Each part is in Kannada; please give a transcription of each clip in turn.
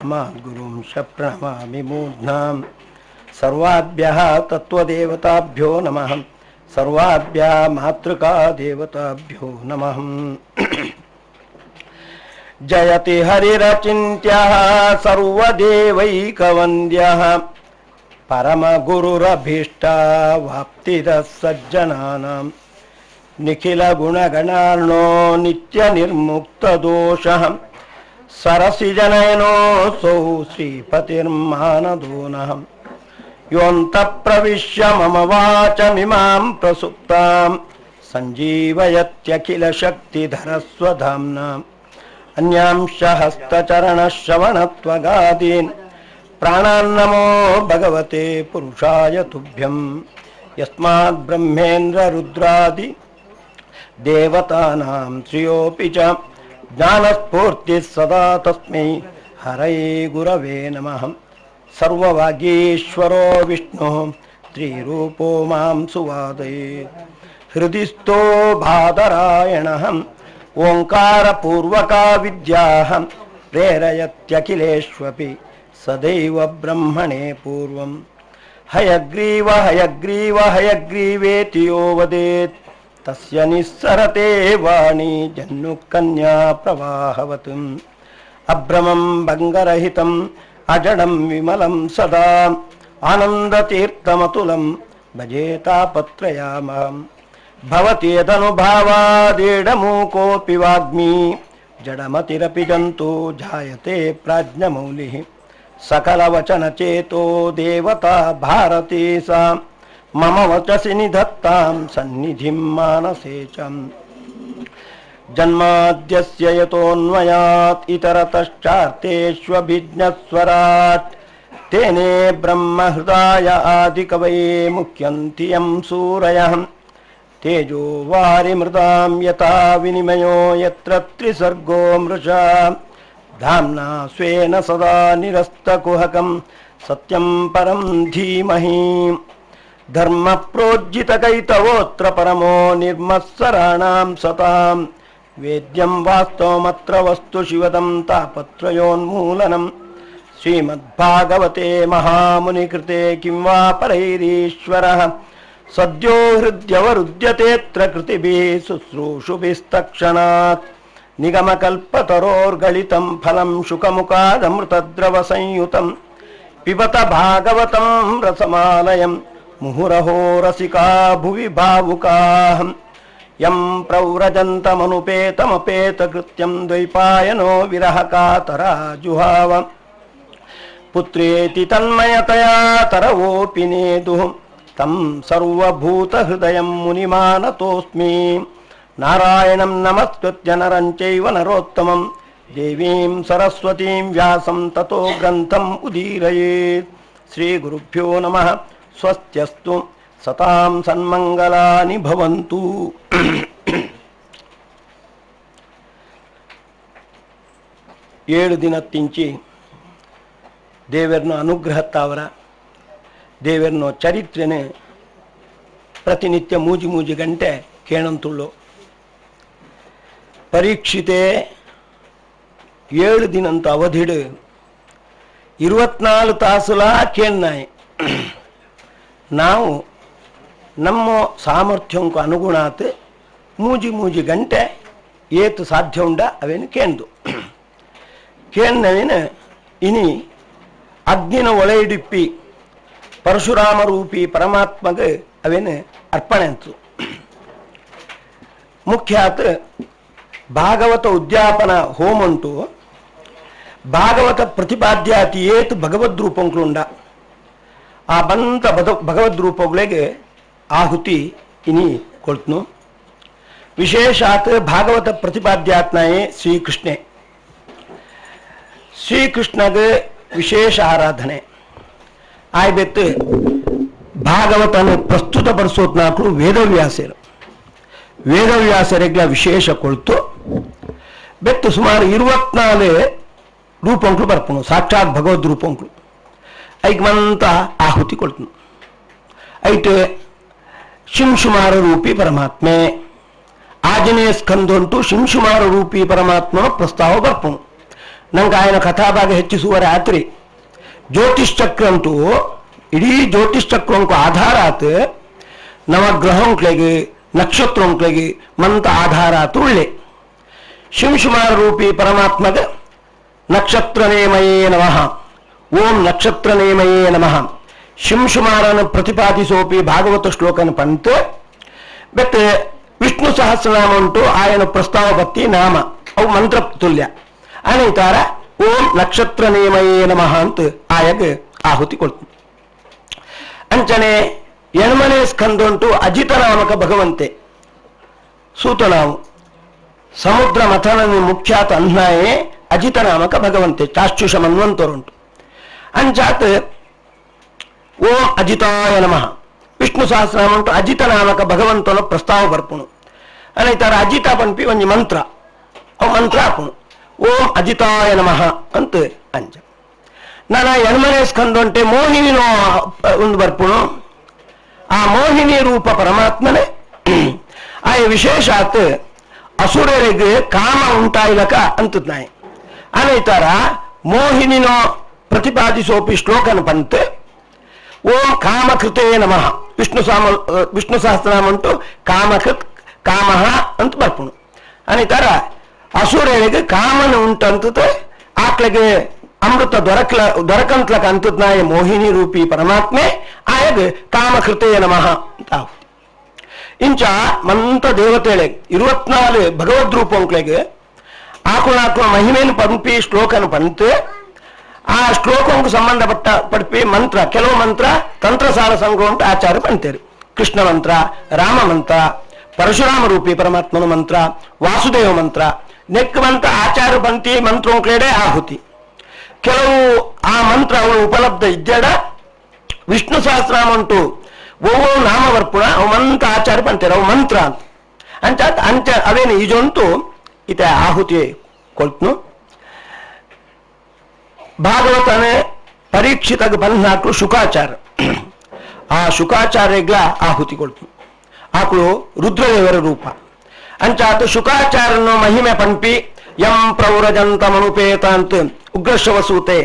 तस्माद्गुरुंश्च प्रणमामि मूढ्नां सर्वाभ्यः तत्त्वदेवताभ्यो नमः सर्वाभ्यः मातृकादेवताभ्यो नमः। जयति हरिरचिन्त्यः सर्वदेवैकवन्द्यः परमगुरुरभीष्टावाप्तिदः सज्जनानां निखिलगुणगणार्णो नित्यनिर्मुक्तदोषः सरसिजनयनोऽसौ श्रीपतिर्मानदो नः। योऽन्तःप्रविश्य मम वाचमिमां प्रसुप्तां सञ्जीवयत्यखिलशक्तिधरस्वधाम्ना अन्यांश हस्तचरणश्रवणत्वगादीन् प्राणान्नमो भगवते पुरुषाय तुभ्यं। यस्मात् ब्रह्मेन्द्ररुद्रादि देवतानां श्रियोऽपि च ज्ञानस्फूर्तिः सदा तस्मै हरये गुरवे नमः। सर्ववागीश्वरो विष्णुः त्रिरूपो मां सुवादयेत्। हृदि स्थो बादरायणः ओङ्कारपूर्वका विद्याः प्रेरयत्यखिलेष्वपि सदैव ब्रह्मणे पूर्वं। हयग्रीव हयग्रीव हयग्रीवेति यो वदेत् तस्य निस्सरते वाणी जह्नुकन्या प्रवाहवत्। अभ्रमं भङ्गरहितम् अजडं विमलं सदा आनन्दतीर्थमतुलं भजेतापत्रयामहम्। भवति यदनुभावादेडमूकोऽपि वाग्मी जडमतिरपि जन्तु जायते प्राज्ञमौलिः। सकलवचनचेतो देवता भारती सा मम वचसि निधत्तां सन्निधिं मानसे च। जन्माद्यस्य यतोऽन्वयात् इतरतश्चार्तेष्वभिज्ञस्वराट् तेने ब्रह्महृदाय आदिकवये मुह्यन्ति यं सूरयः। तेजो वारिमृदां यथा विनिमयो यत्र त्रिसर्गो मृषा धाम्ना स्वेन सदा निरस्तकुहकं सत्यं परं धीमहि। धर्मप्रोज्झितकैतवोऽत्र परमो निर्मत्सराणां सतां वेद्यं वास्तवमत्र वस्तु शिवदं तापत्रयोन्मूलनं। श्रीमद्भागवते महामुनिकृते किं वा परैरीश्वरः सद्यो हृद्यवरुध्यतेऽत्र कृतिभिः शुश्रूषुभिस्तक्षणात्। निगमकल्पतरोर्गलितं फलं शुकमुखादमृतद्रवसंयुतं पिबत भागवतं रसमालयं मुहुरहो रसिका भुवि भावुकाः। यं प्रव्रजन्तमनुपेतमपेतकृत्यं द्वैपायनो विरहकातरा जुहाव। पुत्रेति तन्मयतया तरवोऽपि नेदुः तं सर्वभूतहृदयं मुनिमानतोऽस्मि। नारायणं नमस्कृत्य नरं चैव नरोत्तमं देवीं सरस्वतीं व्यासं ततो ग्रन्थम् उदीरयेत्। श्रीगुरुभ्यो नमः। ಸ್ವಸ್ತ್ಯಸ್ತು ಸತಾಂ ಸನ್ಮಂಗಲಾನಿ ಭವಂತು. ಏಳು ದಿನತ್ತಿಂಚಿ ದೇವರನ್ನ ಅನುಗ್ರಹತ್ತಾವರ ದೇವರನ್ನ ಚರಿತ್ರೆನೆ ಪ್ರತಿನಿತ್ಯ ಮೂಜಿ ಮೂಜಿ ಗಂಟೆ ಕೇಳಂತುಳ್ಳು ಪರೀಕ್ಷಿತೆ 7 ದಿನಂತ ಅವಧಿಡು 24 ತಾಸುಲಾ ಕೇಳ್ನಾಯಿ ನಾವು ನಮ್ಮ ಸಾಮರ್ಥ್ಯಂಕು ಅನುಗುಣಾತ್ ಮೂಜಿ ಮೂಜಿ ಗಂಟೆ ಏತು ಸಾಧ್ಯ ಉಂಡ ಅವೇನು ಕೇಂದು ಕೇಂದವೇನು ಇನಿ ಅಗ್ನಿನ ಒಳೆಯಿಡಿಪ್ಪಿ ಪರಶುರಾಮ ರೂಪಿ ಪರಮಾತ್ಮಗೆ ಅವೇನು ಅರ್ಪಣೆ ಅಂತು ಮುಖ್ಯಾತ್ ಭಾಗವತ ಉದ್ಯಾಪನ ಹೋಮ ಉಂಟು. ಭಾಗವತ ಪ್ರತಿಪಾದ್ಯಾತಿ ಏತು ಭಗವದ್ ರೂಪಂಕುಂಡ ಆ ಬಂತ ಭಗವದ್ ರೂಪಗಳಿಗೆ ಆಹುತಿ ಇನಿ ಕೊಳ್ತನು. ವಿಶೇಷಾತ್ ಭಾಗವತ ಪ್ರತಿಪಾದ್ಯಾತ್ನಾಯೇ ಶ್ರೀಕೃಷ್ಣೆ ಶ್ರೀಕೃಷ್ಣಗೆ ವಿಶೇಷ ಆರಾಧನೆ ಆಯ್ಬೆತ್ತು. ಭಾಗವತನ ಪ್ರಸ್ತುತಪಡಿಸೋದು ನಾಲ್ಕು ವೇದವ್ಯಾಸರು ವೇದವ್ಯಾಸರಿಗೆ ವಿಶೇಷ ಕೊಳ್ತು ಬೆತ್ತು ಸುಮಾರು 24 ರೂಪಂಕುಲು ಬರ್ಪನು ಸಾಕ್ಷಾತ್ ಭಗವದ್ ರೂಪಂಕುಲು ಐಕ್ಮಂತ ಆಹುತಿ ಕೊಳ್ತನು. ಐಟ್ ಶಿಂಶುಮಾರ ರೂಪಿ ಪರಮಾತ್ಮೆ ಆಂಜನೇಯ ಸ್ಕಂದ ಉಂಟು ಶಿಂಶುಮಾರ ರೂಪಿ ಪರಮಾತ್ಮನ ಪ್ರಸ್ತಾವ ಬರ್ಪನು. ನಂಗೆ ಆಯನ ಕಥಾಭಾಗ ಹೆಚ್ಚಿಸುವ ರಾತ್ರಿ ಜ್ಯೋತಿಷ್ ಚಕ್ರ ಅಂತೂ ಇಡೀ ಜ್ಯೋತಿಷ್ ಚಕ್ರಂಕು ಆಧಾರ ಆತು ನವಗ್ರಹಂಕ್ಲೆಗೆ ನಕ್ಷತ್ರಂಕ್ಲೆಗೆ ಮಂತ ಆಧಾರ ಆತು ಒಳ್ಳೆ ಶಿಂಶುಮಾರ ರೂಪಿ ಪರಮಾತ್ಮಗ ನಕ್ಷತ್ರ ನೇಮಯೇ ನಮಃ ಓಂ ನಕ್ಷತ್ರ ನೇಮಯೇ ನಮಃ ಶಿಂಶುಮಾರನ ಪ್ರತಿಪಾದಿಸೋಪಿ ಭಾಗವತ ಶ್ಲೋಕನ ಪಂತ್ ಬೆತ್ತ ವಿಷ್ಣು ಸಹಸ್ರನಾಮ ಉಂಟು ಆಯನ ಪ್ರಸ್ತಾವ ಬತ್ತಿ ನಾಮ ಅವು ಮಂತ್ರ ತುಲ್ಯ ಅನೇತಾರ ಓಂ ನಕ್ಷತ್ರ ನೇಮಯೇ ನಮಃ ಅಂತ ಆಯಗ ಆಹುತಿ ಕೊಡ್ತೀನಿ ಅಂಚನೆ ಎಣ್ಮನೆ ಸ್ಕಂದ ಉಂಟು ಅಜಿತ ನಾಮಕ ಭಗವಂತೆ ಸೂತನಾವು ಸಮುದ್ರ ಮಥನ ಮುಖ್ಯಾತ ಅನ್ಯಾಯೇ ಅಜಿತ ನಾಮಕ ಭಗವಂತೆ ಚಾಕ್ಷುಷ ಮನ್ವಂತರುಂಟು ಅಂಚಾತ್ ಓಂ ಅಜಿತಾಯ ನಮಃ ವಿಷ್ಣು ಸಹಸ್ರನಾಮ ಉಂಟು ಅಜಿತ ನಾಮಕ ಭಗವಂತನ ಪ್ರಸ್ತಾವ ಬರ್ಪುಣು ಅನೇತಾರ ಅಜಿತ ಪನ್ಪಿ ಒಂಜಿ ಮಂತ್ರ ಅವು ಮಂತ್ರ ಹಾಪುಣು ಓಂ ಅಜಿತಾಯ ನಮಃ ಅಂತ ಅಂಚ ನಾನು ಎಣ್ಮನೆ ಸ್ಕಂದೊಂಟೆ ಮೋಹಿನಿನೋ ಒಂದು ಬರ್ಪುಣು ಆ ಮೋಹಿನಿ ರೂಪ ಪರಮಾತ್ಮನೆ ಆಯ ವಿಶೇಷಾತ್ ಅಸುರರಿಗೆ ಕಾಮ ಉಂಟಾಯ್ಲಕ ಅಂತದ್ನಾಯ್ ಅನೇತಾರ ಮೋಹಿನಿನೋ ಪ್ರತಿಪಾದಿಸೋಪಿ ಶ್ಲೋಕನ ಪಂತ್ ಓಂ ಕಾಮಕೃತೇ ನಮಃ ವಿಷ್ಣು ಸಹಸ್ರನಾಮ ಉಂಟು ಕಾಮಕೃತ್ ಕಾಮಃ ಅಂತ ಬರ್ಪುಣು ಅನೇತಾರ ಅಸುರರಿಗೆ ಕಾಮನ ಉಂಟಂತ ಆಕ್ಳಿಗೆ ಅಮೃತ ದೊರಕಂತ್ಲಕ ಅಂತದ್ನಾಯ ಮೋಹಿನಿ ರೂಪಿ ಪರಮಾತ್ಮೆ ಆಯಗ ಕಾಮಕೃತೇ ನಮಃ ಅಂತ ಇಂಚ ಮಂತ ದೇವತೆಳೆ 24 ಭಗವದ್ ರೂಪಂಕ್ಲೆಗೆ ಆಕುಳ ಮಹಿಮೇನು ಪಂಪಿ ಶ್ಲೋಕನ ಪಂತ್ ಆ ಶ್ಲೋಕಂಗೂ ಸಂಬಂಧಪಟ್ಟ ಪಡ್ಪಿ ಮಂತ್ರ ಕೆಲವು ಮಂತ್ರ ತಂತ್ರಸಾರ ಸಂಘ ಅಂತ ಆಚಾರ ಪಂತೇರು ಕೃಷ್ಣ ಮಂತ್ರ ರಾಮ ಮಂತ್ರ ಪರಶುರಾಮ ರೂಪಿ ಪರಮಾತ್ಮನ ಮಂತ್ರ ವಾಸುದೇವ ಮಂತ್ರ ನೆಕ್ ಮಂತ್ರ ಆಚಾರ ಪಂಥಿ ಮಂತ್ರೋಂಕ್ಲೆಡೆ ಆಹುತಿ ಕೆಲವು ಆ ಮಂತ್ರ ಅವಳು ಉಪಲಬ್ಧ ಇದ್ದೇಡ ವಿಷ್ಣು ಸಹಸ್ರನಾಮ ಉಂಟು ಓವೋ ನಾಮ ವರ್ಪುಣ ಅವು ಮಂತ್ರ ಆಚಾರ ಪಂತೇರು ಅವು ಮಂತ್ರ ಅಂತ ಅಂಚ ಅವೇನು ಈಜೊಂತು ಇತ ಆಹುತಿ ಕೊಳ್ತನು ಭಾಗವತನೇ ಪರೀಕ್ಷಿತಗ ಬಂದು ಶುಕಾಚಾರ ಆ ಶುಕಾಚಾರ್ಯಗ್ಲ ಆಹುತಿ ಕೊಡ್ತು ಆಕಳು ರುದ್ರದೇವರ ರೂಪ ಅಂಚಾತ ಶುಕಾಚಾರನ ಮಹಿಮೆ ಪಂಪಿ ಯಂ ಪ್ರೌರಜಂತ ಮನುಪೇತ ಅಂತ ಉಗ್ರಶ್ರವಸೂತೆ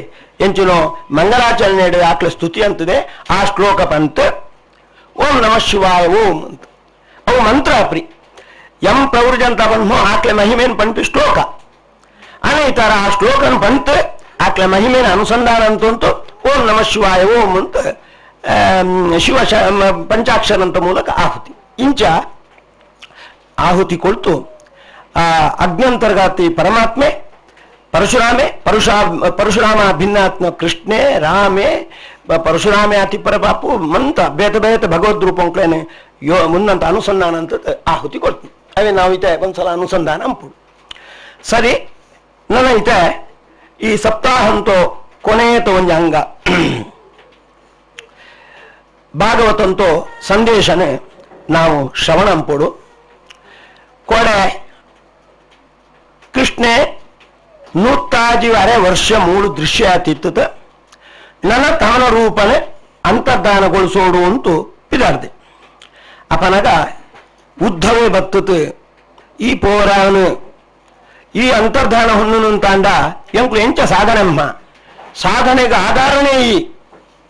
ಎಂಚಿನೋ ಮಂಗಲಾಚರಣೆ ಆಕಳ ಸ್ತುತಿ ಅಂತಿದೆ ಆ ಶ್ಲೋಕ ಪಂತ್ ಓಂ ನಮಃ ಶಿವಾಯ ಓಂ ಅಂತ ಅವು ಮಂತ್ರ ಅಪ್ರಿ ಯಂ ಪ್ರೌರಜಂತ ಬಂದು ಆಕಳ ಮಹಿಮೇನ್ ಪಂಪಿ ಶ್ಲೋಕ ಅನೇತಾರ ಆ ಶ್ಲೋಕನ ಪಂತ್ ಆಕ್ಲ ಮಹಿಮೇನ ಅನುಸಂಧಾನ ಅಂತಂತು ಓಂ ನಮಃ ಶಿವಾಯ ಓಂ ಅಂತ ಶಿವ ಪಂಚಾಕ್ಷರಂತ ಮೂಲಕ ಆಹುತಿ ಇಂಚ ಆಹುತಿ ಕೊಳ್ತು ಆ ಅಗ್ನಂತರ್ಗಾತಿ ಪರಮಾತ್ಮೆ ಪರಶುರಾಮೆ ಪರಶುರಾಮ ಭಿನ್ನಾತ್ಮ ಕೃಷ್ಣೆ ರಾಮೆ ಪರಶುರಾಮೆ ಅತಿ ಪರಪಾಪು ಮಂತ ಬೇತ ಬೇತ ಭಗವದ್ ರೂಪಂಕ್ಲೇನೆ ಮುನ್ನಂತ ಅನುಸಂಧಾನ ಅಂತ ಆಹುತಿ ಕೊಡ್ತು ಅವೇ ನಾವು ಇತೆ ಒಂದ್ಸಲ ಅನುಸಂಧಾನ ಅಂಪುಡು ಸರಿ ನನ್ನ ಇತೆ ಈ ಸಪ್ತಾಹ ಅಂತೋ ಕೊನೆಯತ ಒಂಜಿ ಅಂಗ ಭಾಗವತಂತೋ ಸಂದೇಶನೆ ನಾವು ಶ್ರವಣ ಅಂಪುಡು ಕೊಡೆ ಕೃಷ್ಣೆ 106 ವರ್ಷ 3 ದೃಶ್ಯ ಆತಿತ್ತ ನನ್ನ ತಾನ ರೂಪನೆ ಅಂತರ್ಧಾನಗೊಳಿಸೋಡು ಅಂತೂ ಇದಾರ್ದೆ ಅಪನಗ ಉದ್ಧವೇ ಬತ್ತತ್ ಈ ಪೋರಾನು ಈ ಅಂತರ್ಧಾನ ಹೊನ್ನು ತಾಂಡ ಎಂಕು ಎಂಚ ಸಾಧನಮ್ಮ ಸಾಧನೆಗೆ ಆಧಾರನೇ ಈ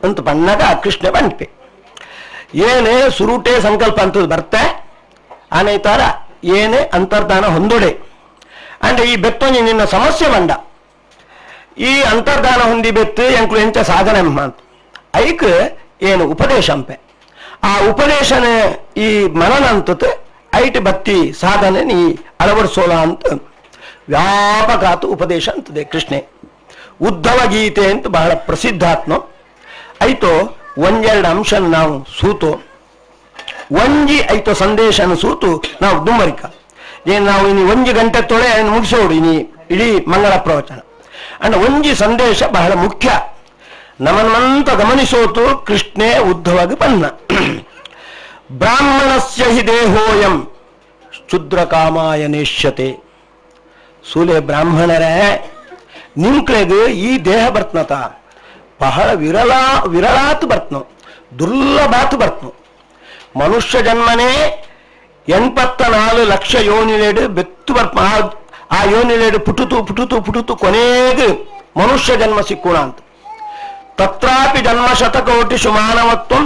ಅಂತ ಪನ್ನಗ ಕೃಷ್ಣ ಪಂಪೆ ಏನೇ ಸುರುಟೆ ಸಂಕಲ್ಪ ಅಂತದ್ದು ಬರ್ತೆ ಆನೇತಾರ ಏನೇ ಅಂತರ್ಧಾನ ಹೊಂದೊಡೆ ಅಂದ್ರೆ ಈ ಬೆತ್ತೊಂಜಿ ನಿನ್ನ ಸಮಸ್ಯೆ ಬಂಡ ಈ ಅಂತರ್ಧಾನ ಹೊಂದಿ ಬೆತ್ತು ಎಂಕು ಎಂಚ ಸಾಧನಮ್ಮ ಅಂತ ಐಕ್ ಏನು ಉಪದೇಶ ಅಂಪೆ ಆ ಉಪದೇಶನ ಈ ಮನನ ಅಂತತ್ ಐಟ್ ಬತ್ತಿ ಸಾಧನೆ ನೀ ಅಳವಡಿಸೋಳ ಅಂತ ವ್ಯಾಪಕಾತು ಉಪದೇಶ ಅಂತದೆ ಕೃಷ್ಣೆ ಉದ್ಧವ ಗೀತೆ ಅಂತ ಬಹಳ ಪ್ರಸಿದ್ಧಾತ್ಮ ಐತೋ ಒಂದೆರಡು ಅಂಶ ನಾವು ಸೂತು ಒಂಜಿ ಐತೋ ಸಂದೇಶನ ಸೂತು ನಾವು ದುಮ್ಮರಿಕ ಏನು ನಾವು ಇನ್ನು 1 ಗಂಟೆ ತೊಳೆ ಮುಗಿಸೋಡು ಇನಿ ಇಡೀ ಮಂಗಳ ಪ್ರವಚನ ಅಂಡ್ ಒಂಜಿ ಸಂದೇಶ ಬಹಳ ಮುಖ್ಯ ನಮನಂತ ಗಮನಿಸೋತು ಕೃಷ್ಣೆ ಉದ್ಧವಗ ಪನ್ನ ಬ್ರಾಹ್ಮಣಸ್ಯ ಹಿ ದೇಹೋಯಂ ಶುದ್ರಕಾಮಾಯ ನೇಷ್ಯತೆ ಸೂಲೆ ಬ್ರಾಹ್ಮಣರೇ ನಿಮ್ಕಳೆಗೆ ಈ ದೇಹ ಬರ್ತನತ ಬಹಳ ವಿರಳಾತ್ ಬರ್ತನು ದುರ್ಲಭಾತ್ ಬರ್ತನು ಮನುಷ್ಯ ಜನ್ಮನೇ 84 ಲಕ್ಷ ಯೋನಿಲೇಡು ಬೆತ್ತು ಬರ್ಪ ಆ ಯೋನಿಲೇಡು ಪುಟುತು ಪುಟುತು ಪುಟುತು ಕೊನೆಗೆ ಮನುಷ್ಯ ಜನ್ಮ ಸಿಕ್ಕೋಣ ಅಂತ. ತತ್ರಾಪಿ ಜನ್ಮ ಶತಕೋಟಿಷು ಮಾನವತ್ವಂ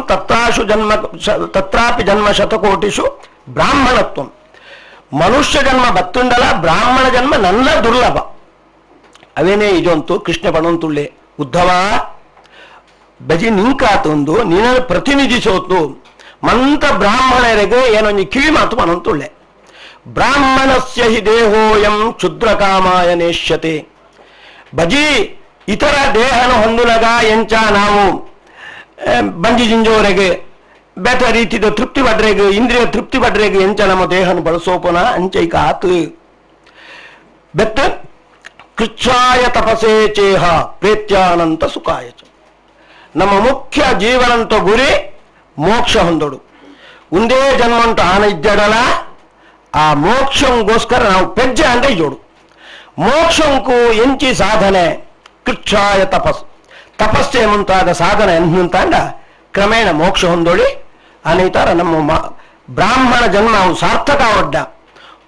ತತ್ರಾಪಿ ಜನ್ಮ ಶತಕೋಟಿಷು ಬ್ರಾಹ್ಮಣತ್ವಂ. ಮನುಷ್ಯ ಜನ್ಮ ಬತ್ತುಂಡಲ, ಬ್ರಾಹ್ಮಣ ಜನ್ಮ ನನ್ನ ದುರ್ಲಭ. ಅವೇನೇ ಇದಂತೂ ಕೃಷ್ಣ ಪಣಂತುಳ್ಳೆ ಉದ್ಧವ ಬಜಿ ನಿಂಕಾತೊಂದು ನಿನ್ನ ಪ್ರತಿನಿಧಿಸೋತು ಮಂತ ಬ್ರಾಹ್ಮಣರಿಗೆ ಏನೊಂದು ಕಿವಿ ಮಾತು ಮನಂತುಳ್ಳೆ. ಬ್ರಾಹ್ಮಣಸ್ಯ ಹಿ ದೇಹೋಯಂ ಕ್ಷುದ್ರಕಾಮಾಯ ನೇಷ್ಯತೆ. ಬಜಿ ಇತರ ದೇಹನ ಹೊಂದುಲಗ ಎಂಚ ನಾವು ಬಂಜಿ ಜಿಂಜೋರೆಗೆ ಬೇತ ರೀತಿದ ತೃಪ್ತಿ ಪಡ್ರೆಗೆ ಇಂದ್ರಿಯ ತೃಪ್ತಿ ಪಡ್ರೆಗೆ ಎಂಚ ನಮ್ಮ ದೇಹನ ಬಳಸೋಪನ ಅಂಚೈಕ ಆತು ಬೆತ್ತ ಕೃಚ್ಛಾಯ ತಪಸೇ ಚೇಹ ಪ್ರೇತ್ಯಾನಂತ ಸುಖಾಯ. ನಮ್ಮ ಮುಖ್ಯ ಜೀವನಂತ ಗುರಿ ಮೋಕ್ಷ ಹೊಂದೋಡು. ಒಂದೇ ಜನ್ಮಂತ ಆನ ಇದ್ದಡಲ ಆ ಮೋಕ್ಷಂಗೋಸ್ಕರ ನಾವು ಪೆಜ್ಜೆ ಅಂದ್ರೆ ಜೋಡು. ಮೋಕ್ಷಂಕು ಎಂಚಿ ಸಾಧನೆ ಕೃಚ್ಛಾಯ ತಪಸ್ಸೆ ಮುಂತಾದ ಸಾಧನೆ ಎಂತಾಂಡ ಕ್ರಮೇಣ ಮೋಕ್ಷ ಹೊಂದೋಳಿ ಅನೇತರ ನಮ್ಮ ಬ್ರಾಹ್ಮಣ ಜನ್ಮ ಅವು ಸಾರ್ಥಕ ಒಡ್ಡ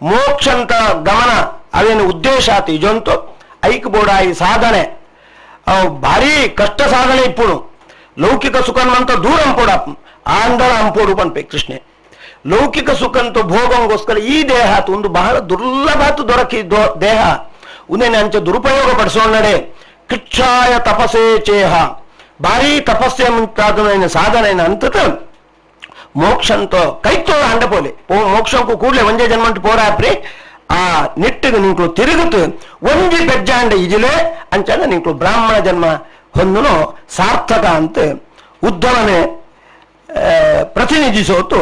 ಮೋಕ್ಷಂತ ಗಮನ ಅವೇನು ಉದ್ದೇಶ ಆತು ಇಜಂತು ಐಕ್ ಬೋಡ ಈ ಸಾಧನೆ ಅವು ಭಾರಿ ಕಷ್ಟ ಸಾಧನೆ ಇಪ್ಪುಡು. ಲೌಕಿಕ ಸುಖನ್ಮಂತ ದೂರ ಅಂಪೋಡ ಆಂದಳ ಅಂಪೋಡು ಪನ್ಪೆ ಕೃಷ್ಣೆ. ಲೌಕಿಕ ಸುಖಂತೂ ಭೋಗಂಗೋಸ್ಕರ ಈ ದೇಹ ಒಂದು ಬಹಳ ದುರ್ಲಭಾತು ದೊರಕಿ ದೇಹ ಉಂದೇನೆ ಅಂಚೆ ದುರುಪಯೋಗ ಪಡಿಸೋಣಡೆ. ಕೃಚ್ಛಾಯ ತಪಸೇ ಚೇಹ ಭಾರಿ ತಪಸ್ಸೆ ಮುಂತಾದ ಸಾಧನೆ ಅಂತದ ಮೋಕ್ಷಂತ ಕೈತೋ ಅಂಡ ಪೋಲೆ ಮೋಕ್ಷಂಕು ಕೂಡಲೇ ಒಂದೇ ಜನ್ಮಂಟು ಪೋರಾಪ್ರಿ ಆ ನಿಟ್ಟಿಗೆ ನಿಂಕ್ಳು ತಿರುಗುತ್ತು ಒಂಜಿ ಪೆಜ್ಜಾಂಡ ಇಜಿಲೆ ಅಂಚಾಗ ನಿಂಕ್ಳು ಬ್ರಾಹ್ಮಣ ಜನ್ಮ ಹೊಂದನು ಸಾರ್ಥಕ ಅಂತ ಉದ್ಧವನೇ ಪ್ರತಿನಿಧಿಸೋತು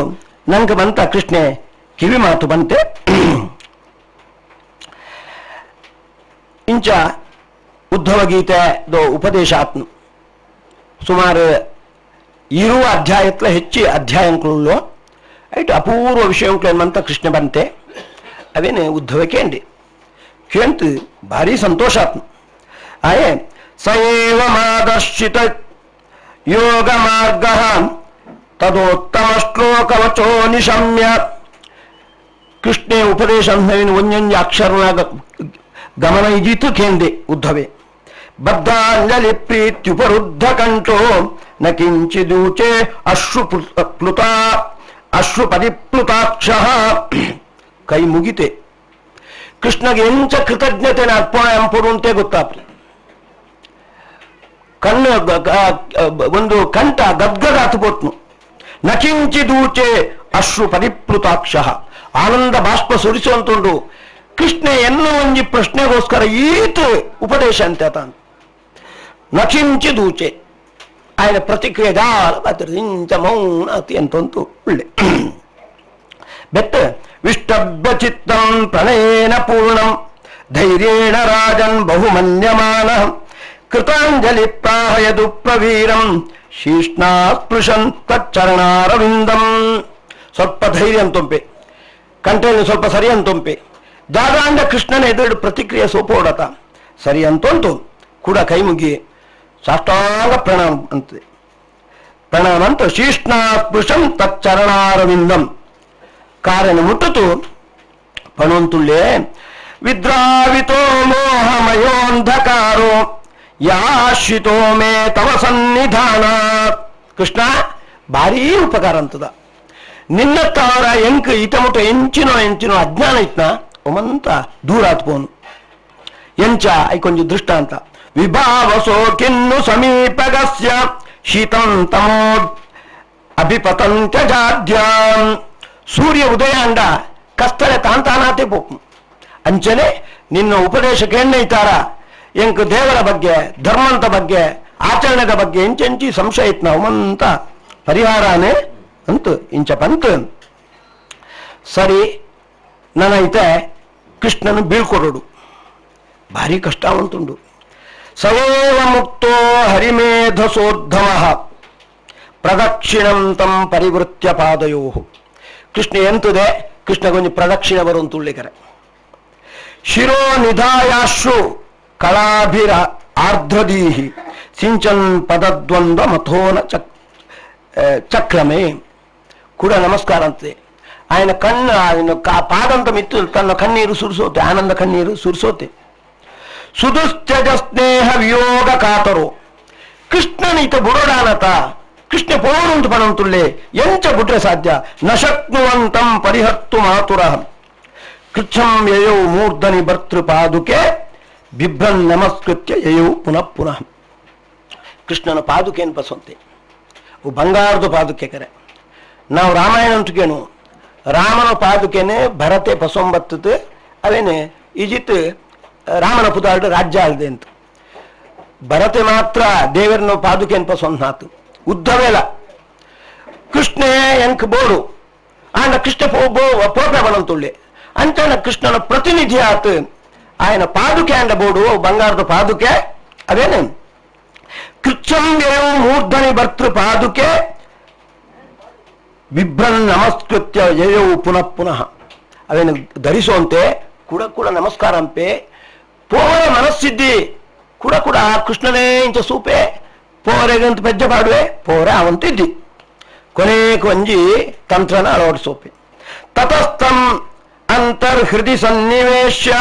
ನಂಗೆ ಬಂತ ಕೃಷ್ಣೆ ಕಿವಿ ಮಾತು ಬಂತೆ. ಇಂಚ ಉದ್ಧವ ಗೀತೆದು ಉಪದೇಶಾತ್ಮ ಸುಮಾರು ಇರುವ ಅಧ್ಯಾಯತ್ಲ ಹೆಚ್ಚಿ ಅಧ್ಯಾಯಗಳು ಐಟು ಅಪೂರ್ವ ವಿಷಯಗಳು ಏನ್ಮಂತ ಕೃಷ್ಣ ಬಂತೆ. ಅವೇನು ಉದ್ಧವ ಕೇಂತು ಭಾರಿ ಸಂತೋಷಾತ್ಮ ಆಯೇ ಸೈವ ಮಾದರ್ಶಿತ ಯೋಗ ಮಾರ್ಗ ತದೋತ್ತಮ ಶ್ಲೋಕವಚೋ ನಿಶಮ್ಯ. ಕೃಷ್ಣೆ ಉಪದೇಶ ಒಂದೊಂದು ಅಕ್ಷರನಾಗ ಗಮನ ಇದಿತು ಕೇಂದೆ ಉದ್ಧವೆ. ಬದ್ಧಾಂಜಲಿ ಪ್ರೀತ್ಯುಪರುದ್ಧ ಕಂಠೋ ನ ಕಿಂಚಿದೂಚೆ ಅಶ್ರುಪರಿಪ್ಲುತಾಕ್ಷ. ಕೈ ಮುಗಿತೆ ಕೃಷ್ಣಗೆ ಎಂಚ ಕೃತಜ್ಞತೆ ಅರ್ಪಣೆ ಅಂಪುಡು ಅಂತೆ ಗೊತ್ತಾಪ್ರಿ. ಕಣ್ಣು ಒಂದು ಕಂಠ ಗದ್ಗದ ಹತ್ಬೋಟ್ನು. ನಕಿಂಚಿದೂಚೆ ಅಶ್ರು ಪರಿಪ್ಲುತಾಕ್ಷ ಆನಂದ ಬಾಷ್ಪ ಸುರಿಸುವಂತುಂಡು. ಕೃಷ್ಣ ಎನ್ನು ಒಂಜಿ ಪ್ರಶ್ನೆಗೋಸ್ಕರ ಈತು ಉಪದೇಶ ಅಂತ ನಕಿಂಚಿದೂಚೆ ఆయన ಪ್ರತಿಕ್ರಿಯೆ ಜಾಲ ಇಂಚ ಮೌನ ಅತಿ ಅಂತಂತು ಒಳ್ಳೆ ಬೆಟ್ಟ ವಿಷ್ಟಭ್ಯ ಚಿತ್ತಂ ಪ್ರಣಯೇನ ಪೂರ್ಣಂ ಧೈರ್ಯೇಣ ರಾಜನ್ ಬಹುಮನ್ಯಮಾನ ಕೃತಾಂಜಲಿ ಪ್ರಾಹಯದು ಪ್ರವೀರಂ ಶೀಷ್ಣಾ ಸ್ಪೃಶನ್ ತಚ್ಚರಣಾರವಿಂದಂ. ಸ್ವಲ್ಪ ಧೈರ್ಯ ಅಂತೊಂಪೆ ಕಂಠೆಯನ್ನು ಸ್ವಲ್ಪ ಸರಿ ಅಂತೊಂಪೆ ಜಾಗಾಂಡ ಕೃಷ್ಣನ ಎದುರು ಪ್ರತಿಕ್ರಿಯೆ ಸೋಪೋಡತ ಸರಿ ಅಂತಂತು ಕೂಡ ಕೈ ಮುಗಿ ಸಾಷ್ಟಾಂಗ ಪ್ರಣಾಮ ಅಂತದೆ. ಪ್ರಣಾಮ ಅಂತ ಶೀಷ್ಣಾ ಸ್ಪೃಶಂ ತಚ್ಚರಣಾರವಿಂದಂ ಕಾರಣ ಮುಟ್ಟತು ಪಣಂತುಳ್ಳೆ ವಿದ್ರಾವಿತೋ ಮೋಹಮಯೋಂಧಕಾರೋ ಯಾಶ್ರಿತೋ ಮೇ ತವ ಸನ್ನಿಧಾನ. ಕೃಷ್ಣ ಭಾರೀ ಉಪಕಾರ ಅಂತದ ನಿನ್ನ ತಾವರ ಎಂಕ್ ಇತಮುಟ ಎಂಚಿನೋ ಅಜ್ಞಾನ ಇತ್ನ ಒಮಂತ ದೂರ ಆತ್ಕೋನು ಎಂಚ ಐಕೊಂಜಿ ದೃಷ್ಟಾಂತ ವಿಭಾವಸೋ ಕಿನ್ನು ಸಮೀಪಗಸ್ಯ ಶೀತಂ ತಮೋ ಅಭಿಪತಂತ್ಯ ಜಾಡ್ಯಾಂ. ಸೂರ್ಯ ಉದಯ ಅಂಡ ಕಸ್ತಳೆ ತಾಂತಾನಾತೆ ಪೋಕು ಅಂಚನೆ ನಿನ್ನ ಉಪದೇಶಕ್ಕೆ ಎಣ್ಣೈತಾರ ಎಂಕ್ ದೇವರ ಬಗ್ಗೆ ಧರ್ಮಂತ ಬಗ್ಗೆ ಆಚರಣೆದ ಬಗ್ಗೆ ಎಂಚೆಂಚಿ ಸಂಶಯ ಇತ್ತು ಅವಮಂತ ಪರಿಹಾರನೇ ಅಂತ ಇಂಚ ಪಂತ ಸರಿ ನನೈತೆ ಕೃಷ್ಣನು ಬೀಳ್ಕೊಡೋಡು ಭಾರಿ ಕಷ್ಟ ಅವಂತುಂಡು. ಸವೇವ ಮುಕ್ತೋ ಹರಿಮೇಧಸೋದ್ಧವ ಪ್ರದಕ್ಷಿಣಂ ತಂ ಪರಿವೃತ್ಯ ಪಾದಯೋ. ಕೃಷ್ಣ ಎಂತದೆ ಕೃಷ್ಣಗೊಂದು ಪ್ರದಕ್ಷಿಣೆ ಬರುವಂತುಳ್ಳಿಕರೆ ಶಿರೋ ನಿಧಾಯಾಶ್ರು ಕಳಾಭಿರ ಆರ್ಧ್ರದೀಹಿ ಸಿಂಚನ್ ಪದದ್ವಂದ್ವ ಮಥೋನ ಚಕ್ರಮೇ ಕೂಡ ನಮಸ್ಕಾರ ಅಂತೆ. ఆయన ಕಣ್ಣು ఆయన ಪಾದಂತ ಮಿತ್ತು ತನ್ನ ಕಣ್ಣೀರು ಸುರಿಸೋತೆ, ಆನಂದ ಕಣ್ಣೀರು ಸುರಿಸೋತೆ. ಸುದುಶ್ಚಜ ಸ್ನೇಹ ವಿಯೋಗ ಕಾತರು ಕೃಷ್ಣನಿತ ಬುಡೋಡಾನತ ಕೃಷ್ಣ ಪೋರುಂಟು ಪಣಂತುಳ್ಳೆ ಎಂಚ ಬುಟ್ರೆ ಸಾಧ್ಯ ನಶಕ್ನುವಂತಂ ಪರಿಹರ್ತು ಮಾತುರ ಕೃಚ್ಛಂ ಯಯೌ ಮೂರ್ಧನಿ ಭರ್ತೃ ಪಾದುಕೆ ಬಿಭ್ರನ್ ನಮಸ್ಕೃತ್ಯ ಯಯೌ ಪುನಃ ಪುನಃ. ಕೃಷ್ಣನ ಪಾದುಕೆಯನ್ನು ಬಸವಂತೆ ಅವು ಬಂಗಾರದ ಪಾದುಕೆ ಕರೆ. ನಾವು ರಾಮಾಯಣ ಅಂಟುಕೇನು ರಾಮನ ಪಾದುಕೆನೆ ಭರತೆ ಪಸೊಂಬತ್ತದು ಅವೇನೆ ಈಜಿತ್ ರಾಮನ ಪುತಾಡು ರಾಜ್ಯ ಅಲ್ಲದೆ ಅಂತ ಭರತೆ ಮಾತ್ರ ದೇವರನ ಪಾದುಕೆಯನ್ನು ಪಸೊಂದು ಉದ್ಧವೇಲ ಕೃಷ್ಣ ಎಂಕ್ ಬೋಡು ಆಂಡ ಕೃಷ್ಣ ಪೋಪೆ ಬಣಂತುಳ್ಳೆ ಅಂಚನ ಕೃಷ್ಣನ ಪ್ರತಿನಿಧಿ ಆತು ఆయన ಪಾದುಕೆ ಅಂಡ ಬೋಡು ಬಂಗಾರದ ಪಾದುಕೆ ಅವೇನೆ ಕೃಚ್ಛಂದೇವು ಮೂರ್ಧನಿ ಭರ್ತೃ ಪಾದುಕೆ ಬಿಭ್ರನ್ ನಮಸ್ಕೃತ್ಯ ಯಯೌ ಪುನಃ ಪುನಃ ಅವೇನು ಧರಿಸುವಂತೆ ಕೂಡ ಕೂಡ ನಮಸ್ಕಾರ ಅಂಪೆ ಪೋವರೆ ಮನಸ್ಸಿದ್ದಿ ಕೂಡ ಕೂಡ ಕೃಷ್ಣನೇ ಇಂಚ ಸೂಪೆ ಪೋರೆಗಂತ ಪೆಜ್ಜ ಪಾಡುವೆ ಪೋರೆ ಅವಂತಿದ್ದಿ ಕೊನೆಗೆ ಒಂಜಿ ತಂತ್ರನ ಅಳವಡಿಸೋಪೆ ತತಸ್ಥಂ ಅಂತರ್ಹೃದಿ ಸನ್ನಿವೇಶ್ಯ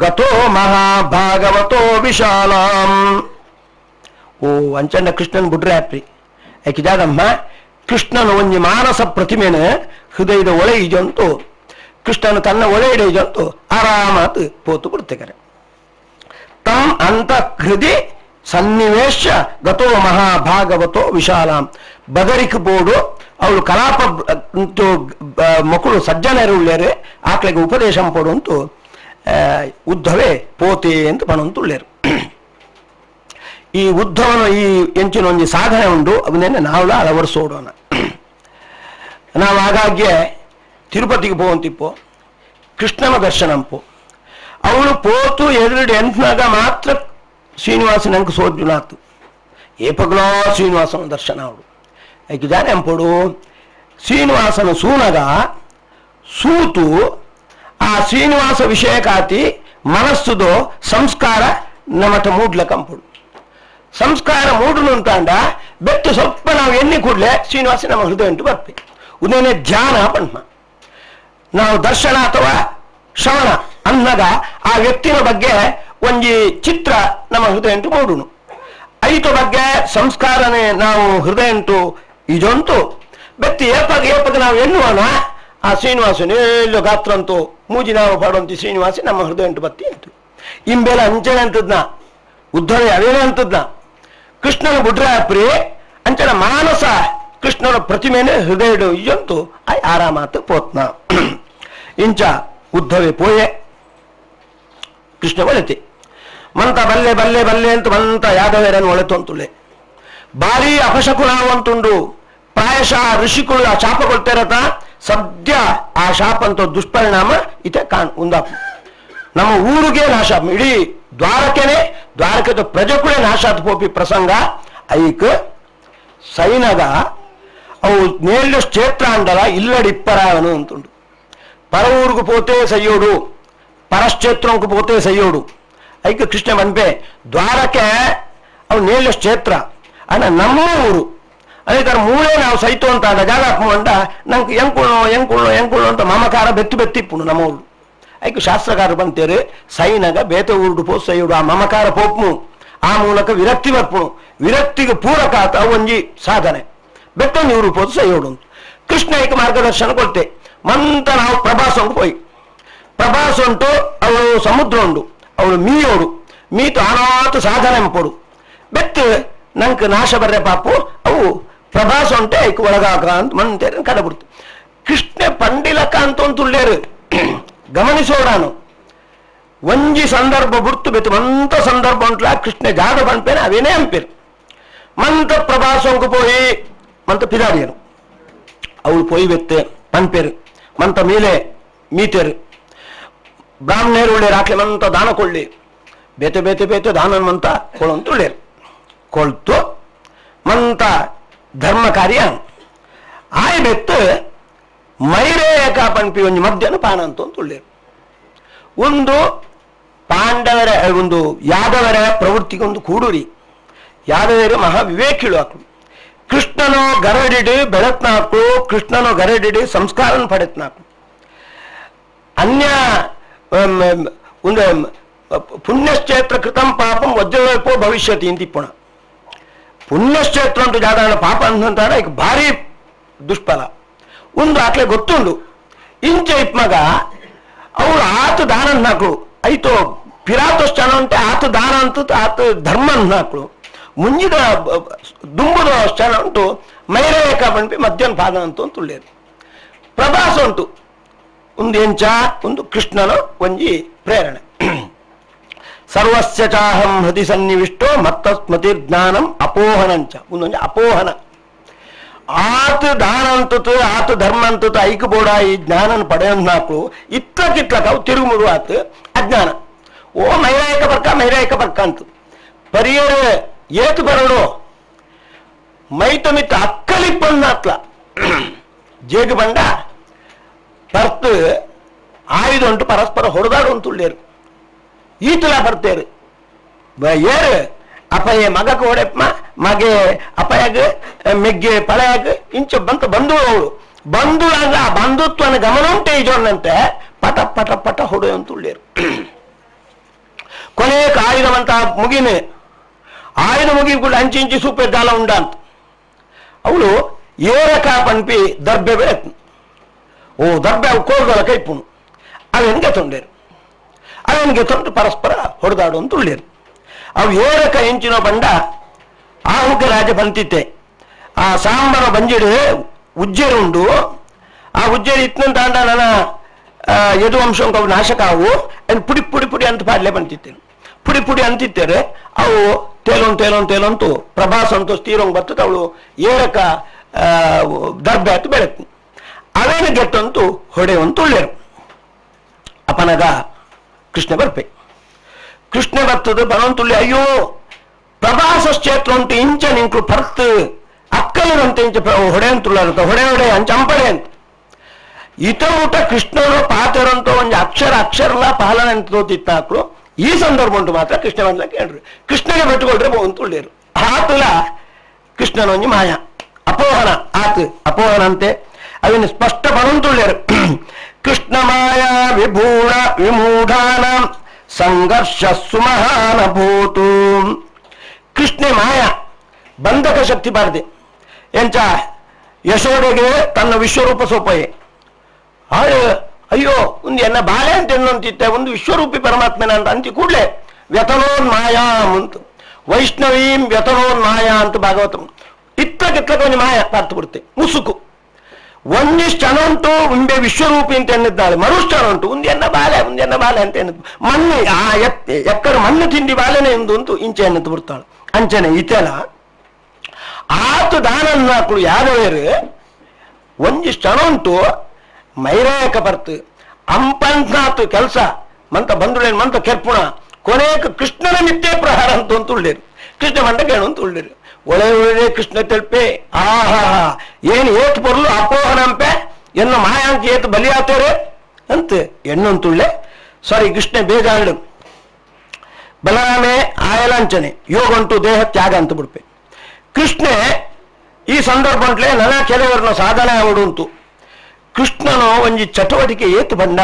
ಗತೋ ಮಹಾಭಾಗವತೋ ವಿಶಾಲಾಂ. ಓ ಅಂಚನ್ನ ಕೃಷ್ಣನ್ ಬಿಡ್ರೆ ಆಪ್ರಿ ಯಾಕೆ ಜಾಗಮ್ಮ ಕೃಷ್ಣನ ಒಂಜಿ ಮಾನಸ ಪ್ರತಿಮೆನ ಹೃದಯದ ಒಳೆ ಈಜಂತು ಕೃಷ್ಣನ ತನ್ನ ಒಳೆ ಇಡೀಜಂತು ಆರಾಮಾತ್ ಪೋತು ಬಿಡ್ತೇಕರೆ. ತಂ ಅಂತಃಹೃದಿ ಸನ್ನಿವೇಶ ಗತೋ ಮಹಾಭಾಗವತೋ ವಿಶಾಲಾಂ. ಬದರಿಕ್ ಬೋಡು ಅವಳು ಕಲಾಪ ಮಕ್ಕಳು ಸಜ್ಜನರು ಉಳ್ಳೇರು ಆಕಳಿಗೆ ಉಪದೇಶ ಪಡುವಂತು ಉದ್ಧವೇ ಪೋತೆ ಅಂತ ಪಣಂತುಳ್ಳೇರು. ಈ ಉದ್ಧವನ ಈ ಎಂಚಿನ ಒಂದು ಸಾಧನೆ ಉಂಟು ಅದನ್ನೇ ನಾವೆಲ್ಲ ಅಳವಡಿಸೋಡೋಣ. ನಾವು ಆಗಾಗ್ಗೆ ತಿರುಪತಿಗೆ ಹೋಗಂತಿಪ್ಪು ಕೃಷ್ಣನ ದರ್ಶನಂಪು ಅವಳು ಪೋತು ಎರಡು ಎಂಟ್ನಾಗ ಮಾತ್ರ ಶ್ರೀನಿವಾಸನಂಕ ಸೋಜುನಾತು ಏಪಗ್ಲೋ ಶ್ರೀನಿವಾಸನ ದರ್ಶನ ಅವಳು ಯಾಕೆ ಜಾನೆ ಅಂಪಡು ಶ್ರೀನಿವಾಸನ ಸೂನಗ ಸೂತು ಆ ಶ್ರೀನಿವಾಸ ವಿಷಯ ಕಾತಿ ಮನಸ್ಸುದು ಸಂಸ್ಕಾರ ನಮಟ ಮೂಡ್ಲಕ್ಕಂಪಡು ಸಂಸ್ಕಾರ ಮೂಡಲು ಅಂತಾಂಡ ಬೆಟ್ಟು ಸ್ವಲ್ಪ ನಾವು ಎಣ್ಣೆ ಕೂಡಲೇ ಶ್ರೀನಿವಾಸ ನಮ್ಮ ಹೃದಯ ಉಂಟು ಬರ್ಬೇಕು ಉದಯನೇ ಧ್ಯಾನ ಪಣ್ಣ ನಾವು ದರ್ಶನ ಅಥವಾ ಶ್ರವಣ ಅನ್ನಗ ಆ ವ್ಯಕ್ತಿಯ ಬಗ್ಗೆ ಒಂಜಿ ಚಿತ್ರ ನಮ್ಮ ಹೃದಯ ಉಂಟು ಮೂಡುನು ಐದು ಬಗ್ಗೆ ಸಂಸ್ಕಾರನೇ ನಾವು ಹೃದಯ ಉಂಟು ಇದೊಂತು ಬೆತ್ತಿ ಏಪಗ ನಾವು ಎನ್ನುವನ ಆ ಶ್ರೀನಿವಾಸನೇಲ್ಲೋ ಗಾತ್ರ ಅಂತೂ ಮೂಜಿ ನಾವು ಪಾಡುವಂತ ಶ್ರೀನಿವಾಸ ನಮ್ಮ ಹೃದಯ ಉಂಟು ಬತ್ತಿ ಅಂತು ಇಂಬೆಲ್ಲ ಅಂಚನೆ ಅಂತದ್ನ ಉದ್ಧವೇ ಅವೇನೇ ಅಂತದ್ನ ಕೃಷ್ಣನ ಬುಡ್ರೆ ಪ್ರಿ ಅಂಚನ ಮಾನಸ ಕೃಷ್ಣನ ಪ್ರತಿಮೆನೆ ಹೃದಯ ಇಜಂತು ಆಯ್ ಆರಾಮಾತ್ ಪೋತ್ನ ಇಂಚ ಉದ್ಧವೇ ಪೋಯೆ ಕೃಷ್ಣ ಒಳೆತಿ ಮಂತ ಬಲ್ಲೆ ಬಲ್ಲೆ ಬಲ್ಲೆ ಅಂತ ಮಂತ ಯಾದವೇರನ್ನು ಒಳೆತು ಅಂತುಳ್ಳೆ ಭಾರಿ ಅಪಶಕುನಾವಂತುಂಡು ಪ್ರಾಯಶಃ ಋಷಿಕುಳ ಶಾಪ ಕೊಡ್ತಿರತ ಸದ್ಯ ಆ ಶಾಪ ಅಂತ ದುಷ್ಪರಿಣಾಮ ಇತೆ ಉಂದಾಪು ನಮ್ಮ ಊರಿಗೆ ನಾಶ ಇಡೀ ದ್ವಾರಕದ ಪ್ರಜೆಕುಳೆ ನಾಶಾತ್ ಪೋಪಿ ಪ್ರಸಂಗ ಐಕ್ ಸೈನಗ ಅವು ನೇಲ್ಲು ಕ್ಷೇತ್ರ ಅಂಡಲ ಇಲ್ಲಡಿಪ್ಪರಾವನು ಅಂತುಂಡು ಪರ ಊರಿಗೆ ಪೋತೆ ಸಯ್ಯೋಡು ಪರಕ್ಷೇತ್ರಂಕು ಪೋತೆ ಸಯ್ಯೋಡು ಐಕ್ ಕೃಷ್ಣ ಮನ್ಪೆ ದ್ವಾರಕ್ಕೆ ಅವು ನೇಲ್ಲು ಕ್ಷೇತ್ರ ಅಣ್ಣ ನಮ್ಮ ಊರು ಅದೇ ತರ ಮೂಳೆ ನಾವು ಸೈತು ಅಂತ ಜಾಗ ಹಾಕೊಂಡ ನಂಗೆ ಎಂಕುಳು ಅಂತ ಮಮಕಾರ ಬೆತ್ತಿಪ್ಪುಣು ನಮ್ಮ ಊರು ಐಕ್ ಶಾಸ್ತ್ರಕಾರ ಬಂತೇರು ಸೈನಗ ಬೇತ ಊರುಡು ಪೋ ಸೈಯುಡು ಆ ಮಮಕಾರ ಪೋಪ್ನು ಆ ಮೂಲಕ ವಿರಕ್ತಿ ಬರ್ಪುಣು ವಿರಕ್ತಿಗೆ ಪೂರಕ ಆತ ಒಂಜಿ ಸಾಧನೆ ಬೆತ್ತೊಂದು ಊರು ಪೋದು ಸೈಯೋಡು ಕೃಷ್ಣ ಐಕ್ ಮಾರ್ಗದರ್ಶನ ಕೊಡ್ತೆ ಮಂತ ನಾವು ಪ್ರಭಾಸ ಹೋಗಿ ಪ್ರಭಾಸ ಉಂಟು ಅವಳು ಸಮುದ್ರ ಉಂಡು ಅವಳು ಮೀಯೋಡು ಮೀತು ಆನಾತ ಸಾಧನೆ ಎಂಪೋಡು ಬೆತ್ತು ನಂಗೆ ನಾಶ ಬರ್ರೆ ಪಾಪು ಅವು ಪ್ರಭಾಸ ಉಂಟೆ ಐಕ್ ಒಳಗಾಕ ಅಂತ ಮಂತೇರ ಕಡಬಿಡ್ತು ಕೃಷ್ಣ ಪಂಡಿಲಕ ಅಂತ ಒಂದು ತುಳ್ಳೇರು ಗಮನಿಸೋಡಾನು ಒಂಜಿ ಸಂದರ್ಭ ಬಿಡ್ತು ಬೆತ್ತು ಮಂತ ಸಂದರ್ಭ ಉಂಟ್ಲ ಕೃಷ್ಣ ಜಾಗ ಬಂಪೇನೆ ಅವೇನೇ ಅಂಪೇರು ಮಂತ ಪ್ರಭಾಸಂಕು ಪೋಯಿ ಮಂತ ಪಿದಾಡಿಯರು ಅವಳು ಪೋಯಿ ಬೆತ್ತೆ ಪಂಪೇರು ಮಂತ ಮೇಲೆ ಮೀತೇರು ಬ್ರಾಹ್ಮಣರು ಉಳ್ಳೇರು ಆಕ್ಲೆ ಮಂತ ದಾನ ಕೊಳ್ಳಿ ಬೇತೆ ಬೇತೆ ಬೇತೆ ದಾನ ಮಂತ ಕೊಳಂತ ಉಳ್ಳೇರು ಕೊಳ್ತು ಮಂತ ಧರ್ಮ ಕಾರ್ಯ ಆಯ್ ಬೆತ್ತು ಮೈರೇಯಕ ಪಂಪಿ ಒಂಜಿ ಮಧ್ಯಾಹ್ನ ಪಾನ ಅಂತ ಉಳ್ಳೇರು ಒಂದು ಪಾಂಡವರ ಒಂದು ಯಾದವರ ಪ್ರವೃತ್ತಿಗೊಂದು ಕೂಡುರಿ ಯಾದವರು ಮಹಾ ವಿವೇಕಿಳು ಹಾಕಳು ಕೃಷ್ಣನೋ ಗರಡಿಡಿ ಬೆಳತ್ನಾಕು, ಕೃಷ್ಣನೋ ಗರಡಿಡಿ ಸಂಸ್ಕಾರನ ಪಡೆತ್ನಾಕು. ಅನ್ಯ ಒಂದು ಪುಣ್ಯಕ್ಷೇತ್ರ ಕೃತಂ ಪಾಪಂ ವಜ್ರವೈಪೋ ಭವಿಷ್ಯತಿ ಇಂತಿಪ್ಪುಣ. ಪುಣ್ಯಕ್ಷೇತ್ರ ಉಂಟು ಜಾದಾನ ಪಾಪ ಅಂತಂತಾಡ ಈಗ ಭಾರಿ ದುಷ್ಫಲ ಒಂದು ಆಕ್ಲೆ ಗೊತ್ತುಂಡು. ಇಂಚ ಇಪ್ಮಗ ಅವಳು ಆತ ದಾನ ನಾಕ್ಳು ಐತೋ ಪಿರಾತೋಷ್ಟಾನ ಅಂತೆ ಆತ ದಾನ ಅಂತ ಆತ ಧರ್ಮ ನಾಕ್ಳು ಮುಂಜಿದ ದುಂಬುದ ಸ್ಥಾನ ಉಂಟು ಮೈರೇಕ ಬಂಪಿ ಮಧ್ಯಾಹ್ನ ಪಾದ ಅಂತ ತುಳ್ಳಿಯರು. ಪ್ರಭಾಸ ಉಂಟು ಒಂದು ಎಂಚ ಒಂದು ಕೃಷ್ಣನ ಒಂಜಿ ಪ್ರೇರಣೆ. ಸರ್ವಸ್ಯ ಚಾಹಂ ಹೃದಿ ಸನ್ನಿವಿಷ್ಟೋ ಮತ್ತ ಸ್ಮತಿರ್ಜ್ಞಾನಂ ಅಪೋಹನಂಚ ಒಂದೊಂದು ಅಪೋಹನ. ಆತ ದಾನ ಅಂತತು ಆತ ಧರ್ಮ ಅಂತತು ಐಕ ಬೋಡ ಈ ಜ್ಞಾನನ ಪಡೆಯೋದು ನಾಕು ಇತ್ಲಕ್ಕಿತ್ಲಕ ಅವು ತಿರುಗುಮುರು ಆತ ಅಜ್ಞಾನ. ಓ ಮೈರಾಯಕ ಬರ್ಕ ಅಂತ ಪರಿಯರ ಏತು ಬರಡು ಮೈತ ಮಿತ್ತ ಅಕ್ಕಲಿಪ್ಪಂದಾತ್ಲ ಜೇಗ ಬಂಡ ಬರ್ತು ಆಯುಧ ಉಂಟು ಪರಸ್ಪರ ಹೊಡೆದಾಡು ಅಂತುಳ್ಳೇರು ಈತಲ ಬರ್ತೇರು ಏರು ಅಪಯ ಮಗಕ್ಕೆ ಹೊಡೆಪ್ಪ ಮಗೆ ಅಪಯಾಗ ಮೆಗ್ಗೆ ಪಳೆಯಾಗ ಇಂಚ ಬಂತ ಬಂದು ಅವಳು ಬಂಧುಳಾಗ ಆ ಬಂಧುತ್ವನ ಗಮನ ಉಂಟೆ ಈಜೋಣಂತೆ ಪಟ ಪಟ ಪಟ ಹೊಡೆ ಅಂತುಳ್ಳೇರು. ಕೊನೆಯ ಆಯುಧವಂತ ಮುಗಿನೆ ಆಯುಧ ಮುಗಿ ಕೂಡ ಅಂಚಿ ಇಂಚಿ ಸೂಪೆ ದಾಲ ಉಂಡ ಅಂತ ಅವಳು ಏರಕ ಪಂಪಿ ದರ್ಬೆ ಬೆಳೆತ್ನು. ಓ ದರ್ಬೆ ಅವು ಕೋರ್ಗಲ ಕೈಪುನು ಅವೆನ್ಗೆ ತೊಂಡೇರು ಅವೆನ್ಗೆ ತೊಂಡು ಪರಸ್ಪರ ಹೊಡೆದಾಡು ಅಂತ ಉಳ್ಳೇರು. ಅವು ಏರಕ ಇಂಚಿನ ಬಂಡ ಆಹುಕ ರಾಜ ಬಂತಿತ್ತೆ ಆ ಸಾಂಬರ ಬಂಜಿಡು ಉಜ್ಜೇರು ಉಂಡು ಆ ಉಜ್ಜೇರಿ ಇತ್ತಂತ ಅಂಡ ನನ್ನ ಯದುವಂಶ ಅವು ನಾಶಕ ಅವು ಅಲ್ಲಿ ಪುಡಿ ಪುಡಿ ಪುಡಿ ಅಂತ ಪಾಡ್ಲೆ ಬಂತಿತ್ತೇನೆ ಪುಡಿ ಪುಡಿ ಅಂತಿತ್ತೇರೆ ಅವು ತೇಲೊಂತು ಪ್ರಭಾಸ ಅಂತೂ ತೀರೋಂಗ್ ಬರ್ತದೆ ಅವಳು ಏರಕ ದರ್ಬೆ ಆಯ್ತು ಬೆಳೆತು ಅವೇನ ಗೆತ್ತಂತೂ ಹೊಡೆಯವಂತೂ ಉಳ್ಳೇರು. ಅಪನಗ ಕೃಷ್ಣ ಬರ್ಪೆ ಕೃಷ್ಣ ಬರ್ತದೆ ಬನಂತುಳ್ಳಿ ಅಯ್ಯೋ ಪ್ರಭಾಸ ಕ್ಷೇತ್ರ ಉಂಟು ಇಂಚ ನಿಂಕು ಪರ್ತ್ ಅಕ್ಕಲಂತೆ ಇಂಚ ಹೊಡೆಯಂತುಳ್ಳ ಹೊಡೆ ಅಂಚಂಪಡೆ ಅಂತ ಇತ ಊಟ ಕೃಷ್ಣನ ಪಾತರಂತ ಒಂದು ಅಕ್ಷರಲ್ಲ ಪಾಲನೆ ಅಂತ ತೋತಿತ್ತಾಕ್ಳು. ಈ ಸಂದರ್ಭ ಉಂಟು ಮಾತ್ರ ಕೃಷ್ಣ ಬಂದ ಕೇಳ್ರಿ ಕೃಷ್ಣಗೆ ಬಿಟ್ಟುಕೊಳ್ರೆ ಅಂತುಳ್ಳೇರು ಆತಲ ಕೃಷ್ಣನ ಒಂಜಿ ಮಾಯ ಅಪೋಹನ ಆತ ಅಪೋಹನ ಅಂತೆ ಅದನ್ನು ಸ್ಪಷ್ಟ ಬರಂತುಳ್ಳೇರು. ಕೃಷ್ಣ ಮಾಯಾ ವಿಭೂಣ ವಿಮೂಢಾನ ಸಂಘರ್ಷ ಸುಮಹಾನಭೂತು. ಕೃಷ್ಣ ಮಾಯ ಬಂಧಕ ಶಕ್ತಿ ಬಾರದೆ ಎಂಚ ಯಶೋಡೆಗೆ ತನ್ನ ವಿಶ್ವರೂಪ ಸೋಪಯೆ ಅಯ್ಯೋ ಒಂದು ಎನ್ನ ಬಾಳೆ ಅಂತ ಎನ್ನುವಂತಿತ್ತೆ ಒಂದು ವಿಶ್ವರೂಪಿ ಪರಮಾತ್ಮನ ಅಂತ ಅಂತಿ ಕೂಡಲೇ ವ್ಯತನೋನ್ ಮಾಯಾ ಅಂತ ವೈಷ್ಣವೀಂ ವ್ಯತನೋನ್ ಮಾಯಾ ಅಂತ ಭಾಗವತ ಇತ್ತಕ್ಕಿತ್ತಕ ಒಂದು ಮಾಯ ಪಾರ್ತು ಬಿಡುತ್ತೆ ಮುಸುಕು ಒಂದಿಷ್ಟು ಜನ ಉಂಟು ಉಂಬೆ ವಿಶ್ವರೂಪಿ ಅಂತ ಎನ್ನಿದ್ದಾಳೆ ಮರುಷ್ಟನ ಉಂಟು ಒಂದೆನ್ನ ಬಾಲೆ ಅಂತ ಎನ್ನುದು ಮಣ್ಣು ಆ ಎಕ್ಕಡ ಮಣ್ಣು ತಿಂಡಿ ಬಾಲೆನೆ ಎಂದು ಇಂಚೆ ಎನ್ನುತ್ತು ಬಿಡ್ತಾಳೆ ಅಂಚನೆ ಈತೆಲ ಆತು ದಾನನ್ನ ಹಾಕಳು ಯಾದವೇರು ಒಂದಿಷ್ಟು ಜನ ಉಂಟು ಮೈರಾಯಕ ಬರ್ತು ಅಂಪಂತಾತು ಕೆಲಸ ಮಂತ ಬಂಧುಳೇನು ಮಂತ ಕೆರ್ಪುಣ ಕೊನೆಕ ಕೃಷ್ಣನ ನಿತ್ಯ ಪ್ರಹಾರ ಅಂತ ಉಳ್ಳೇರು ಕೃಷ್ಣ ಮಂಡ ಕೇಳು ಅಂತ ಉಳ್ಳೇರು ಒಳ್ಳೆ ಕೃಷ್ಣ ತೆಲ್ಪೆ ಆಹಾ ಏನು ಏತು ಬರಲು ಅಪೋಹನಂಪೆ ಎನ್ನು ಮಾಯಾಂಕ ಏತು ಬಲಿಯಾತೇರೆ ಅಂತ ಎಣ್ಣಂತುಳ್ಳೆ ಸಾರಿ ಕೃಷ್ಣ ಬೇಜಾಡು ಬಲರಾಮೆ ಆಯಲಾಂಚನೆ ಯೋಗಂಟು ದೇಹ ತ್ಯಾಗ ಅಂತ ಬಿಡ್ಪೆ ಕೃಷ್ಣ ಈ ಸಂದರ್ಭ ಅಂಟ್ಲೆ ನನ್ನ ಕೆಲವರನ್ನ ಸಾಧನೆ ಆವಡುಂಟು ಕೃಷ್ಣನು ಒಂಜಿ ಚಟುವಟಿಕೆ ಏತು ಬಂಡ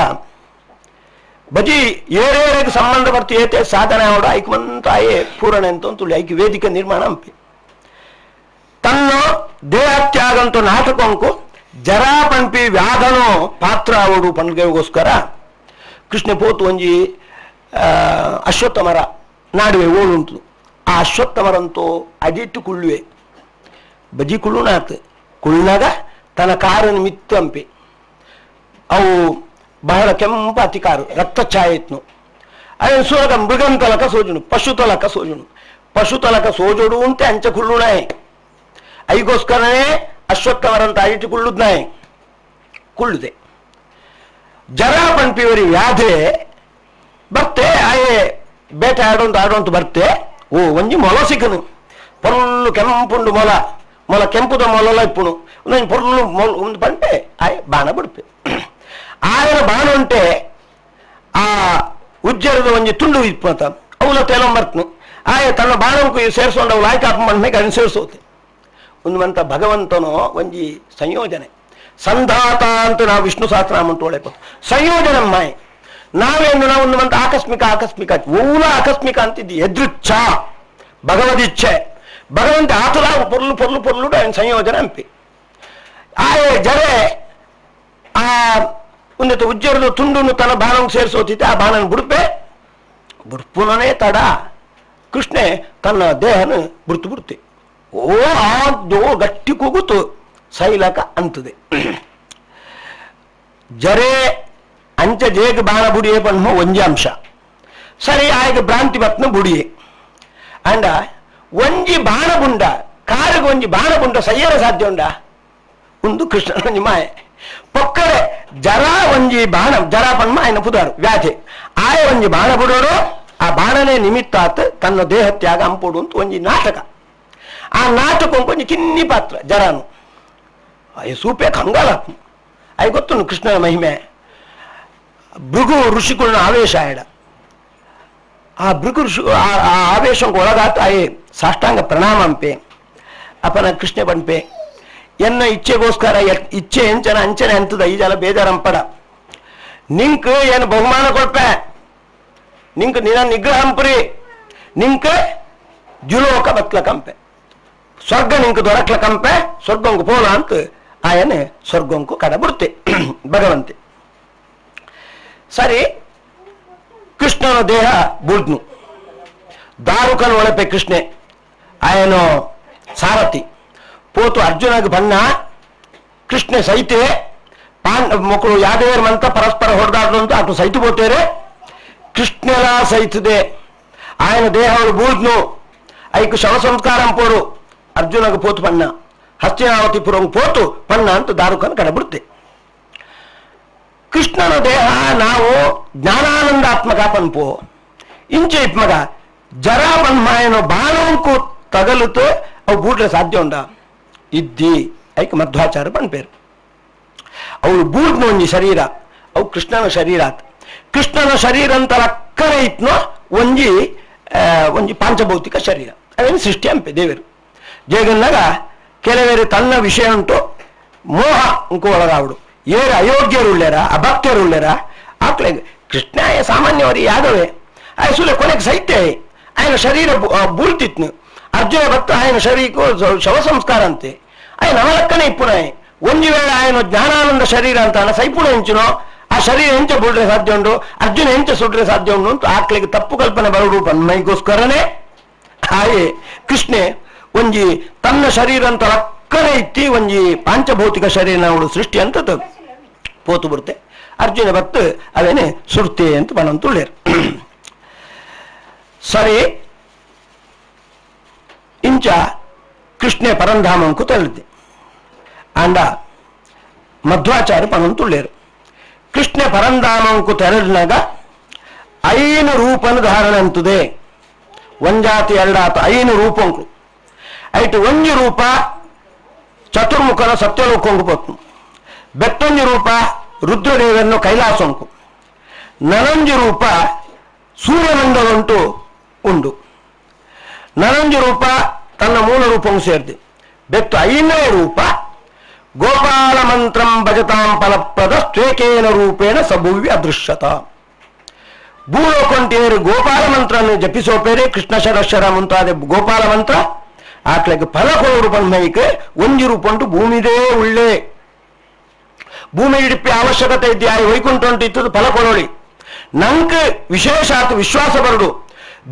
ಬಜಿ ಏರೇರಿಗೆ ಸಂಬಂಧ ಬರ್ತಿ ಏತೆ ಸಾಧನೆ ಆವಡ ಐಕ್ಮಂತ ಆಯೇ ಪೂರಣೆ ಅಂತ ತುಳಿ ಐಕಿ ವೇದಿಕೆ ನಿರ್ಮಾಣ ಹಂಪಿ ತನ್ನ ದೇಹತ್ಯಾಗ ಅಂತ ನಾಟಕ ಅಂಕು ಜರಾ ಪಂಪಿ ವ್ಯಾಧನೋ ಪಾತ್ರ ಆವಡು ಪಂಡ್ಗೆಗೋಸ್ಕರ ಕೃಷ್ಣ ಪೋತು ಒಂಜಿ ಅಶ್ವತ್ಥ ಮರ ನಾಡುವೆ ಓಡುಂಟು ಆ ಅಶ್ವತ್ಥ ಮರಂತೂ ಅಡಿಟ್ಟು ಕುಳ್ಳುವೆ ಬಜಿ ಕುಳ್ಳುನಾತ್ ಕುಳ್ಳಾಗ ತನ್ನ ಕಾರನ್ನು ಮಿತ್ತಂಪಿ ಅವು ಬಹಳ ಕೆಂಪ ಅತಿ ಕಾರು ರಕ್ತ ಛಾಯೆ ಇತ್ನು ಅದನ್ನು ಸೋಗ ಮೃಗಂತಲಕ ಸೋಜುನು ಪಶುತಲಕ ಸೋಜೋಡು ಅಂತೆ ಅಂಚ ಕುಳ್ಳುನಾಯ್ ಐಗೋಸ್ಕರನೇ ಅಶ್ವತ್ಥವರಂತ ಅಡಿಟ್ಟು ಕುಳ್ಳುದ್ನಾಯ್ ಕುಳ್ಳುದೆ ಜರಾ ಪಂಪಿವರಿ ವ್ಯಾಧೆ ಬರ್ತೆ ಆಯೇ ಬೇಟೆ ಆಡೋಂತ ಬರ್ತೆ ಓ ಒಂಜಿ ಮೊಲ ಸಿಕ್ಕನು ಪೊರ್ಲು ಕೆಂಪುಂಡು ಮೊಲ ಕೆಂಪುದ ಮೊಲಲ ಇಪ್ಪುನು ಒಂದೊಂದು ಪೊರ್ಲು ಒಂದು ಬಂಟೆ ಆಯ್ ಬಾಣ ಬಿಡ್ಪೆ ಆಯನ ಬಾಣ ಉಂಟೆ ಆ ಉಜ್ಜರದ ಒಂಜಿ ತುಂಡು ಇಪ್ಪತ್ತ ಅವಳ ತೆಲಂಬರ್ತನು ಆಯ ತನ್ನ ಬಾಣಂಕು ಸೇರಿಸ್ಕೊಂಡು ಅವಳು ಆಯ್ಕೆ ಹಾಕ ಬಂದ್ಮೇಲೆ ಅದನ್ನು ಸೇರಿಸೋತೆ ಒಂದುವಂತ ಭಗವಂತನೋ ಒಂಜಿ ಸಂಯೋಜನೆ ಸಂಧಾತ ಅಂತ ನಾವು ವಿಷ್ಣು ಸಹಸ್ರನಾಮ ಅಂತ ಒಳ್ಳೆ ಸಂಯೋಜನೆ ಮಾಯೆ ನಾವೇನು ನಾವು ಒಂದುವಂತ ಆಕಸ್ಮಿಕ ಓಲ ಆಕಸ್ಮಿಕ ಅಂತಿದ್ದಿ ಎದೃಚ್ಛ ಭಗವದಿಚ್ಛೆ ಭಗವಂತ ಆತುರ ಪೊರ್ಲು ఆయన ಸಂಯೋಜನೆ ಅಂಪಿ ಆಯೆ ಜರೆ ಆ ಉನ್ನತ ಉಜ್ಜರದು ತುಂಡುನು ತನ್ನ ಬಾಣಂಗೆ ಸೇರಿಸೋತಿದ್ದೆ ಆ ಬಾಣನ ಬುಡ್ಪುನೇ ತಡ ಕೃಷ್ಣೆ ತನ್ನ ದೇಹನ ಬಿಡ್ತೆ ಓ ಆದೋ ಗಟ್ಟಿ ಕೂಗುತ್ತು ಸೈಲಕ ಅಂತದೆ ಜರೆ ಅಂಚ ಜೇಗ ಬಾಣ ಬುಡಿಯೇ ಪನ್ಮ ಒಂಜಿ ಅಂಶ ಸರಿ ಆಯ್ಕೆ ಭ್ರಾಂತಿ ಬತ್ನ ಬುಡಿಯೇ ಅಂಡ ಒಂಜಿ ಬಾಣ ಬುಂಡ ಕಾರಿಗೆ ಒಂಜಿ ಬಾಣ ಬುಂಡ ಸಯ್ಯರ ಸಾಧ್ಯ ಉಂಡ ಒಂದು ಕೃಷ್ಣನ ಒಂಜಿ ಮಾಯೆ ಪೊಕ್ಕಡೆ ಜರ ಒಂಜಿ ಬಾಣ ಜರ ಪನ್ಮ ఆయన ಪುದಾರು ವ್ಯಾಧಿ ಆಯ ಒಂಜಿ ಬಾಣ ಬುಡೋಡು ಆ ಬಾಣನೇ ನಿಮಿತ್ತಾತ್ ತನ್ನ ದೇಹ ತ್ಯಾಗ ಅಂಪೋಡು ಅಂತ ಒಂಜಿ ನಾಟಕ ಆ ನಾಟಕ ಒಂಜಿ ಕಿನ್ನಿ ಪಾತ್ರ ಜರಾನು ಅಯ್ಯ ಸೂಪೆ ಕಂಗಾಲ ಅಯ್ಯ ಗೊತ್ತು ಕೃಷ್ಣನ ಮಹಿಮೆ ಭೃಗು ಋಷಿಗಳನ್ನ ಆವೇಶ ಆಯ್ಡ ಆ ಭೃಗು ಋಷಿ ಆ ಆವೇಶಕ್ಕೆ ಒಳಗಾತ ಅಯ್ಯ ಸಾಷ್ಟಾಂಗ ಪ್ರಣಾಮ ಅಂಪೆ ಅಪನ ಕೃಷ್ಣ ಬನ್ಪೆ ಎನ್ನ ಇಚ್ಛೆಗೋಸ್ಕರ ಇಚ್ಛೆ ಎಂಚನ ಅಂಚನೆ ಅಂತದ ಈ ಜಲ ಬೇಜಾರಂಪಡ ನಿಂಕ್ ಏನು ಬಹುಮಾನ ಕೊಡ್ಪೆ ನಿಂಕ್ ನಿನ್ನ ನಿಗ್ರಹ ಅಂಪುರಿ ನಿಂಕ್ ಜುಲೋಕ ಬತ್ಲಕಂಪೆ ಸ್ವರ್ಗ ನಿಂಕ್ ದೊರಕ್ಲಕಂಪೆ ಸ್ವರ್ಗಂಕು ಪೋಲ ಅಂತ ಆಯನೆ ಸ್ವರ್ಗಂಕು ಕಡಬಿಡ್ತೆ ಭಗವಂತೆ ಸರಿ ಕೃಷ್ಣನ ದೇಹ ಬುಡ್ನು ದಾರುಕನ ಒಳಪೆ ಕೃಷ್ಣೆ ಆಯನು ಸಾರಥಿ ಪೋತು ಅರ್ಜುನಗೆ ಬಣ್ಣ ಕೃಷ್ಣ ಸೈತೆ ಮಕ್ಕಳು ಯಾದವೇರ್ ಮಂತ ಪರಸ್ಪರ ಹೊಡೆದಾಡ್ದಂತ ಅటు ಸೈತು పోతేరే కృష్ణలా సైతుదే ఆయన దేహాలు బూడ్ను ఐకు శవ సంస్కారం పోడు అర్జునకు పోతు పన్న హస్తినావతిపురం పోతు పన్న ಅಂತ ದಾರುಕನ ಕಡಬಿಡುತ್ತೆ ಕೃಷ್ಣನ ದೇಹ ನಾವು ಜ್ಞಾನಾನಂದಾತ್ಮಕ ಪನ್ಪೋ ಇಂಚೆ ಇಪ್ಮಗ ಜರಾ ಪನ್ಮಾಯನೋ ಬಾಣಂಕು ತಗಲುತ್ತೆ ಅವು ಬೂಡ್ರೆ ಸಾಧ್ಯ ಉಂಡ ಇದ್ದಿ ಐಕ್ ಮಧ್ವಾಚಾರ ಪನ್ಪೇರು ಅವಳು ಬೂಡ್ನ ಒಂಜಿ ಶರೀರ ಅವು ಕೃಷ್ಣನ ಶರೀರ ಕೃಷ್ಣನ ಶರೀರ ಅಂತ ಅಕ್ಕರೆ ಇತ್ನೋ ಒಂಜಿ ಪಾಂಚಭೌತಿಕ ಶರೀರ ಅವೇನು ಸೃಷ್ಟಿ ಅಂಪೆ ದೇವರು ಜೇಗನ್ನಾಗ ಕೆಲವೇರು ತನ್ನ ವಿಷಯ ಉಂಟು ಮೋಹ ಅಂಕು ಒಳಗಾವಡು ಏರು ಅಯೋಗ್ಯರುಳ್ಳೆರ ಅಭಕ್ತರುಳ್ಳೆರ ಆಕ್ಲೆ ಕೃಷ್ಣ ಸಾಮಾನ್ಯವರಿ ಯಾದವೇ ಆಯ ಸುಲೆ ಕೊನೆಗೆ ಸೈತೆ ఆయన ಶರೀರ ಬೂಳ್ತಿತ್ನು ಅರ್ಜುನ ಭಕ್ತ ఆయన ಶರೀರಕ್ಕೂ ಶವ ಸಂಸ್ಕಾರ ಅಂತೆ ఆయన ಅವಲಕ್ಕನೆ ಇಪ್ಪುನಾಯಿ ಒಂಜಿ ವೇಳೆ ఆయన ಜ್ಞಾನಾನಂದ ಶರೀರ ಅಂತ ಸೈಪುಣ ಹೆಂಚುನೋ ಆ ಶರೀರ ಎಂಚ ಬುಡ್ರೆ ಸಾಧ್ಯ ಉಂಡು ಅರ್ಜುನ ಎಂಚ ಸುಡ್ರೆ ಸಾಧ್ಯ ಉಂಡು ಅಂತ ಆಕ್ಲಿಗೆ ತಪ್ಪು ಕಲ್ಪನೆ ಬರೋಡು ಪನ್ಮೈಗೋಸ್ಕರನೇ ಹಾಗೆ ಕೃಷ್ಣೆ ಒಂಜಿ ತನ್ನ ಶರೀರ ಅಂತ ಅಕ್ಕನೆ ಇತ್ತಿ ಒಂಜಿ ಪಾಂಚಭೌತಿಕ ಶರೀರ ಅವಳು ಸೃಷ್ಟಿ ಅಂತ ಪೋತು ಬರುತ್ತೆ ಅರ್ಜುನ ಭಕ್ತ ಅವೇನೆ ಸುಡ್ತೆ ಅಂತ ಬಣ್ಣಂತುಳ್ಳೇರು ಸರಿ ಇಂಚ ಕೃಷ್ಣೆ ಪರಂಧಾಮಂಕು ತಳ್ಳಿದೆ ಅಂಡ ಮಧ್ವಾಚಾರ್ಯ ಪಣಂತುಳ್ಳೇರು ಕೃಷ್ಣ ಪರಂಧಾಮಂಕು ತೆರಳಿನಾಗ 5 ರೂಪನ ಧಾರಣೆ ಅಂತದೆ ಒಂಜಾತಿ ಎರಡಾತ 5 ರೂಪಂಕು ಐಟು ಒಂಜಿ ರೂಪ ಚತುರ್ಮುಖನ ಸತ್ಯಲೋಕಂಕು ಪೊತ್ತು ಬೆತ್ತೊಂಜಿ ರೂಪ ರುದ್ರದೇವರನ್ನು ಕೈಲಾಸಂಕು ನನಂಜಿ ರೂಪ ಸೂರ್ಯನಂದವಂಟು ಉಂಡು ನನಂಜಿ ರೂಪ ತನ್ನ ಮೂಲ ರೂಪವು ಸೇರಿದೆ ಬೆತ್ತು 5ನೇ ರೂಪ ಗೋಪಾಲ ಮಂತ್ರಂ ಭಜತಾಂ ಫಲಪ್ರದ ಸ್ವೇಕೇನ ರೂಪೇಣ ಸಭುವ್ಯ ಅದೃಶ್ಯತ ಭೂಲೋಕೊಂಟೇರು ಗೋಪಾಲ ಮಂತ್ರನ್ನು ಜಪಿಸೋಪೇರೆ ಕೃಷ್ಣ ಶರಶರ ಮುಂತಾದ ಗೋಪಾಲ ಮಂತ್ರ ಆಕ್ಲೆಗೆ ಫಲ ಕೊಡೋರು ಪನ್ಮೈಕೆ ಒಂಜಿ ರೂಪಂಟು ಭೂಮಿದೇ ಉಳ್ಳೇ ಭೂಮಿ ಇಡಿಪಿ ಅವಶ್ಯಕತೆ ಇದೆಯಾ ವೈಕುಂಠ ಉಂಟು ಇತ್ತದು ಫಲ ಕೊಡೋಳಿ ನಂಗೆ ವಿಶೇಷ ವಿಶ್ವಾಸ ಬರಡು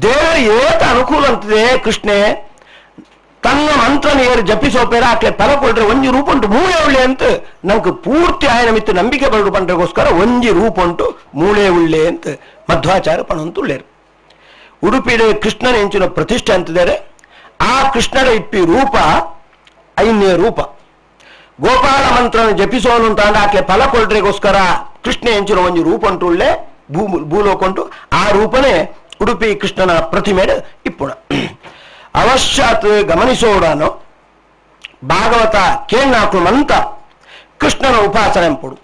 ದೇವರು ಏತ ಅನುಕೂಲ ಅಂತದೆ ಕೃಷ್ಣೆ ತನ್ನ ಮಂತ್ರ ನೀರು ಜಪಿಸೋಪೇರ ಆಕೆ ಫಲ ಕೊಡ್ರೆ ಒಂಜಿ ರೂಪ ಉಂಟು ಮೂಳೆ ಉಳ್ಳೆ ಅಂತ ನಂಗೆ ಪೂರ್ತಿ ಆಯನ ಮಿತ್ತು ನಂಬಿಕೆ ಬರಡು ಪಂಡ್ರೆಗೋಸ್ಕರ ಒಂಜಿ ರೂಪ ಉಂಟು ಮೂಳೆ ಉಳ್ಳೆ ಅಂತ ಮಧ್ವಾಚಾರ ಪಣಂತುಳ್ಳೇರು ಉಡುಪಿಡೆ ಕೃಷ್ಣನ ಹೆಂಚಿನ ಪ್ರತಿಷ್ಠೆ ಅಂತಿದ್ದಾರೆ ಆ ಕೃಷ್ಣನ ಇಪ್ಪಿ ರೂಪ 5ನೇ ರೂಪ ಗೋಪಾಲ ಮಂತ್ರನ ಜಪಿಸೋನು ಅಂತ ಆಕೆ ಫಲ ಕೊಡ್ರೆಗೋಸ್ಕರ ಕೃಷ್ಣ ಹೆಂಚಿನ ಒಂಜಿ ರೂಪ ಉಂಟು ಉಳ್ಳೆ ಭೂಲೋಕೊಂಟು ಆ ರೂಪನೇ ಉಡುಪಿ ಕೃಷ್ಣನ ಪ್ರತಿಮೆ ಇಪ್ಪುಣ ಅವಶ್ಯಾತ್ ಗಮನಿಸೋಡಾನು ಭಾಗವತ ಕೇಳ್ನಾಕು ಮಂತ ಕೃಷ್ಣನ ಉಪಾಸನೆ ಎಂಪುಡು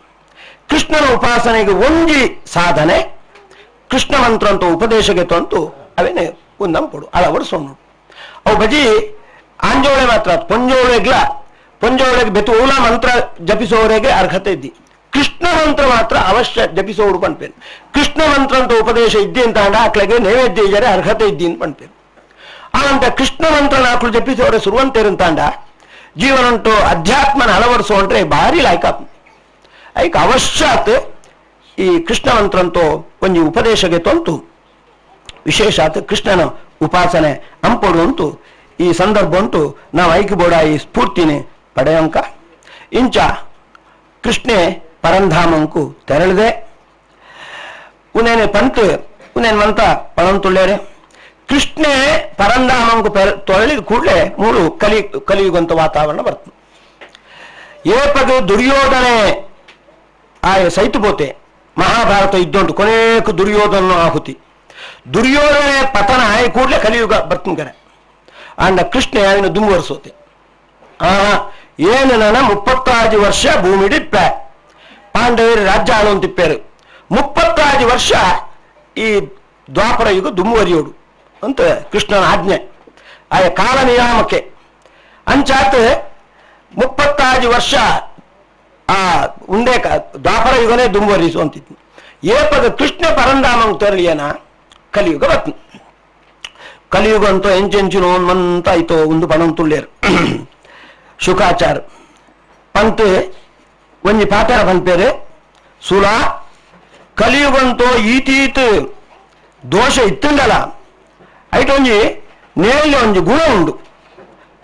ಕೃಷ್ಣನ ಉಪಾಸನೆಗೆ ಒಂಜಿ ಸಾಧನೆ ಕೃಷ್ಣ ಮಂತ್ರ ಅಂತ ಉಪದೇಶಗೆ ತಂತು ಅವೇನೆ ಒಂದಂಪುಡು ಅಳವಡಿಸೋನು ಅವು ಬಜಿ ಆಂಜೋಳೆ ಮಾತ್ರ ಪೊಂಜೋಳೆಗೆ ಬೆತ್ತು ಓಲಾ ಮಂತ್ರ ಜಪಿಸುವವರೆಗೆ ಅರ್ಹತೆ ಇದ್ದಿ. ಕೃಷ್ಣ ಮಂತ್ರ ಮಾತ್ರ ಅವಶ್ಯ ಜಪಿಸೋಡು ಪಂಪೇನು. ಕೃಷ್ಣ ಮಂತ್ರ ಅಂತ ಉಪದೇಶ ಇದ್ದಿ ಅಂತ ಅಂಡ ಆಕಳಿಗೆ ನೈವೇದ್ಯ ಇದ್ದಾರೆ ಅರ್ಹತೆ ಇದ್ದಿ ಅಂತ ಪಂಪೇನು. ಅಂತ ಕೃಷ್ಣ ಮಂತ್ರ ಆಕಳು ಜಪಿಸೋರೆ ಸುರುವಂತೇರಂತಾಂಡ ಜೀವನ ಉಂಟು ಅಧ್ಯಾತ್ಮನ ಅಳವಡಿಸುವಂಟ್ರೆ ಭಾರಿ ಲಾಯ್ಕ ಐಕ ಅವಶ್ಯಾತ್ ಈ ಕೃಷ್ಣ ಮಂತ್ರ ಅಂತೂ ಒಂದು ಉಪದೇಶಗೆ ತೊಂತು ವಿಶೇಷಾತ್ ಕೃಷ್ಣನ ಉಪಾಸನೆ ಅಂಪೋಡು ಅಂತು ಈ ಸಂದರ್ಭ ಉಂಟು ನಾವು ಐಕ್ಯಬೋಡ ಈ ಸ್ಫೂರ್ತಿನಿ ಪಡೆಯಂಕ ಇಂಚ ಕೃಷ್ಣೆ ಪರಂಧಾಮಂಕು ತೆರಳಿದೆ ಉನೇನೆ ಪಂತ್ ಉನೇನ್ ಮಂತ ಪಣಂತುಳ್ಳೇರೆ ಕೃಷ್ಣೆ ಪರಂಧಾಮಂಕು ತೊರಳಿದ ಕೂಡಲೇ ಮೂರು ಕಲಿಯುಗಂತ ವಾತಾವರಣ ಬರ್ತದೆ. ಏಪದು ದುರ್ಯೋಧನೆ ಆಯ ಸೈತು ಬೋತೆ ಮಹಾಭಾರತ ಇದ್ದುಂಟು ಕೊನೆಗೂ ದುರ್ಯೋಧನ ಆಹುತಿ ದುರ್ಯೋಧನೆ ಪತನ ಆಯ ಕೂಡಲೇ ಕಲಿಯುಗ ಬರ್ತಂಕರೆ ಅಂಡ ಕೃಷ್ಣ ಅವನು ದುಂಬುವರಿಸೋತೆ ಏನು ನನ್ನ 36 ವರ್ಷ ಭೂಮಿಡಿಪ್ಪೆ ಪಾಂಡವರು ರಾಜ್ಯ ಆಳುವಂತಿಪ್ಪೇರು 36 ವರ್ಷ ಈ ದ್ವಾಪರ ಯುಗ ದುಂಬುವರಿಯೋಡು ಅಂತ ಕೃಷ್ಣನ ಆಜ್ಞೆ ಆಯ ಕಾಲ ನಿಯಾಮಕ್ಕೆ ಅಂಚಾತ್ 36 ವರ್ಷ ಆ ಉಂಡೆ ದ್ವಾಪರ ಯುಗನೇ ದುಂಬುವರಿಸುವಂತಿತ್ತು. ಏಪದ ಕೃಷ್ಣ ಪರಂಧಾಮಂಗ್ ತೆರಳಿಯನ ಕಲಿಯುಗ ಬತ್ತು ಕಲಿಯುಗ ಅಂತ ಎಂಚೆಂಚಿನ ಮಂತ ಆಯ್ತು ಒಂದು ಪಣಂತುಳ್ಳೇರು ಶುಕಾಚಾರ ಪಂತ್ ಒಂಜಿ ಪಾಠ ಪಂಪೇರೆ ಸುಲ ಕಲಿಯುಗಂತೋ ಈತೀತ್ ದೋಷ ಇತ್ತುಂಡಲ್ಲ ಐಟ್ ಒಂಜಿ ನೇಳಿ ಒಂಜಿ ಗುಣ ಉಂಡು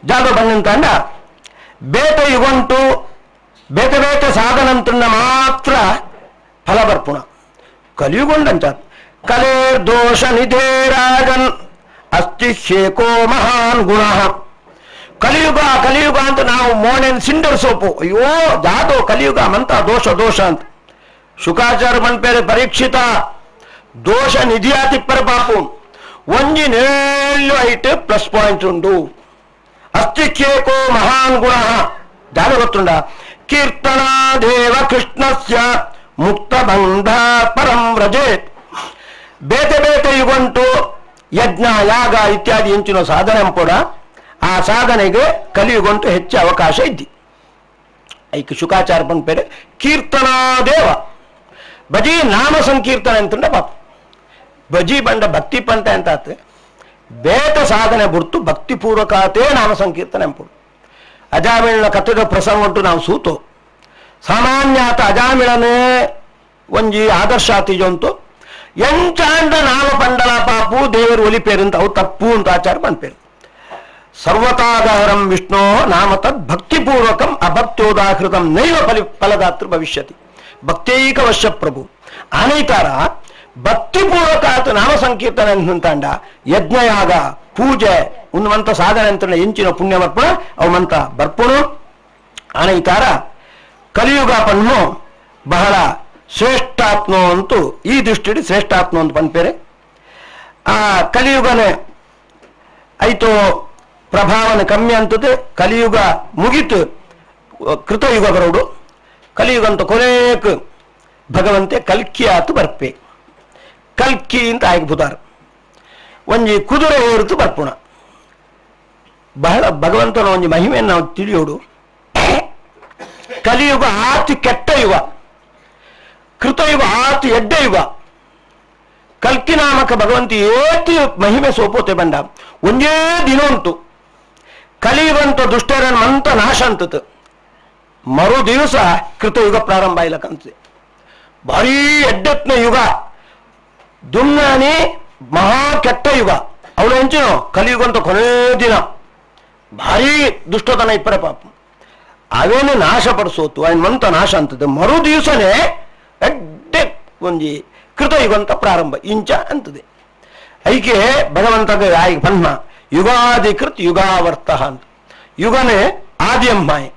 ಜಾಗ ಬಂದಂತಂಡ ಬೇಟ ಯುಗಂಟು ಬೇಟ ಬೇಟ ಸಾಧನಂತನ್ನ ಮಾತ್ರ ಫಲ ಬರ್ಪುಣ ಕಲಿಯುಗೊಂಡಂತ ಕಲೆ ದೋಷ ನಿಧೇರಾಗನ್ ಅಸ್ತಿ ಶೇಕೋ ಮಹಾನ್ ಗುಣ ಕಲಿಯುಗ ಅಂತ ನಾವು ಮೋಣೆನ್ ಸಿಂಡರ್ ಸೋಪು ಅಯ್ಯೋ ಜಾದೋ ಕಲಿಯುಗ ಮಂತ ದೋಷ ಅಂತ ಶುಕಾಚಾರ ಮನ್ಪೇರೆ ಪರೀಕ್ಷಿತ ದೋಷ ನಿಧಿಯಾತಿಪ್ಪರ ಪಾಪು ಒಂಜಿ ನೇಳು ಐಟ್ ಪ್ಲಸ್ ಪಾಯಿಂಟ್ ಉಂಡು ಅಸ್ತಿ ಶೇಕೋ ಮಹಾನ್ ಗುಣ ಜಾಗ ಗೊತ್ತುಂಡ ಕೀರ್ತನ ದೇವ ಕೃಷ್ಣಸ್ಯ ಮುಕ್ತ ಬಂಧ ಪರಂ ವ್ರಜೇತ್ ಬೇತೆ ಬೇತೆ ಯುಗಂಟು ಯಜ್ಞ ಯಾಗ ಇತ್ಯಾದಿ ಹೆಂಚಿನ ಸಾಧನೆ ಕೂಡ ಆ ಸಾಧನೆಗೆ ಕಲಿಯುಗಂಟು ಹೆಚ್ಚು ಅವಕಾಶ ಇದ್ದಿ ಐಕ ಶುಕಾಚಾರ ಪಂಪೇರೆ ಕೀರ್ತನಾ ದೇವ ಬಜಿ ನಾಮ ಸಂಕೀರ್ತನೆ ಅಂತಂಡ ಪಾಪ ಬಜಿ ಬಂಡ ಭಕ್ತಿ ಪಂಥ ಅಂತ ಬೇಟ ಸಾಧನೆ ಬಿಡ್ತು ಭಕ್ತಿಪೂರ್ವಕತೆ ನಾಮ ಸಂಕೀರ್ತನೆ ಅಂಪುಡು ಅಜಾಮಿಳನ ಕಥೆದ ಪ್ರಸಂಗ ಉಂಟು ನಾವು ಸೂತು ಸಾಮಾನ್ಯಾತ ಅಜಾಮಿಳನೇ ಒಂಜಿ ಆದರ್ಶ ಆತಿಜಂತು ಎಂಚಾಂಡ ನಾಮ ಪಂಡಲ ಪಾಪು ದೇವರು ಒಲಿಪೇರಂತ ಅವು ತಪ್ಪು ಅಂತ ಆಚಾರ ಪಂಪೇರು ಸರ್ವತಾಧಾರಂ ವಿಷ್ಣೋ ನಾಮ ತದ್ ಭಕ್ತಿಪೂರ್ವಕಂ ಅಭಕ್ತ್ಯೋದಾಹೃತಂ ನೈವ ಫಲದಾತೃ ಭವಿಷ್ಯತಿ ಭಕ್ತೈಕ ವಶ್ಯ ಪ್ರಭು ಆನೈತಾರ ಭಕ್ತಿಪೂರ್ವಕ ನಾಮ ಸಂಕೀರ್ತನೆ ಅಂತಂಡ ಯಜ್ಞಯಾಗ ಪೂಜೆ ಉನ್ನವಂತ ಸಾಧನೆ ಅಂತ ಎಂಚಿನ ಪುಣ್ಯವರ್ಪಣ ಅವಂತ ಬರ್ಪುಣು ಆನೈತಾರ ಕಲಿಯುಗ ಪಣ್ಣು ಬಹಳ ಶ್ರೇಷ್ಠಾತ್ಮ ಅಂತೂ ಈ ದೃಷ್ಟಿ ಶ್ರೇಷ್ಠಾತ್ಮ ಅಂತ ಪಂಪೇರೆ ಆ ಕಲಿಯುಗನೇ ಆಯ್ತು ಪ್ರಭಾವನ ಕಮ್ಮಿ ಅಂತದೆ ಕಲಿಯುಗ ಮುಗಿತು ಕೃತಯುಗ ಬರೋಡು ಕಲಿಯುಗ ಅಂತ ಕೊನೆಕ್ ಭಗವಂತೆ ಕಲ್ಕಿ ಆತು ಬರ್ಪೆ ಕಲ್ಕಿ ಅಂತ ಆಗ್ಬೋದಾರ ಒಂಜಿ ಕುದುರೆ ಹೊರತು ಬರ್ಪುಣ ಬಹಳ ಭಗವಂತನ ಒಂಜಿ ಮಹಿಮೆಯನ್ನು ನಾವು ತಿಳಿಯೋಡು ಕಲಿಯುಗ ಆತಿ ಕೆಟ್ಟ ಯುಗ ಕೃತಯುಗ ಆತಿ ಎಡ್ಡ ಯುಗ ಕಲ್ಕಿ ನಾಮಕ ಭಗವಂತಿ ಏತಿ ಮಹಿಮೆ ಸೋಪೋತೆ ಬಂಡ ಒಂದೇ ದಿನ ಉಂಟು ಕಲಿಯುಗಂತ ದುಷ್ಟರನ್ ಮಂತ ನಾಶ ಅಂತತ್ ಮರು ದಿವಸ ಕೃತಯುಗ ಪ್ರಾರಂಭ ಆಯ್ಲಕ್ಕಂತೆ ಭಾರೀ ಎಡ್ಡೆತ್ನ ಯುಗ ದುಮ್ನಾನಿ ಮಹಾ ಕೆಟ್ಟ ಯುಗ ಅವಳು ಹೆಂಚಿನ ಕಲಿಯುಗಂತ ಕೊನೆ ದಿನ ಭಾರೀ ದುಷ್ಟತನ ಇಪ್ಪರ ಪಾಪ ಅವೇನು ನಾಶ ಪಡಿಸೋತು ಅವನ್ ಮಂತ ನಾಶ ಅಂತದೆ ಮರು ದಿವಸನೇ ಎಡ್ಡೆ ಒಂಜಿ ಕೃತಯುಗಂತ ಪ್ರಾರಂಭ ಇಂಚ ಅಂತದೆ ಐಕೆ ಭಗವಂತಗೆ ಆಯ್ಕೆ ಬ್ರಹ್ಮ ಯುಗಾಧಿಕೃತ್ ಯುಗಾವರ್ತ ಅಂತ ಯುಗನೇ ಆದಿಯಮ್ಮಾಯಿ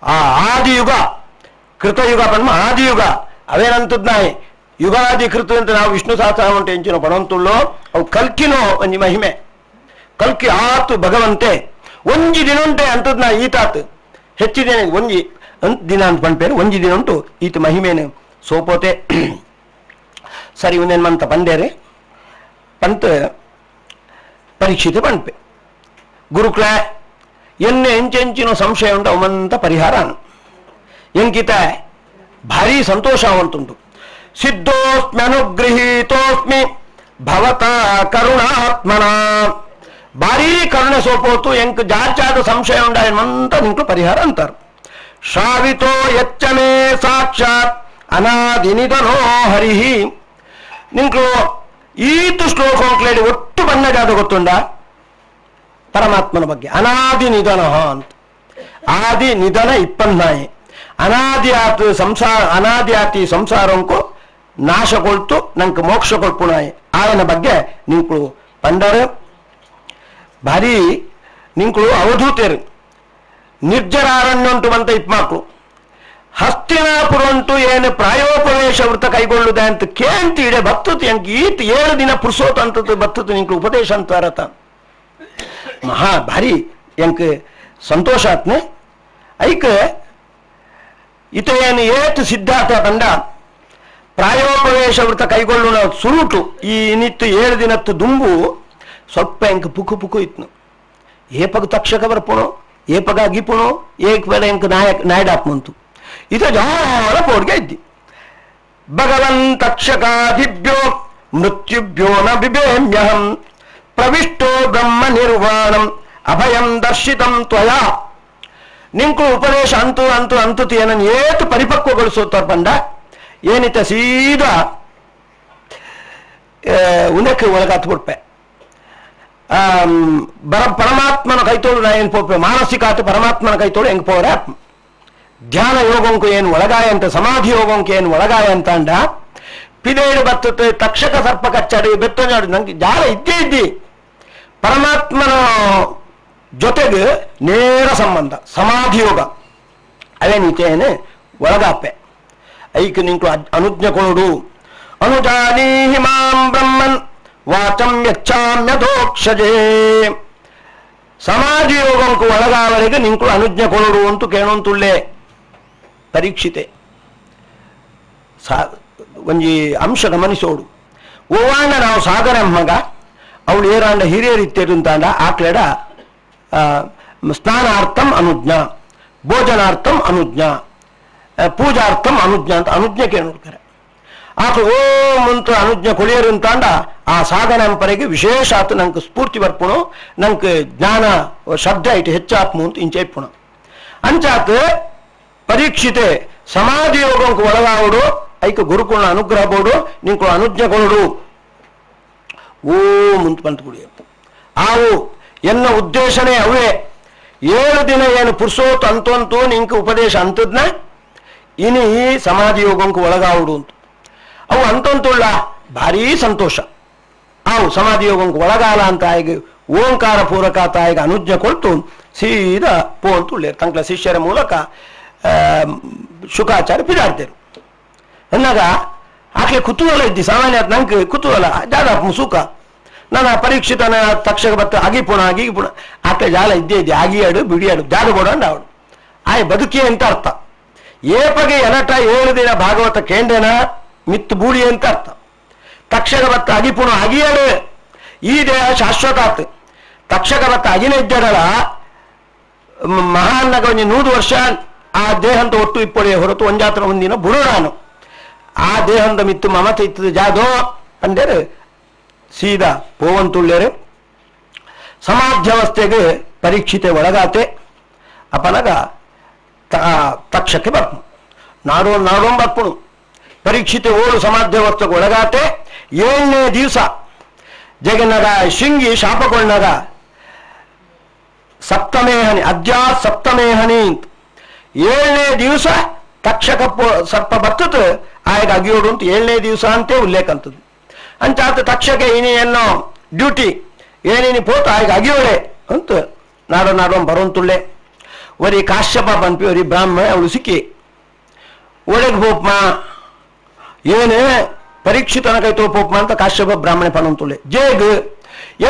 ಆ ಆದಿಯುಗ ಕೃತಯುಗ ಬ್ರಹ್ಮ ಆದಿಯುಗ ಅವೇನಂತದ್ನಾಯಿ ಯುಗಾಧಿಕೃತ ಅಂತ ನಾವು ವಿಷ್ಣು ಸಹಸ್ರನಾಮ ಎಂಚಿನ ಪಣಂತುಳ್ಳೋ ಅವು ಕಲ್ಕಿನೋ ಒಂಜಿ ಮಹಿಮೆ ಕಲ್ಕಿ ಆತು ಭಗವಂತೆ ಒಂಜಿ ದಿನ ಉಂಟೆ ಅಂತದ್ನ ಈತಾತ್ ಹೆಚ್ಚಿದೇನೆ ಒಂಜಿ ದಿನ ಅಂತ ಪಂಪೇರು ಒಂಜಿ ದಿನ ಉಂಟು ಈತ ಮಹಿಮೇನೆ ಸೋಪೋತೆ ಸರಿ ಒಂದೇನು ಮಂತ ಬಂದೇರೆ ಪಂತ ಪರೀಕ್ಷಿತ ಪಂಪೆ ಗುರುಕುಲ ಎನ್ನೆ ಎಂಚೆಂಚಿನ ಸಂಶಯ ಉಂಟು ಅವಂತ ಪರಿಹಾರ ಎಂಕಿತ ಭಾರಿ ಸಂತೋಷ ಅವಂತುಂಟು. ಸಿದ್ಧೋಸ್ಮ್ಯನುಗೃಹೀತೋಸ್ಮಿ ಭವತ ಕರುಣಾತ್ಮನ. ಭಾರಿ ಕರುಣೆ ಸೋಪೋತು ಎಂಕ್ ಜಾಚಾದ ಸಂಶಯ ಉಂಡಾಯನ್ವಂತ ನಿಂಕು ಪರಿಹಾರ ಅಂತಾರೆ. ಶ್ರಾವಿತೋ ಯಚ್ಚಮೇ ಸಾಕ್ಷಾತ್ ಅನಾದಿನಿಧನೋ ಹರಿಹಿ. ನಿಂಕು ಈತು ಶ್ಲೋಕ ಅಂಕ್ಲೇಡಿ ಒಟ್ಟು ಬಣ್ಣಜಾದ ಗೊತ್ತುಂಡ ಪರಮಾತ್ಮನ ಬಗ್ಗೆ. ಅನಾದಿ ನಿಧನ ಅಂತ ಆದಿ ನಿಧನ ಇಪ್ಪನ್ನಾಯಿ ಅನಾದಿ ಆತು ಸಂಸಾರ ಅನಾದಿ ಆತಿ ಸಂಸಾರಂಕು ನಾಶಗೊಳ್ತು ನಂಗೆ ಮೋಕ್ಷ ಕೊಳ್ಪುನಾಯಿ ಆಯನ ಬಗ್ಗೆ ನಿಂಕು ಪಂಡರು ಭಾರಿ ನಿಂಕು ಅವಧೂತರು. ನಿರ್ಜರಾರಣ್ಯ ಉಂಟು ಅಂತ ಇಪ್ಮಾಕು ಹಸ್ತಿನಾಪುರ ಉಂಟು ಏನು ಪ್ರಾಯೋಪವೇಶ ವೃತ್ತ ಕೈಗೊಳ್ಳುದ ಅಂತ ಕೇಂತಿ ಇಡೆ ಬತ್ತುತ್ತು ಎಂಕ್ ಈತ್ 7 ದಿನ ಪುರ್ಸೋತ್ ಅಂತದ್ದು ಬತ್ತುತ್ತು ನಿಂಕು ಉಪದೇಶ ಅಂತಾರತ ಮಹಾ ಭಾರಿ ಎಂಕ್ ಸಂತೋಷ ಆತ್ನೆ. ಐಕ ಇತ ಏನು ಏತು ಸಿದ್ಧಾರ್ಥ ಕಂಡ ಪ್ರಾಯೋಪವೇಶ ವೃತ್ತ ಕೈಗೊಳ್ಳುವ ಸುರುಟು ಈ ನಿತ್ತು 7 ದಿನತ್ತು ದುಂಬು ಸ್ವಲ್ಪ ಎಂಕ್ ಪುಕು ಪುಕು ಇತ್ನು. ಏಪಗ ತಕ್ಷಕ ಬರ್ಪುಣು ಏಪಗ ಅಗಿಪುಣು ಏಕ್ ಬೇಡ ಎಂಕ್ ನಾಯಡಾಪ್ಮಂತು ಇತ ಜಾಲ ಪೋಡ್ಗೆ ಇದ್ದಿ. ಭಗವನ್ ತಕ್ಷಕಾದಿಭ್ಯೋ ಮೃತ್ಯುಭ್ಯೋ ನ ಬಿಬೇಮ್ಯಹಂ ಪ್ರವಿಷ್ಟೋ ಬ್ರಹ್ಮ ನಿರ್ವಾಣಂ ಅಭಯಂ ದರ್ಶಿತಂ ತ್ವಯಾ. ನಿಂಕು ಉಪದೇಶ ಅಂತು ಅಂತು ಅಂತುತಿ ಏನನ್ನು ಏತು ಪರಿಪಕ್ವಗೊಳಿಸುತ್ತಾರ ಬಂದ ಏನಿತ ಸೀದಾ ಉನಕ್ಕೆ ಒಳಗಾತ್ ಬಿಡ್ಪೆ. ಪರಮಾತ್ಮನ ಕೈತೋಳು ನಾ ಏನು ಪೋಪೆ ಮಾನಸಿಕ ಆತು ಪರಮಾತ್ಮನ ಕೈತೋಳು ಹೆಂಗೆ ಪೋರ ಧ್ಯಾನ ಯೋಗಂಕು ಏನು ಒಳಗಾಯ ಅಂತ ಸಮಾಧಿ ಯೋಗಂಕು ಏನು ಒಳಗಾಯ ಅಂತ ಅಂಡ ಪಿದೇಳು ಬತ್ತತೆ ತಕ್ಷಕ ಸರ್ಪ ಕಚ್ಚಾಡಿ ಬೆತ್ತನಾಡು ನಂಗೆ ಜಾಲ ಇದ್ದೇ ಇದ್ದಿ ಪರಮಾತ್ಮನ ಜೊತೆಗೆ ನೇರ ಸಂಬಂಧ ಸಮಾಧಿ ಯೋಗ ಅವೇನಿತೇನೆ ಒಳಗಾಪೆ. ಐಕ ನಿಂಕು ಅನುಜ್ಞೆ ಕೊಡು. ಅನುಜಾನೀಹಿ ಮಾಂ ಬ್ರಹ್ಮನ್ ವಾಚಂ ಯಚ್ಚಾಮ್ಯಧೋಕ್ಷಜೇ. ಸಮಾಧಿ ಯೋಗಂಕು ಒಳಗಾವರೆಗೆ ನಿಂಕು ಅನುಜ್ಞೆ ಕೊಡು ಅಂತೂ ಕೇಳೋಂತುಳ್ಳೆ ಪರೀಕ್ಷಿತೆ ಒಂಜಿ ಅಂಶ ಗಮನಿಸೋಡು. ಓವಾಂಡ ನಾವು ಸಾಗರ ಮಗ ಅವಳು ಏರಾಂಡ ಹಿರಿಯರಿತ್ತೇರುಂತಾಂಡ ಆಕ್ಲೆಡ ಸ್ನಾನಾರ್ಥಂ ಅನುಜ್ಞಾ ಭೋಜನಾರ್ಥಂ ಅನುಜ್ಞಾ ಪೂಜಾರ್ಥಂ ಅನುಜ್ಞಾ ಅಂತ ಅನುಜ್ಞೆ ಕೇಳೋಡ್ತಾರೆ. ಆತ ಓಂ ಅಂತ ಅನುಜ್ಞೆ ಕೊಳಿಯರುಂತಾಂಡ ಆ ಸಾಧನೆಂಪರೆಗೆ ವಿಶೇಷ ಆತು ನಂಗೆ ಸ್ಫೂರ್ತಿ ಬರ್ಪುಣು ನಂಗೆ ಜ್ಞಾನ ಶ್ರದ್ಧೆ ಐಟು ಹೆಚ್ಚಾತ್ಮು ಅಂತ ಇಂಚೈಪುಣ ಅಂಚಾತ್ ಪರೀಕ್ಷಿತೆ ಸಮಾಧಿ ಯೋಗಂಕು ಒಳಗಾವಡು ಐಕ ಗುರುಕುಳ ಅನುಗ್ರಹ ಬೋಡು ನಿಂಕು ಅನುಜ್ಞೆ ಕೊಡು ಓಂ ಅಂತ ಬಂತು ಕುಡಿಯ ಆವು ಎನ್ನ ಉದ್ದೇಶನೇ ಅವೇ 7 ದಿನ ಏನು ಪುರ್ಸೋತ್ ಅಂತಂತೂ ನಿಂಗೆ ಉಪದೇಶ ಅಂತದ್ನ ಇನಿ ಸಮಾಧಿ ಯೋಗಂಕು ಒಳಗಾವುಡು ಅಂತ ಅವು ಅಂತಂತುಳ್ಳ ಭಾರೀ ಸಂತೋಷ. ಅವು ಸಮಾಧಿ ಯೋಗಂಕು ಒಳಗಾಲ ಅಂತ ಆಯ್ಗೆ ಓಂಕಾರ ಪೂರಕ ತಾಯಿಗೆ ಅನುಜ್ಞೆ ಕೊಟ್ಟು ಸೀದಾ ಪೋ ಅಂತುಳ್ಳೆ ತಂಕ್ಲ ಶಿಷ್ಯರ ಮೂಲಕ ಶುಕಾಚಾರ್ಯ ಪಿದಾಡ್ತೇರು ಎನ್ನಾಗ ಆಕೆ ಕುತೂಹಲ ಇದ್ದಿ ಸಾಮಾನ್ಯ ನಂಗೆ ಕುತೂಹಲ ಜಾದ ಸುಖ ನಾನು ಪರೀಕ್ಷಿತನ ತಕ್ಷಕ ಬತ್ತ ಅಗಿಪುಣ ಅಗಿಪುಣ ಆಕೆ ಜಾಲ ಇದ್ದೇ ಇದ್ದೆ ಆಗಿಯಾಡು ಬಿಡಿಯಾಡು ಜಾಗ ಬೋಡಂಡ ಅವಳು ಆಯ್ ಬದುಕಿ ಅಂತ ಅರ್ಥ. ಏಪಗೆ ಎನಟ 7 ದಿನ ಭಾಗವತ ಕೇಂದ್ರನ ಮಿತ್ತು ಬೂಡಿ ಅಂತ ಅರ್ಥ. ತಕ್ಷಕ ಬತ್ತ ಅಗಿಪುಣ ಅಗಿಯಾಡು ಈ ದೇಹ ಶಾಶ್ವತ ಆತು. ತಕ್ಷಕ ಬತ್ತ ಅಗಿನ ಇದ್ದಾರಲ್ಲ ಮಹಾನ್ನಗ ಒಂದು 100 ವರ್ಷ ಆ ದೇಹ ಅಂತ ಒಟ್ಟು ಇಪ್ಪೊಡೆ ಹೊರತು ಒಂಜಾತ್ರ ಒಂದಿನ ಬುಡಾನು ಆ ದೇಹದ ಮಿತ್ತು ಮಮತೆ ಇತ್ತದ ಜಾದೋ ಅಂದರೆ ಸೀದಾ ಪೋವಂತುಳ್ಳೇರು ಸಮಾಧ್ಯವಸ್ಥೆಗೆ ಪರೀಕ್ಷಿತೆ ಒಳಗಾತೆ ಅಪನಗ ತಕ್ಷಕ್ಕೆ ಬರ್ಪು ನಾಡೋನ್ ಬರ್ಪುಣು ಪರೀಕ್ಷಿತೆ ಓಡು ಸಮಾಧ್ಯವಸ್ಥೆಗೆ ಒಳಗಾತೆ 7ನೇ ದಿವಸ ಜಗನ್ನಗ ಶೃಂಗಿ ಶಾಪಗೊಳ್ನಾಗ ಸಪ್ತಮೇಹನಿ ಅದ್ಯಾ ಸಪ್ತಮೇಹನಿ 7ನೇ ದಿವಸ ತಕ್ಷಕ ಸರ್ಪ ಬರ್ತದ ಆಯ್ಗ ಅಗಿಯೋಡು ಅಂತ 7ನೇ ದಿವಸ ಅಂತೇ ಉಲ್ಲೇಖ ಅಂತದ್ದು ಅಂಚಾತ ತಕ್ಷಕೆ ಇನ್ನೇನೋ ಡ್ಯೂಟಿ ಏನೇನಿ ಪೋತ ಆಯ್ಗ ಅಗಿಯೋಳೆ ಅಂತ ನಾಡೋ ಬರೋಂತುಳ್ಳೆ ಒರಿ ಕಾಶ್ಯಪ ಪಂಪಿ ಒರಿ ಬ್ರಾಹ್ಮಣ ಅವಳು ಸಿಕ್ಕಿ ಒಳಗೆ ಹೋಪ್ಮ ಏನೇ ಪರೀಕ್ಷಿತನ ಕೈತೋ ಪೋಪ್ಮ ಅಂತ ಕಾಶ್ಯಪ ಬ್ರಾಹ್ಮಣ ಪಣಂತುಳ್ಳೆ ಜೇಗ್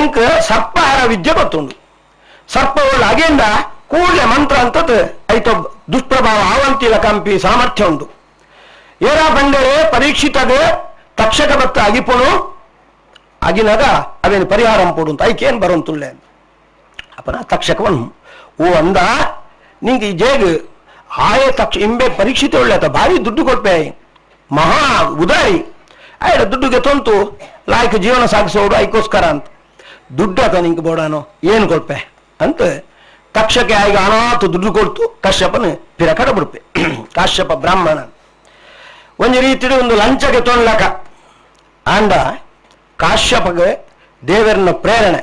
ಎಂಕ ಸರ್ಪಹಾರ ವಿದ್ಯೆ ಗೊತ್ತುಂಡು ಸರ್ಪ ಒಳ್ಳೆ ಅಗೇಂದ ಕೂಡಲೇ ಮಂತ್ರ ಅಂತದ್ ಐತೋ ದುಷ್ಪ್ರಭಾವ ಆವಂತಿಲ ಕಂಪಿ ಸಾಮರ್ಥ್ಯ ಉಂಟು ಏರ ಬಂದರೆ ಪರೀಕ್ಷಿತಗೆ ತಕ್ಷಕ ಬತ್ತ ಅಗಿಪುಣು ಅಗಿನಾಗ ಅವೇನು ಪರಿಹಾರ ಪೋಡು ಅಂತ ಐಕೇನು ಬರೋಂತುಳ್ಳೆ ಅಪ್ಪನ ತಕ್ಷಕವನ್ನು ಓ ಅಂದ ನಿಂಗೆ ಈ ಜೇಗ್ ಆಯ ತಕ್ಷ ಇಂಬೆ ಪರೀಕ್ಷಿತ ಒಳ್ಳೆ ಭಾರಿ ದುಡ್ಡು ಕೊಡ್ಪೆ ಮಹಾ ಉದಾರಿ ಆಯ್ಡ ದುಡ್ಡುಗೆ ತೊಂತು ಲಾಯ್ಕ ಜೀವನ ಸಾಗಿಸೋಡು ಅದಕ್ಕೋಸ್ಕರ ಅಂತ ದುಡ್ಡು ಆತ ನಿಂಗೆ ಬೋಡಾನು ಏನು ಕೊಡ್ಪೆ ಅಂತ ತಕ್ಷಕ್ಕೆ ಆಗ ಅನಾಥ ದುಡ್ಡು ಕೊಡ್ತು ಕಶ್ಯಪನ ಪಿರ ಕಡಬಿಡ್ಪೆ ಕಾಶ್ಯಪ ಬ್ರಾಹ್ಮಣ ಒಂದು ರೀತಿ ಒಂದು ಲಂಚಕ್ಕೆ ತೊಗೊಳ್ಲಕ ಆಂಡ ಕಾಶ್ಯಪಗೆ ದೇವರನ್ನ ಪ್ರೇರಣೆ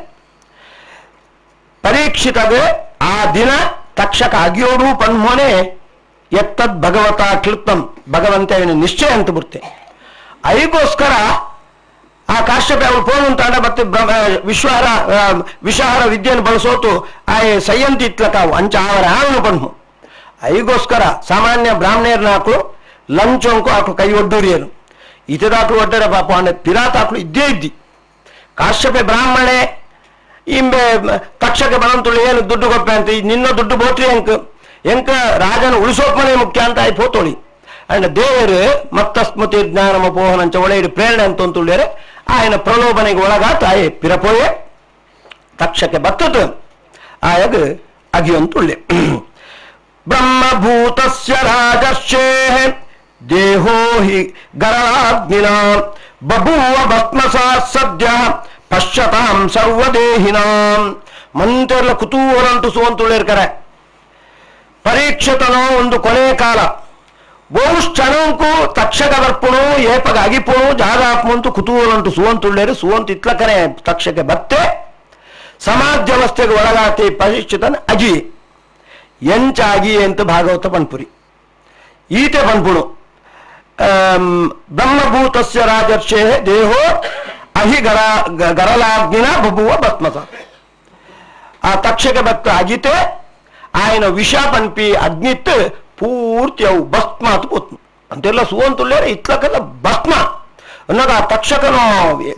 ಪರೀಕ್ಷಿತಗೆ ಆ ದಿನ ತಕ್ಷಕ ಅಗಿಯೋಡು ಪನ್ಮೋನೆ ಎತ್ತದ್ ಭಗವತ ಕ್ಲಿಪ್ತಂ ಭಗವಂತ ನಿಶ್ಚಯ ಅಂತ ಬಿಡ್ತೆ ಅದಕ್ಕೋಸ್ಕರ ಆ ಕಾಶ್ಯಪ ಅವ್ರು ಫೋನ್ ಅಂತಾಂಡ ಮತ್ತೆ ವಿಷಾಹಾರ ವಿದ್ಯೆಯನ್ನು ಬಳಸೋತು ಆ ಸಯ್ಯಂತಿ ಇತ್ಲಕಾವು ಅಂಚ ಅವರ ಆವನು ಪನ್ಮು ಅದಕ್ಕೋಸ್ಕರ ಸಾಮಾನ್ಯ ಬ್ರಾಹ್ಮಣರನ್ನ ಹಾಕು ಲಂಚಂಕು ಹಾಕು ಕೈ ಒಡ್ಡೂರಿಯನು ಇತದಾಕ್ಳು ಒಡ್ಡರ ಪಾಪ ಅಂದ್ರೆ ಪಿರಾತಾಕ್ಳು ಇದ್ದೇ ಇದ್ದಿ ಕಾಶ್ಯಪೆ ಬ್ರಾಹ್ಮಣೆ ಇಂಬೆ ತಕ್ಷಕ ಬರಂತುಳ್ಳಿ ಏನು ದುಡ್ಡು ಕೊಟ್ಟೆ ಅಂತ ನಿನ್ನ ದುಡ್ಡು ಬೋತ್ರಿ ಎಂಕ ರಾಜನ ಉಳಿಸೋಪನೆ ಮುಖ್ಯ ಅಂತ ಆಯ್ತು ಹೋತೋಳಿ ಅಂಡ್ ದೇವರು ಮತ್ತ ಸ್ಮೃತಿ ಜ್ಞಾನಮ ಪೋಹನಂಚ ಒಳ್ಳೆಯ ಪ್ರೇರಣೆ ಅಂತ ತುಳ್ಳಿಯರೆ ಆಯನ ಪ್ರಲೋಭನೆಗೆ ಒಳಗಾತ ಆಯೆ ಪಿರಪೋಯೆ ತಕ್ಷಕ್ಕೆ ಬತ್ತದು ಆಯಗ ಅಗಿಯಂತುಳ್ಳಿ ಬ್ರಹ್ಮಭೂತಸ್ಯ ರಾಜರ್ಷೇ ದೇಹೋ ಹಿ ಗರಾಗ್ನಿನ ಬಭೂವ ಭಸ್ಮಸಾ ಸದ್ಯ ಪಶ್ಯತಾಂ ಸರ್ವದೇಹಿನಾಂ ಮಂತೆಲ್ಲ ಕುತೂಹಲ ಅಂಟು ಸುವಂತುಳ್ಳಿರ್ಕರೆ ಪರೀಕ್ಷಿತನೋ ಒಂದು ಕೊನೆ ಕಾಲ ಬಹುಶ್ಚನಂಕು ತಕ್ಷಕ ಬರ್ಪುಣು ಏಪಗ ಅಗಿಪುಣು ಜಾಗಾಪುಂತು ಕುತೂಹಲಂಟು ಸುವಂತುಳ್ಳೇರು ಸುವಂತು ಇತ್ಲಕನೆ ತಕ್ಷಕ್ಕೆ ಬತ್ತೆ ಸಮಾಜವಸ್ಥೆಗೆ ಒಳಗಾತಿ ಪರೀಕ್ಷಿತನ ಅಗಿ ಎಂಚಾಗಿ ಅಂತ ಭಾಗವತ ಪನ್ಪುರಿ ಈತೆ ಪನ್ಪುಣು ಬ್ರಹ್ಮಭೂತಸ್ಯ ರಾಜರ್ಷೇ ದೇಹೋ ಅಹಿ ಗರಲಾಗ್ನಿನ ಬಬುವ ಭಸ್ಮಸ ಆ ತಕ್ಷಕ ಬತ್ತ ಅಗಿತೆ ಆಯನ ವಿಷ ಪನ್ಪಿ ಅಗ್ನಿತ್ ಪೂರ್ತಿ ಅವು ಭಸ್ಮ ಅಂತ ಪೋತ್ನು ಅಂತೆಲ್ಲ ಸುವಂತುಳ್ಳೇರೆ ಇತ್ಲಕ್ಕೆಲ್ಲ ಭಸ್ಮ ಅನ್ನೋದು ಆ ತಕ್ಷಕನ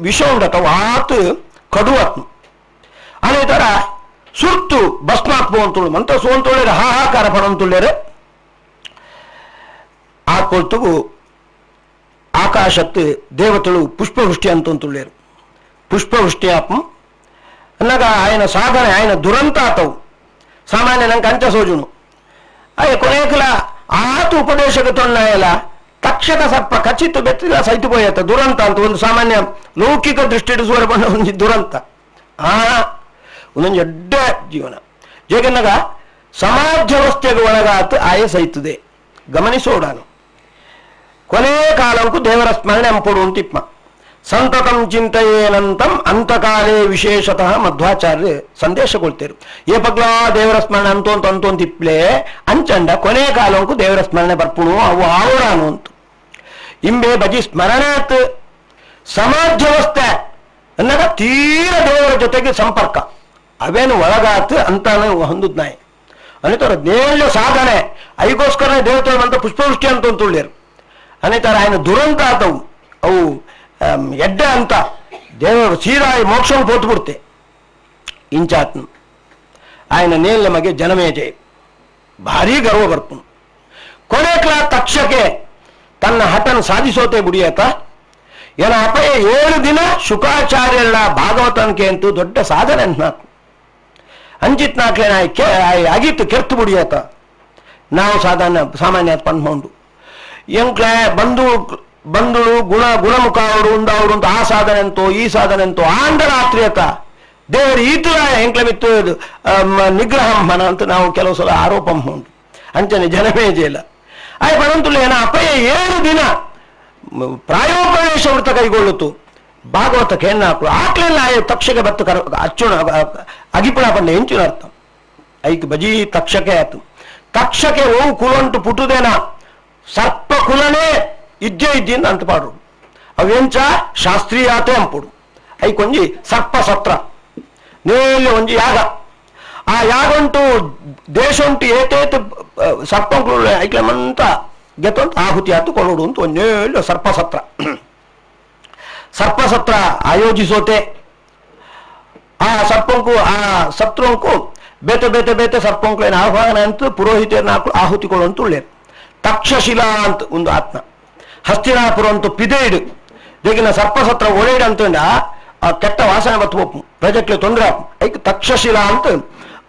ವಿಷ ಉಂಡತವು ಆತು ಕಡುವತ್ನು ಅದೇ ತರ ಸುರ್ತು ಭಸ್ಮಾತ್ಮ ಅಂತುಳು ಮಂತ ಸುವಂತುಳ್ಳೇರೆ ಹಾಹಾಕಾರ ಪಣಂತುಳ್ಳೇರೆ ಆ ಕೊಳ್ತುಗು ಆಕಾಶತ್ತು ದೇವತೆಗಳು ಪುಷ್ಪವೃಷ್ಟಿ ಅಂತಂತುಳ್ಳೇರು ಪುಷ್ಪವೃಷ್ಟಿ ಆತ್ಮ ಅನ್ನಗ ఆయన ಸಾಧನೆ ఆయన ದುರಂತ ಆತವು ಸಾಮಾನ್ಯ ನಂಗೆ ಅಂಚ ಸೋಜುನು ಅಯ್ಯ ಕೊನೆಕಲ ಆತು ಉಪದೇಶಕ್ಕೆ ತೊಂದಾಯಲ್ಲ ತಕ್ಷಕ ಸರ್ಪ ಖಚಿತ ಬೆತ್ತಿಲ್ಲ ಸೈತು ಪೋಯತ್ತ ದುರಂತ ಅಂತ ಒಂದು ಸಾಮಾನ್ಯ ಲೌಕಿಕ ದೃಷ್ಟಿ ಇಡಿಸುವ ಬಂದ ಒಂದು ದುರಂತ ಒಂದೊಂದು ಎಡ್ಡ ಜೀವನ ಜೇಗನ್ನಗ ಸಮಾಜ ವ್ಯವಸ್ಥೆಗೆ ಒಳಗಾತು ಆಯ ಸೈತದೆ ಗಮನಿಸೋಡಾನು ಕೊನೆ ಕಾಲಕ್ಕೂ ದೇವರ ಸ್ಮರಣೆ ಅಂಪೊಡು ಅಂತಿಪ್ಪ ಸಂತತಂ ಚಿಂತೆಯೇನಂತಂ ಅಂತಕಾಲೇ ವಿಶೇಷತಃ ಮಧ್ವಾಚಾರ್ಯ ಸಂದೇಶ ಕೊಡ್ತೇರು ಏ ಪಗ್ಲಾ ದೇವರ ಸ್ಮರಣೆ ಅಂತೋಂತಿಪ್ಲೆ ಅಂಚಂಡ ಕೊನೆ ಕಾಲಕ್ಕೂ ದೇವರ ಸ್ಮರಣೆ ಬರ್ಪುಣು ಅವು ಆವರಾನು ಅಂತ ಇಂಬೆ ಬಜಿ ಸ್ಮರಣಾತ್ ಸಮಾಜ ವ್ಯವಸ್ಥೆ ಅನ್ನಗ ತೀರ ದೇವರ ಜೊತೆಗೆ ಸಂಪರ್ಕ ಅವೇನು ಒಳಗಾತ್ ಅಂತಾನೆ ಹೊಂದುದ್ನಾಯಿ ಅನ್ನಿತರ ನೇರ ಸಾಧನೆ ಅದಕ್ಕೋಸ್ಕರ ದೇವತೆ ಅಂತ ಪುಷ್ಪವೃಷ್ಟಿ ಅಂತ ತುಳ್ಳಿಯರು ಅನ್ನಿತರ ఆయన ದುರಂತ ಆತವು ಅವು ಎಡ್ಡ ಅಂತ ದೇವರು ಸೀದಾ ಮೋಕ್ಷ ಪೋತು ಬಿಡ್ತೆ ಇಂಚಾತ್ನ ఆయన ನೇಲ್ ನಮಗೆ ಜನಮೇಜೆ ಭಾರಿ ಗರ್ವ ಬರ್ಪುನು ಕೊನೆ ಕ್ಲಾ ತಕ್ಷಕೆ ತನ್ನ ಹಠನ ಸಾಧಿಸೋತೆ ಬುಡಿಯತ ಏನ ಅಪಯ 7 ದಿನ ಶುಕಾಚಾರ್ಯರ ಭಾಗವತನಿಗೆ ಅಂತೂ ದೊಡ್ಡ ಸಾಧನೆ ಅನ್ನಾಕು ಅಂಜಿತ್ ನಾಕ್ಲೆ ಆಗಿತ್ತು ಕೆರ್ತು ಬುಡಿಯತ ನಾವು ಸಾಮಾನ್ಯ ಪನ್ಮೌಂಡು ಎಂಕ್ಲೆ ಬಂಧುಳು ಗುಣಮುಖ ಅವರು ಉಂಡವರು ಅಂತ ಆ ಸಾಧನೆ ಅಂತೋ ಈ ಸಾಧನೆ ಅಂತೋ ಆಂಡರಾತ್ರಿ ಅತ ದೇವರು ಈತರ ಎಂಕ್ಲೆ ಬಿತ್ತು ನಿಗ್ರಹ ಮನ ಅಂತ ನಾವು ಕೆಲವು ಸಲ ಆರೋಪ ಉಂಟು ಅಂಚನೆ ಜನಮೇಜೆ ಇಲ್ಲ ಆಯ್ ಬರಂತುಲ್ಲ ಏನ ಅಪಯ 7 ದಿನ ಪ್ರಾಯೋಪವೇಶ ವೃತ್ತ ಕೈಗೊಳ್ಳುತ್ತು ಭಾಗವತಕ್ಕೆ ಹೆಣ್ಣಾಕು ಆಕ್ಲೆಲ್ಲ ಆಯ ತಕ್ಷಕೆ ಬತ್ತು ಅಚ್ಚುಣ ಅಗಿಪುಣ ಪಂಡ ಹೆಂಚಿನ ಅರ್ಥ ಐಕ್ ಬಜಿ ತಕ್ಷಕೆ ಆಯ್ತು ತಕ್ಷಕೆ ಓ ಕುಲಂಟು ಪುಟುದೇನ ಸರ್ಪ ಕುಲನೇ ಇದ್ದೇ ಇದ್ದಿಂದ ಅಂತ ಪಾಡು ಅವೆಂಚ ಶಾಸ್ತ್ರೀಯಾತೆ ಅಂಪುಡು ಐಕೊಂಜಿ ಸರ್ಪ ಸತ್ರ ನೇಲೆ ಒಂಜಿ ಯಾಗ ಆ ಯಾಗ ಉಂಟು ದೇಶ ಉಂಟು ಏತೇತ ಸರ್ಪಂಕುಲು ಐಕ್ಲೆಮಂತ ಗೆತ್ತಂತ ಆಹುತಿ ಆತು ಕೊಡೋಡು ಅಂತ ಒಂದೇಳು ಸರ್ಪಸತ್ರ ಆಯೋಜಿಸೋತೆ ಆ ಸರ್ಪಂಕು ಆ ಸತ್ರಂಕು ಬೇತೆ ಸರ್ಪಂಕುಲೇನ ಆಹ್ವಾನ ಅಂತ ಪುರೋಹಿತರನ್ನ ಆಹುತಿ ಕೊಡುವಂತ ಉಳ್ಳೇರು ತಕ್ಷಶಿಲಾ ಅಂತ ಒಂದು ಆತ್ಮ ಹಸ್ತಿನಾಪುರ ಅಂತ ಪಿದೇಡು ಈಗಿನ ಸರ್ಪಸತ್ರ ಒಳೇಡು ಅಂತಂಡ ಆ ಕೆಟ್ಟ ವಾಸನೆ ಬತ್ತು ಪ್ರಜೆಕ್ಲೆ ತೊಂದರೆ ಐಕ್ ತಕ್ಷಶಿಲಾ ಅಂತ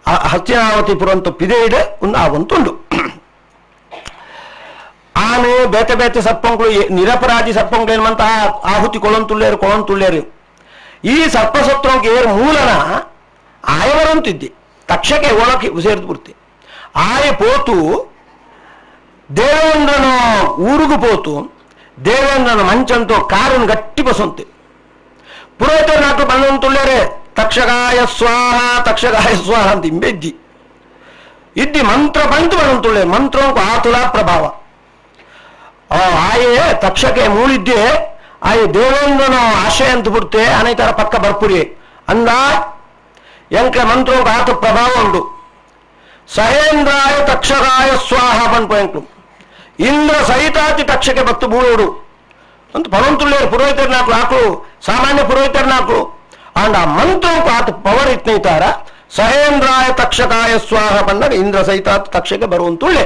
ಹಸ್ತಿನಾವತಿಪುರ ಅಂತ ಪಿದೇಡ್ ಒಂದು ಆವಂತುಂಡು. ಆನೆ ಬೇತೆ ಬೇತೆ ಸರ್ಪಂಗಳು ನಿರಪರಾಧಿ ಸರ್ಪಂಗಳು ಏನ್ಮಂತ ಆಹುತಿ ಕೊಳಂತುಳ್ಳೇರು ಈ ಸರ್ಪಸತ್ರಂಗೆ ಏರು ಮೂಲನ ಆಯವರಂತಿದ್ದೆ ತಕ್ಷಕ್ಕೆ ಒಳಕ್ಕೆ ಸೇರಿದು ಬಿಡ್ತಿ ಆಯ ಪೋತು ದೇವೇಂದ್ರನ ಊರುಗು ಪೋತು ದೇವೇಂದ್ರನ ಮಂಚಂತೋ ಕಾರನ್ನು ಗಟ್ಟಿ ಬಸಂತೆ ಪುರೋಹಿತರ ನಾಟು ಬಂದಂತುಳ್ಳೇರೆ ತಕ್ಷಗಾಯ ಸ್ವಾಹ ಅಂತ ಇಂಬೆದ್ದಿ ಇದ್ದಿ ಮಂತ್ರ ಬಂತು ಬಂದಂತುಳ್ಳೆ ಮಂತ್ರಂಕು ಆತುಲ ಪ್ರಭಾವ ಆಯೆ ತಕ್ಷಕೆ ಮೂಳಿದ್ದೆ ಆಯೆ ದೇವೇಂದ್ರನ ಆಶಯ ಅಂತ ಬಿಡ್ತೆ ಅನೇತರ ಪಕ್ಕ ಬರ್ಪುರಿ ಅಂದ ಎಂಕ ಮಂತ್ರಂಕು ಆತ ಪ್ರಭಾವ ಉಂಡು ಸಹೇಂದ್ರಾಯ ತಕ್ಷಗಾಯ ಸ್ವಾಹ ಪನ್ಪು ಇಂದ್ರ ಸಹಿತಾತಿ ತಕ್ಷಕೆ ಬತ್ತು ಬೂಳೋಡು ಅಂತ ಪವಂತುಳ್ಳೇರು ಪುರೋಹಿತರ ನಾಕು ಹಾಕಲು ಸಾಮಾನ್ಯ ಪುರೋಹಿತರ ನಾಕು ಅಂಡ್ ಆ ಮಂತ್ರಂಕು ಆತ ಪವರ್ ಇತ್ನೈತಾರ ಸಹೇಂದ್ರಾಯ ತಕ್ಷಕಾಯ ಸ್ವಾಹ ಬಂದಾಗ ಇಂದ್ರ ಸಹಿತಾತಿ ತಕ್ಷಕೆ ಬರುವಂತುಳ್ಳೆ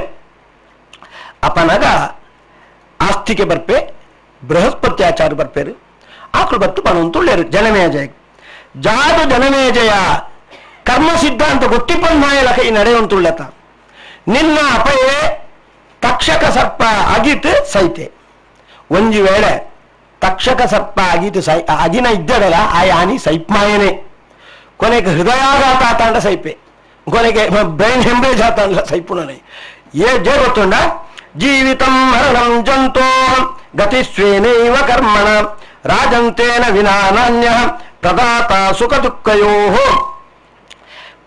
ಅಪನಗ ಆಸ್ತಿಕೆ ಬರ್ಪೆ ಬೃಹಸ್ಪತಿ ಆಚಾರ್ಯ ಬರ್ಪೇರು ಆಕಳು ಬತ್ತು ಪಣವಂತುಳ್ಳೇರು ಜನಮೇಜಯ ಜಾದು ಜನಮೇಜಯ ಕರ್ಮ ಸಿದ್ಧಾಂತ ಗೊತ್ತಿಪ್ಪನ್ಮಾಯಲ ಕೈ ನಡೆಯುವಂತುಳ್ಳತ ನಿನ್ನ ಅಪಯೇ ತಕ್ಷಕ ಸರ್ಪ ಅಗಿತ್ ಸೈತೆ ಒಂಜಿ ವೇಳೆ ತಕ್ಷಕ ಸರ್ಪ ಅಗಿತು ಅಗಿನ ಇದ್ದಡಲ್ಲ ಆ ಯಾನಿ ಸೈಪ್ಮಾಯನೆ ಕೊನೆಗೆ ಹೃದಯಾಘಾತ ಆತಾಂಡ ಸೈಪೆ ಕೊನೆಗೆ ಬ್ರೈನ್ ಹೆಂಬ್ರೇಜ್ ಆತಾಂಡ ಸೈಪುಣನೆ ಜೇ ಗೊತ್ತುಂಡ ಜೀವಿತಂ ಮರಣಂ ಜಂತೋ ಗತಿಸ್ವೇನೈವ ಕರ್ಮಣ ರಾಜಂತೇನ ವಿನಾ ನಾಣ್ಯ ಪ್ರದಾತ ಸುಖ ದುಃಖಯೋ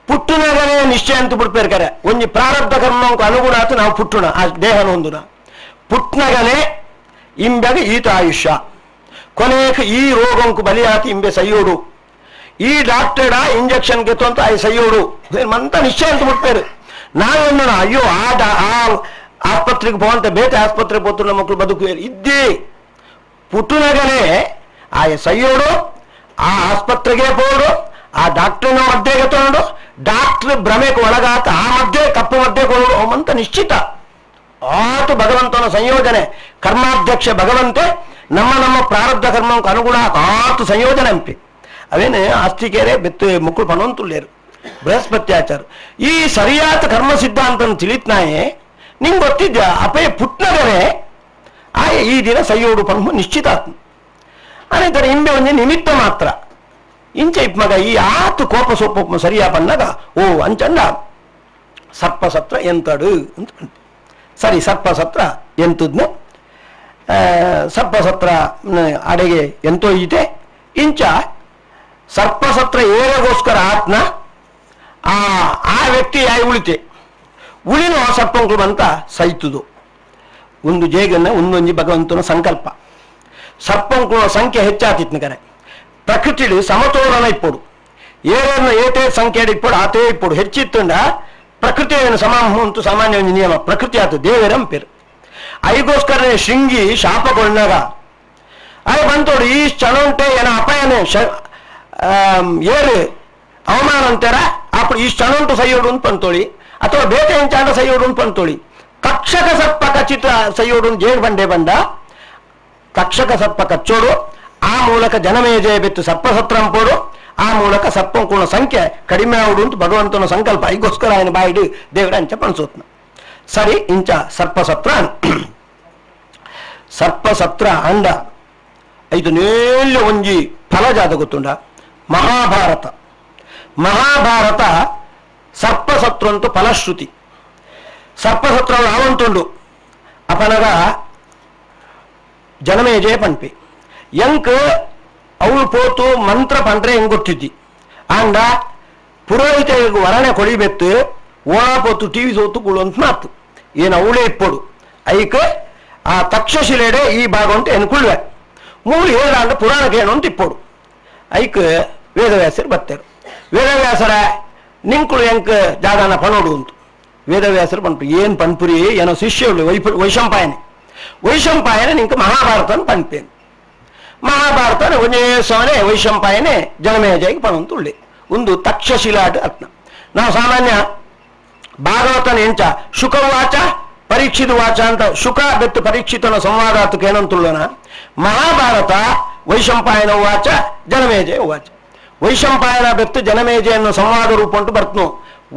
ಪುಟ್ಟುನಗನೇ ನಿಶ್ಚಯ ಅಂತ ಬಿಡ್ಪೇರ್ಕರೆ ಒಂಜಿ ಪ್ರಾರಬ್ಧ ಕರ್ಮಂಕು ಅನುಗುಣ ಆತು ನಾವು ಪುಟ್ಟುಣ ಆ ದೇಹನ ಹೊಂದುನ ಪುಟ್ನಗನೆ ಇಂಬೆಗ ಈತ ಆಯುಷ್ಯ ಕೊನೆಗೆ ಈ ರೋಗಂಕು ಬಲಿಯಾತಿ ಇಂಬೆ ಸೈಯೋಡು ಈ ಡಾಕ್ಟರ್ಡ ಇಂಜೆಕ್ಷನ್ ಗೆತ್ತು ಅಂತ ಆಯ್ ಸೈಯೋಡು ಮಂತ ನಿಶ್ಚಯ ಅಂತ ಬಿಡ್ಪೇರು ನಾವೊಂದು ಅಯ್ಯೋ ಆ ಆಸ್ಪತ್ರೆಗೆ ಹೋಗಂತ ಬೇಟೆ ಆಸ್ಪತ್ರೆಗೆ ಹೋಗ್ತು ನಮ್ಮ ಮಕ್ಕಳು ಬದುಕುವೇರು ಇದ್ದೇ ಪುಟ್ಟುನಗನೇ ಆಯ ಸೈಯೋಡು ಆ ಆಸ್ಪತ್ರೆಗೆ ಹೋಡು ಆ ಡಾಕ್ಟ್ರಿನ ಮಧ್ಯೆಗೆ ತಗೊಂಡು ಡಾಕ್ಟರ್ ಭ್ರಮೆಗೆ ಒಳಗಾತ ಆ ಮಧ್ಯೆ ಕಪ್ಪು ಮಧ್ಯೆ ಕೊಡು ಅಂತ ನಿಶ್ಚಿತ ಆತು ಭಗವಂತನ ಸಂಯೋಜನೆ ಕರ್ಮಾಧ್ಯಕ್ಷ ಭಗವಂತೆ ನಮ್ಮ ಪ್ರಾರಬ್ಧ ಕರ್ಮಕ್ಕೆ ಅನುಗುಣ ಆತು ಸಂಯೋಜನೆ ಅಂಪಿ ಅವೇನು ಆಸ್ತಿಕೇರೆ ಬೆತ್ತು ಮಕ್ಕಳು ಪಣವಂತುಳ್ಳೇರು ಬೃಹಸ್ಪತಿ ಆಚಾರ ಈ ಸರಿಯಾದ ಕರ್ಮ ಸಿದ್ಧಾಂತ ತಿಳಿತ್ನಾಯೇ ನಿಂಗೆ ಗೊತ್ತಿದ್ಯಾ ಅಪೇ ಪುಟ್ನಗನೇ ಆಯ ಈ ದಿನ ಸೈಯೋಡು ಪನ್ಮ ನಿಶ್ಚಿತ ಆತ್ಮ ಅನೇತರ ಹಿಂದೆ ಒಂದೇ ನಿಮಿತ್ತ ಮಾತ್ರ ಇಂಚ ಇಪ್ ಮಗ ಈ ಆತು ಕೋಪ ಸೋಪ ಸರಿಯಾ ಪನ್ನಗ ಓ ಅಂಚಂಡ ಸರ್ಪಸತ್ರ ಎಂತಡು ಅಂತ ಸರಿ ಸರ್ಪಸತ್ರ ಎಂತದ್ನು ಸರ್ಪಸತ್ರ ಅಡೆಗೆ ಎಂತೋ ಇದೆ ಇಂಚ ಸರ್ಪಸತ್ರ ಏಳಗೋಸ್ಕರ ಆತ್ನ ಆ ವ್ಯಕ್ತಿ ಯಾಯಿ ಉಳಿತೆ ಉಳಿನೋ ಸರ್ಪಂಗಳು ಬಂತ ಸೈತುದು ಒಂದು ಜೇಗನ್ನ ಒಂದೊಂಜಿ ಭಗವಂತನ ಸಂಕಲ್ಪ ಸರ್ಪಂಕುಳ ಸಂಖ್ಯೆ ಹೆಚ್ಚಾತಿತ್ನ ಕರೆ ಪ್ರಕೃತಿಡು ಸಮತೋಲನ ಇಪ್ಪಡು ಏರನ್ನ ಏಟೇ ಸಂಖ್ಯೆ ಇಪ್ಪಡು ಆತೇ ಇಪ್ಪಡು ಹೆಚ್ಚಿತ್ತುಂಡ ಪ್ರಕೃತಿ ಸಮಾಮ ಅಂತೂ ಸಾಮಾನ್ಯ ಒಂದು ನಿಯಮ ಪ್ರಕೃತಿ ಆತು ದೇವರಂಪೇರು ಐಗೋಸ್ಕರನೇ ಶೃಂಗಿ ಶಾಪಗೊಂಡಾಗ ಅಯ್ಯ ಬಂತೋಡು ಈ ಚಣಂಟೆ ಏನ ಅಪಾಯನೇ ಏರು ಅವಮಾನ ಅಂತಾರ ಅప్పుడు ಈ ಚಣಂಟು ಸೈಯೋಡು ಅಂತ ಬಂತೋಳಿ ಅಥವಾ ಬೇಟೆ ಎಂಚಾಂಡ ಸೈಯೋಡು ಅಂತ ಬಂತೋಳಿ ತಕ್ಷಕ ಸರ್ಪ ಖಚಿತ ಸೈಯೋಡು ಜೇಡ್ ಬಂಡೆ ಬಂದ ತಕ್ಷಕ ಸರ್ಪ ಕಚ್ಚೋಡು ಆ ಮೂಲಕ ಜನಮೇಜಯ ಬೆತ್ತು ಸರ್ಪಸತ್ರ ಅಂಪೋಡು ಆ ಮೂಲಕ ಸರ್ಪಂಕುಳ ಸಂಖ್ಯೆ ಕಡಿಮೆ ಆವುಡು ಅಂತ ಭಗವಂತನ ಸಂಕಲ್ಪ ಈಗೋಸ್ಕರ ఆయన ಬಾಯಿಡು ದೇವರ ಅಂಚ ಪಣಸೋತ್ನ ಸರಿ ಇಂಚ ಸರ್ಪಸತ್ರ ಸರ್ಪಸತ್ರ ಅಂಡ ಐದು ನೇಲ್ಯ ಒಂಜಿ ಫಲಜಾದ ಗೊತ್ತುಂಡ ಮಹಾಭಾರತ ಸರ್ಪಸತ್ರ ಅಂತೂ ಫಲಶ್ರುತಿ ಸರ್ಪಸತ್ರ ಆವಂತುಂಡು ಅಪನಗ ಜನಮೇಜಯ ಪಂಪಿ ಎಂಕ್ ಅವಳು ಪೋತು ಮಂತ್ರ ಪಂಡ್ರೆ ಹೆಂಗ್ ಗೊತ್ತಿದ್ದಿ ಅಂಡ ಪುರೋಹಿತ ವರಣೆ ಕೊಡಿಬೆತ್ತು ಓಣ ಪೋತು ಟಿವಿ ಸೋತು ಕುಳುವಂತ ಮಾತು ಏನು ಅವಳೇ ಇಪ್ಪಡು ಐಕ್ ಆ ತಕ್ಷಶಿಲೆಡೆ ಈ ಭಾಗ ಅಂತ ಎನ್ಕುಳ್ವೆ ಮೂರು ಹೇಳಾಂಡ ಪುರಾಣಕ್ಕೆ ಏನು ಅಂತ ಇಪ್ಪಡು ಐಕ್ ವೇದವ್ಯಾಸರು ಬರ್ತೇರು ವೇದವ್ಯಾಸರ ನಿಂಕುಳು ಎಂಕ್ ಜಾಗನ ಪಣೋಡು ಅಂತ ವೇದವ್ಯಾಸರು ಪಂಪು ಏನು ಪನ್ಪುರಿ ಏನೋ ಶಿಷ್ಯಗಳು ವೈಶಂಪಾಯನೆ ನಿಂಕ ಮಹಾಭಾರತನ ಪಂಪೇನು ಮಹಾಭಾರತನ ಒಂದೇ ಸವನೆ ವೈಶಂಪಾಯನೆ ಜನಮೇಜಯಗೆ ಪಣಂತುಳ್ಳಿ ಒಂದು ತಕ್ಷಶಿಲಾಟ ಅತ್ನ ನಾವು ಸಾಮಾನ್ಯ ಭಾಗವತನ ಎಂಚ ಶುಕವಾಚ ಪರೀಕ್ಷಿತ ವಾಚ ಅಂತ ಶುಕ ಬೆತ್ತು ಪರೀಕ್ಷಿತನ ಸಂವಾದಾತಕ್ಕೆ ಏನಂತುಳ್ಳನ ಮಹಾಭಾರತ ವೈಶಂಪಾಯನ ವಾಚ ಜನಮೇಜಯ ವಾಚ ವೈಶಂಪಾಯನ ಬೆತ್ತು ಜನಮೇಜಯನ್ನು ಸಂವಾದ ರೂಪ ಉಂಟು ಬರ್ತನು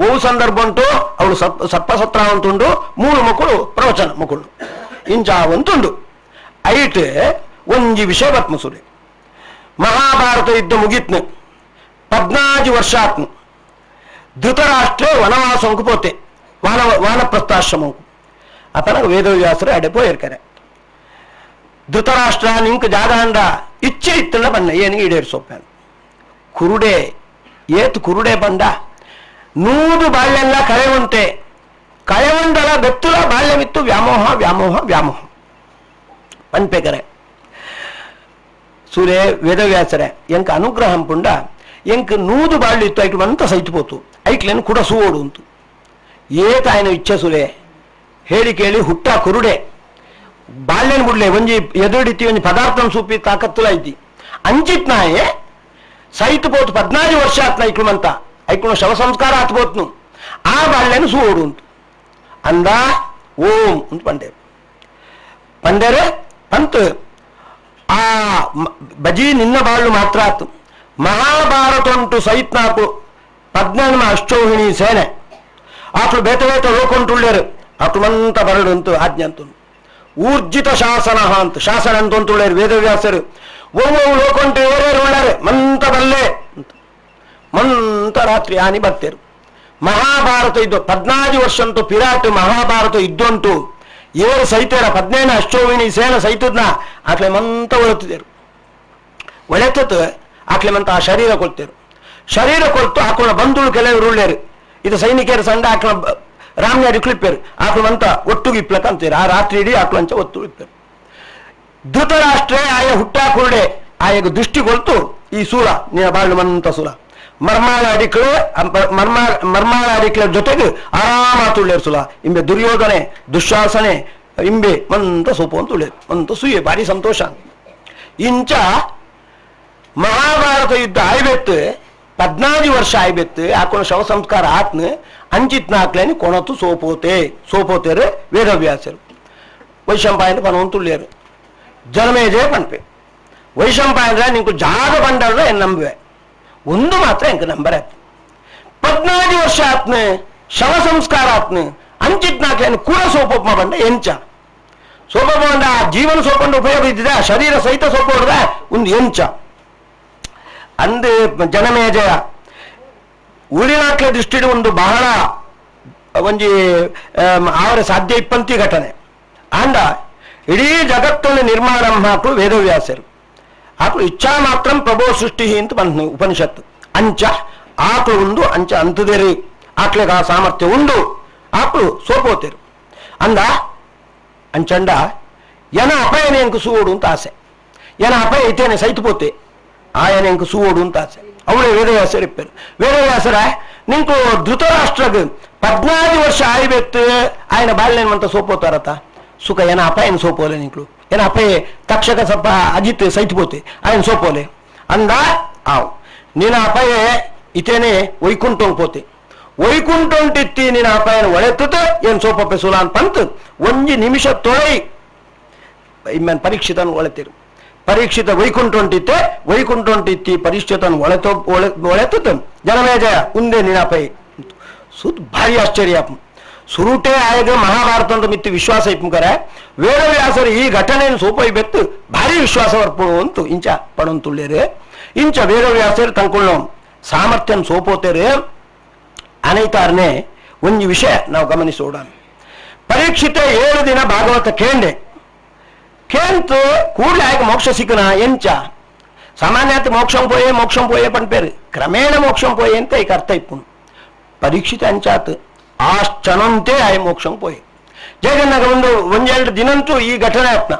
ಓವು ಸಂದರ್ಭ ಉಂಟು ಅವಳು ಸಪ್ಪ ಉಂಟುಂಡು 3 ಮಕ್ಕಳು ಪ್ರವಚನ ಮಕ್ಕಳು ಇಂಚ ಒಂತುಂಡು ಐಟ್ ಒಂಜಿ ವಿಷಯ ಬತ್ಮಸುರಿ ಮಹಾಭಾರತ ಯುದ್ಧ ಮುಗಿತ್ನು 14 ವರ್ಷ ಆತ್ನು ಧೃತರಾಷ್ಟ್ರ ವನವಾಸಂಕು ಪೋತೆ ವಾನಪ್ರಸ್ಥಾಶ್ರಮಂಕು ಅಪನ ವೇದವ್ಯಾಸರು ಅಡೆ ಪೋಯಿರ್ಕರೆ ಧೃತರಾಷ್ಟ್ರ ನಿಂಕ್ ಜಾಗಾಂಡ ಇಚ್ಛೆ ಇತ್ತಲ್ಲ ಬನ್ನ ಏನಿಗೆ ಈಡೇರಿಸೋಪ್ಪ ಕುರುಡೆ ಏತು ಕುರುಡೆ ಬಂದ ನೂದು ಬಾಳ್ಯೆಲ್ಲ ಕಳೆ ಉಂಟೆ ಕಳೆ ಉಂಡಲ ಬೆತ್ತುಲ ಬಾಳ್ಯವಿತ್ತು ವ್ಯಾಮೋಹ ವ್ಯಾಮೋಹ ವ್ಯಾಮೋಹ ಪನ್ಪೆಕರೆ ಸೂರ್ಯ ವೇದವ್ಯಾಸರೆ ಎಂಕ ಅನುಗ್ರಹಂ ಪುಂಡ ಎಂಕ್ ನೂದು ಬಾಳ್ಯಿತ್ತು ಐಕ್ ಬಂತ ಸೈತುಪೋತು ಐಕ್ಲೇನು ಕೂಡ ಸೂಡು ಉಂಟು ಏತಾಯನ ಇಚ್ಛೆ ಸುಲೆ ಹೇಳಿ ಕೇಳಿ ಹುಟ್ಟ ಕುರುಡೆ ಬಾಲ್ಯನ್ ಬಿಡ್ಲೆ ಒಂಜಿ ಎದುರಿತಿ ಒಂಜಿ ಪದಾರ್ಥ ಸೂಪಿ ತಾಕತ್ತುಲ ಐತಿ ಅಂಚಿತ್ ನಾಯೆ ಸೈತು ಪೋತು 14 ವರ್ಷ ಆತ್ನ ಐಕ್ಳಮಂತ ಐಕ್ಳು ಶವ ಸಂಸ್ಕಾರ ಆತ್ಬೋತ್ನು ಆ ಬಾಳ್ಯನು ಸೂಡು ಉಂಟು ಅಂದ ಓಂ ಅಂತ ಪಂಡೇರೆ ಪಂತ್ ಆ ಬಜಿ ನಿನ್ನ ಬಾಳು ಮಾತ್ರ ಆತು ಮಹಾಭಾರತ ಉಂಟು ಸೈತ್ನಾಕು 14 ಅಷ್ಟೋಹಿಣಿ ಸೇನೆ ಆಕ್ಳು ಬೇತ ಬೇತ ಲೋಕೊಂಟುಳ್ಳೇರು ಆಕ್ಳುಮಂತ ಬರಡು ಅಂತು ಆಜ್ಞೆ ಅಂತು ಊರ್ಜಿತ ಶಾಸನ ಅಂತ ಶಾಸನ ಅಂತುಳ್ಳೇರು ವೇದವ್ಯಾಸರು ಓವು ಲೋಕೊಂಟು ಏರೇರು ಉಳ್ಳಾರೆ ಮಂತ ಬಲ್ಲೆ ಮಂತ ರಾತ್ರಿ ಆನಿ ಬರ್ತೇರು ಮಹಾಭಾರತ ಇದ್ದು 14 ವರ್ಷ ಅಂತೂ ಪಿರಾಟ್ ಮಹಾಭಾರತ ಇದ್ದುಂಟು ಏರು ಸೈತೇರ 17 ಅಷ್ಟೋಹಿಣಿ ಸೇನೆ ಸೈತದ್ನ ಆಕ್ಲೆ ಮಂತ ಒಳತಿದ್ದೇರು ಒಳೆತತ್ ಆಕ್ಲೆ ಮಂತ ಆ ಶರೀರ ಕೊಳ್ತೇರು ಶರೀರ ಕೊಳ್ತು ಆಕಳ ಬಂಧುಳು ಕೆಲವರು ಉಳ್ಳೇರು ಇದು ಸೈನಿಕರ ಸಂಡ ಆಕಳ ರಾಮ್ಯಾರಿ ಕ್ಲಿಪ್ಪೇರು ಆಕಳಂತ ಒಟ್ಟುಗೆ ಇಪ್ಲಕ್ಕಂತೀರು ಆ ರಾತ್ರಿ ಇಡೀ ಆಕಳಂಚ ಒತ್ತು ಇಪ್ಪೇರು ಧೃತರಾಷ್ಟ್ರೇ ಆಯ ಹುಟ್ಟ ಕುರುಡೆ ಆಯಗ ದೃಷ್ಟಿ ಕೊಳ್ತು ಈ ಸೂಲ ನಿನ್ನ ಬಾಳು ಮಂತ ಸೂಲ ಮರ್ಮಾಳ ಅಡಿಕ್ಳ ಜೊತೆಗೆ ಆರಾಮ ತುಳ್ಳೇರು ಸುಲ ಇಂಬೆ ದುರ್ಯೋಧನೆ ದುಶ್ಯಾಸನೆ ಇಂಬೆ ಮಂತ ಸೋಪು ಅಂತ ತುಳ್ಳೇರು ಮಂತ ಸೂಯೆ ಭಾರಿ ಸಂತೋಷ ಇಂಚ ಮಹಾಭಾರತ ಯುದ್ಧ ಆಯ್ಬೆತ್ತು 14 ವರ್ಷ ಆಯ್ಬೆತ್ತು ಆಕೋಣ ಶವ ಸಂಸ್ಕಾರ ಆತ್ನ ಅಂಚಿತ್ ನಾಕ್ಲೇನಿ ಕೊಣತು ಸೋಪೋತೇರು ವೇದವ್ಯಾಸರು ವೈಶಂಪಾಯನ ಪನವನ್ನು ತುಳ್ಳೇರು ಜನಮೇಜಯ ಪಂಪೆ ವೈಶಂಪಾಯನ ನಿಂಕು ಜಾಗ ಬಂಡಲ್ಲ ಏನು ನಂಬುವೆ ಒಂದು ಮಾತ್ರ ಎಂಕ ನಂಬರ್ ಆಯ್ತು 14 ವರ್ಷ ಆತ್ನ ಶವ ಸಂಸ್ಕಾರ ಆತ್ನ ಅಂಚಿತ್ ನಾಕ್ಲೇನು ಕೂಡ ಸೋಪೋಪ ಬಂಡ ಎಂಚ ಸೋಪೋಪ ಬಂಡ ಆ ಜೀವನ ಸೋಪಂಡು ಉಪಯೋಗ ಇದ್ದಿದೆ ಆ ಶರೀರ ಸಹಿತ ಸೋಪ ಹೊಡೆದ ಒಂದು ಎಂಚ ಅಂದು ಜನಮೇಜಯ ಉಳಿನಾಕ್ಲೆ ದೃಷ್ಟಿಡು ಒಂದು ಬಹಳ ಒಂಜಿ ಅವರ ಸಾಧ್ಯ ಇಪ್ಪಂತಿ ಘಟನೆ ಆಂಡ ಇಡೀ ಜಗತ್ತನ್ನು ನಿರ್ಮಾಣ ಹಾಕು ವೇದವ್ಯಾಸರು ಆಕಳು ಇಚ್ಛಾ ಮಾತ್ರ ಪ್ರಭೋ ಸೃಷ್ಟಿ ಅಂತ ಬಂದ ಉಪನಿಷತ್ತು ಅಂಚ ಆಕಳು ಉಂಡು ಅಂಚ ಅಂತದೇರಿ ಆಕ್ಲೆಗ ಆ ಸಾಮರ್ಥ್ಯ ಉಂಡು ಆಕಳು ಸೋಪೋತೇರು ಅಂದ ಅಂಚಂಡ ಎನ ಅಪಾಯನೆ ಎಂಕು ಸೂಡು ಅಂತ ಆಸೆ ಎನ ಅಪಾಯ ಇತೇನೆ ಸೈತುಪೋತೆ ಆಯನ ಎಂಕು ಸೂಡು ಅಂತ ಆಸೆ ಅವಳೇ ವೇದವ್ಯಾಸರು ಇಪ್ಪೇರು ವೇದವ್ಯಾಸರ ನಿಂಕು ಧೃತರಾಷ್ಟ್ರಗ್ 14 ವರ್ಷ ಆಯ್ಬೆತ್ತು ಆಯನ ಬಾಳ್ಯನ್ಮಂತ ಸೋಪೋತಾರತ ಸುಖ ಏನ ಅಪಾಯನ ಸೋಪೋಲೆ ನಿಂಕ್ಳು ಏನ ಅಪಾಯ ತಕ್ಷಕ ಸ್ವಲ್ಪ ಅಜಿತ್ ಸೈತುಪೋತೆ ಆಯನ ಸೋಪೋಲೆ ಅಂದ ಆವ್ ನಿನ್ನ ಅಪಾಯ ಇತೇನೆ ವೈಕುಂಠಂ ಪೋತೆ ವೈಕುಂಠಂಟಿತ್ತಿ ನಿನ್ನ ಅಪಾಯನ ಒಳೆತುತ್ತ ಏನ್ ಸೋಪಪ್ಪೆ ಸುಲಾನ್ ಪಂತ್ ಒಂಜಿ ನಿಮಿಷ ತೊಳೈ ಇಮ್ಮೇನ್ ಪರೀಕ್ಷಿತನ್ ಒಳೆತಿರು ಪರೀಕ್ಷಿತ ವೈಕುಂಠಂಟಿತ್ತೆ ವೈಕುಂಠಂಟಿತ್ತಿ ಪರೀಕ್ಷಿತನ್ ಒಳೆತುತ್ತ ಜನಮೇಜಯ ಉಂದೆ ನಿನ್ನ ಅಪಾಯ ಸುದ್ ಭಾರಿ ಆಶ್ಚರ್ಯ ಸುರುಟೆ ಆಯ್ಗ ಮಹಾಭಾರತ ಅಂತ ಮಿತ್ತಿ ವಿಶ್ವಾಸ ಇಪ್ಪುಕರೆ ವೇದವ್ಯಾಸರು ಈ ಘಟನೆಯನ್ನು ಸೋಪೈ ಬೆತ್ತು ಭಾರಿ ವಿಶ್ವಾಸ ವರ್ಪಣು ಅಂತು ಇಂಚ ಪಣಂತುಳ್ಳೇರೆ ಇಂಚ ವೇದವ್ಯಾಸರು ತಂಕೊಳ್ಳೋ ಸಾಮರ್ಥ್ಯನ ಸೋಪೋತೇರೆ ಅನೈತಾರನೆ ಒಂದು ವಿಷಯ ನಾವು ಗಮನಿಸೋಣ ಪರೀಕ್ಷಿತ 7 ದಿನ ಭಾಗವತ ಕೇಂತು ಕೂಡಲೇ ಆಯ್ಕೆ ಮೋಕ್ಷ ಸಿಕ್ಕನ ಎಂಚ ಸಾಮಾನ್ಯತೆ ಮೋಕ್ಷಂ ಪೋಯೆ ಪಂಪೇರು ಕ್ರಮೇಣ ಮೋಕ್ಷಂ ಪೋಯೆ ಅಂತ ಈಗ ಅರ್ಥ ಇಪ್ಪು ಪರೀಕ್ಷಿತ ಅಂಚಾತ್ ಆಶ್ಚನಂತೆ ಆಯ್ ಮೋಕ್ಷಂ ಪೋಯೆ ಜಗನ್ನಾಗ ಒಂದೆರಡು ದಿನಂತೂ ಈ ಘಟನೆ ಆತ್ನ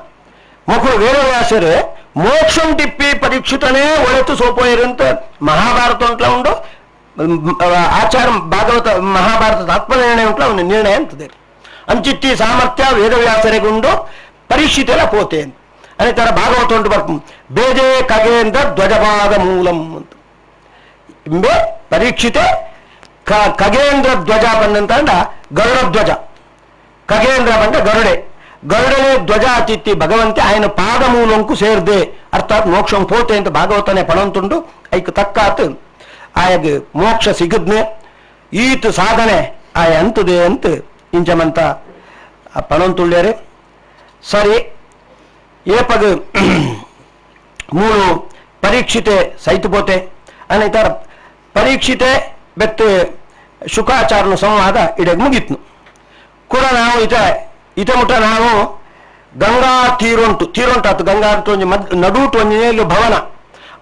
ಮಕ್ಕಳು ವೇದವ್ಯಾಸರು ಮೋಕ್ಷಂ ಟಿಪ್ಪಿ ಪರೀಕ್ಷಿತನೇ ಒಳೆತು ಸೋಪೋಯರು ಅಂತ ಮಹಾಭಾರತ ಉಂಟ್ಲ ಉಂಡು ಆಚಾರ ಭಾಗವತ ಮಹಾಭಾರತದ ಆತ್ಮನಿರ್ಣಯ ಉಂಟ್ಲ ಒಂದು ನಿರ್ಣಯ ಅಂತದೆ ಅಂಚಿತ್ತಿ ಸಾಮರ್ಥ್ಯ ವೇದವ್ಯಾಸರಿಗುಂಡು ಪರೀಕ್ಷಿತೆಲ್ಲ ಪೋತೆ ಅಂತ ಅದೇ ತರ ಭಾಗವತ ಉಂಟು ಬರ್ತು ಬೇಜೆ ಖಗೇಂದ್ರ ಧ್ವಜಪಾದ ಮೂಲಂ ಅಂತ ಇಂಬೆ ಪರೀಕ್ಷಿತೆ ಖಗೇಂದ್ರ ಧ್ವಜ ಬಂದಂತ ಗರುಡ ಧ್ವಜ ಖಗೇಂದ್ರ ಬಂದ ಗರುಡನೇ ಧ್ವಜ ಅತಿಥಿ ಭಗವಂತೆ ಆಯನ ಪಾದ ಮೂಲಂಕು ಸೇರ್ದೆ ಅರ್ಥಾತ್ ಮೋಕ್ಷಂ ಪೋತೆ ಅಂತ ಭಾಗವತನೇ ಪಣಂತುಂಡು ಐಕ್ ತಕ್ಕಾತ್ ಆಯಗ್ ಮೋಕ್ಷ ಸಿಗದ್ನೆ ಈತ ಸಾಧನೆ ಆ ಎಂತದೆ ಅಂತ ಇಂಚಮಂತ ಪಣಂತುಳ್ಳ್ಯಾರೆ ಸರಿ ಏಪಗ ಮೂಳು ಪರೀಕ್ಷಿತೆ ಸೈತು ಪೋತೆ ಅನೇತರ ಪರೀಕ್ಷಿತೆ ಬೆತ್ತ ಶುಕಾಚಾರನ ಸಂವಾದ ಇಡೆಗೆ ಮುಗಿತ್ನು ಕೂಡ ನಾವು ಇತ ಮುಟ ನಾವು ಗಂಗಾ ತೀರೊಂಟಾತು ಗಂಗಾ ಒಂಜಿ ನಡೂಟು ಒಂಜಿ ಭವನ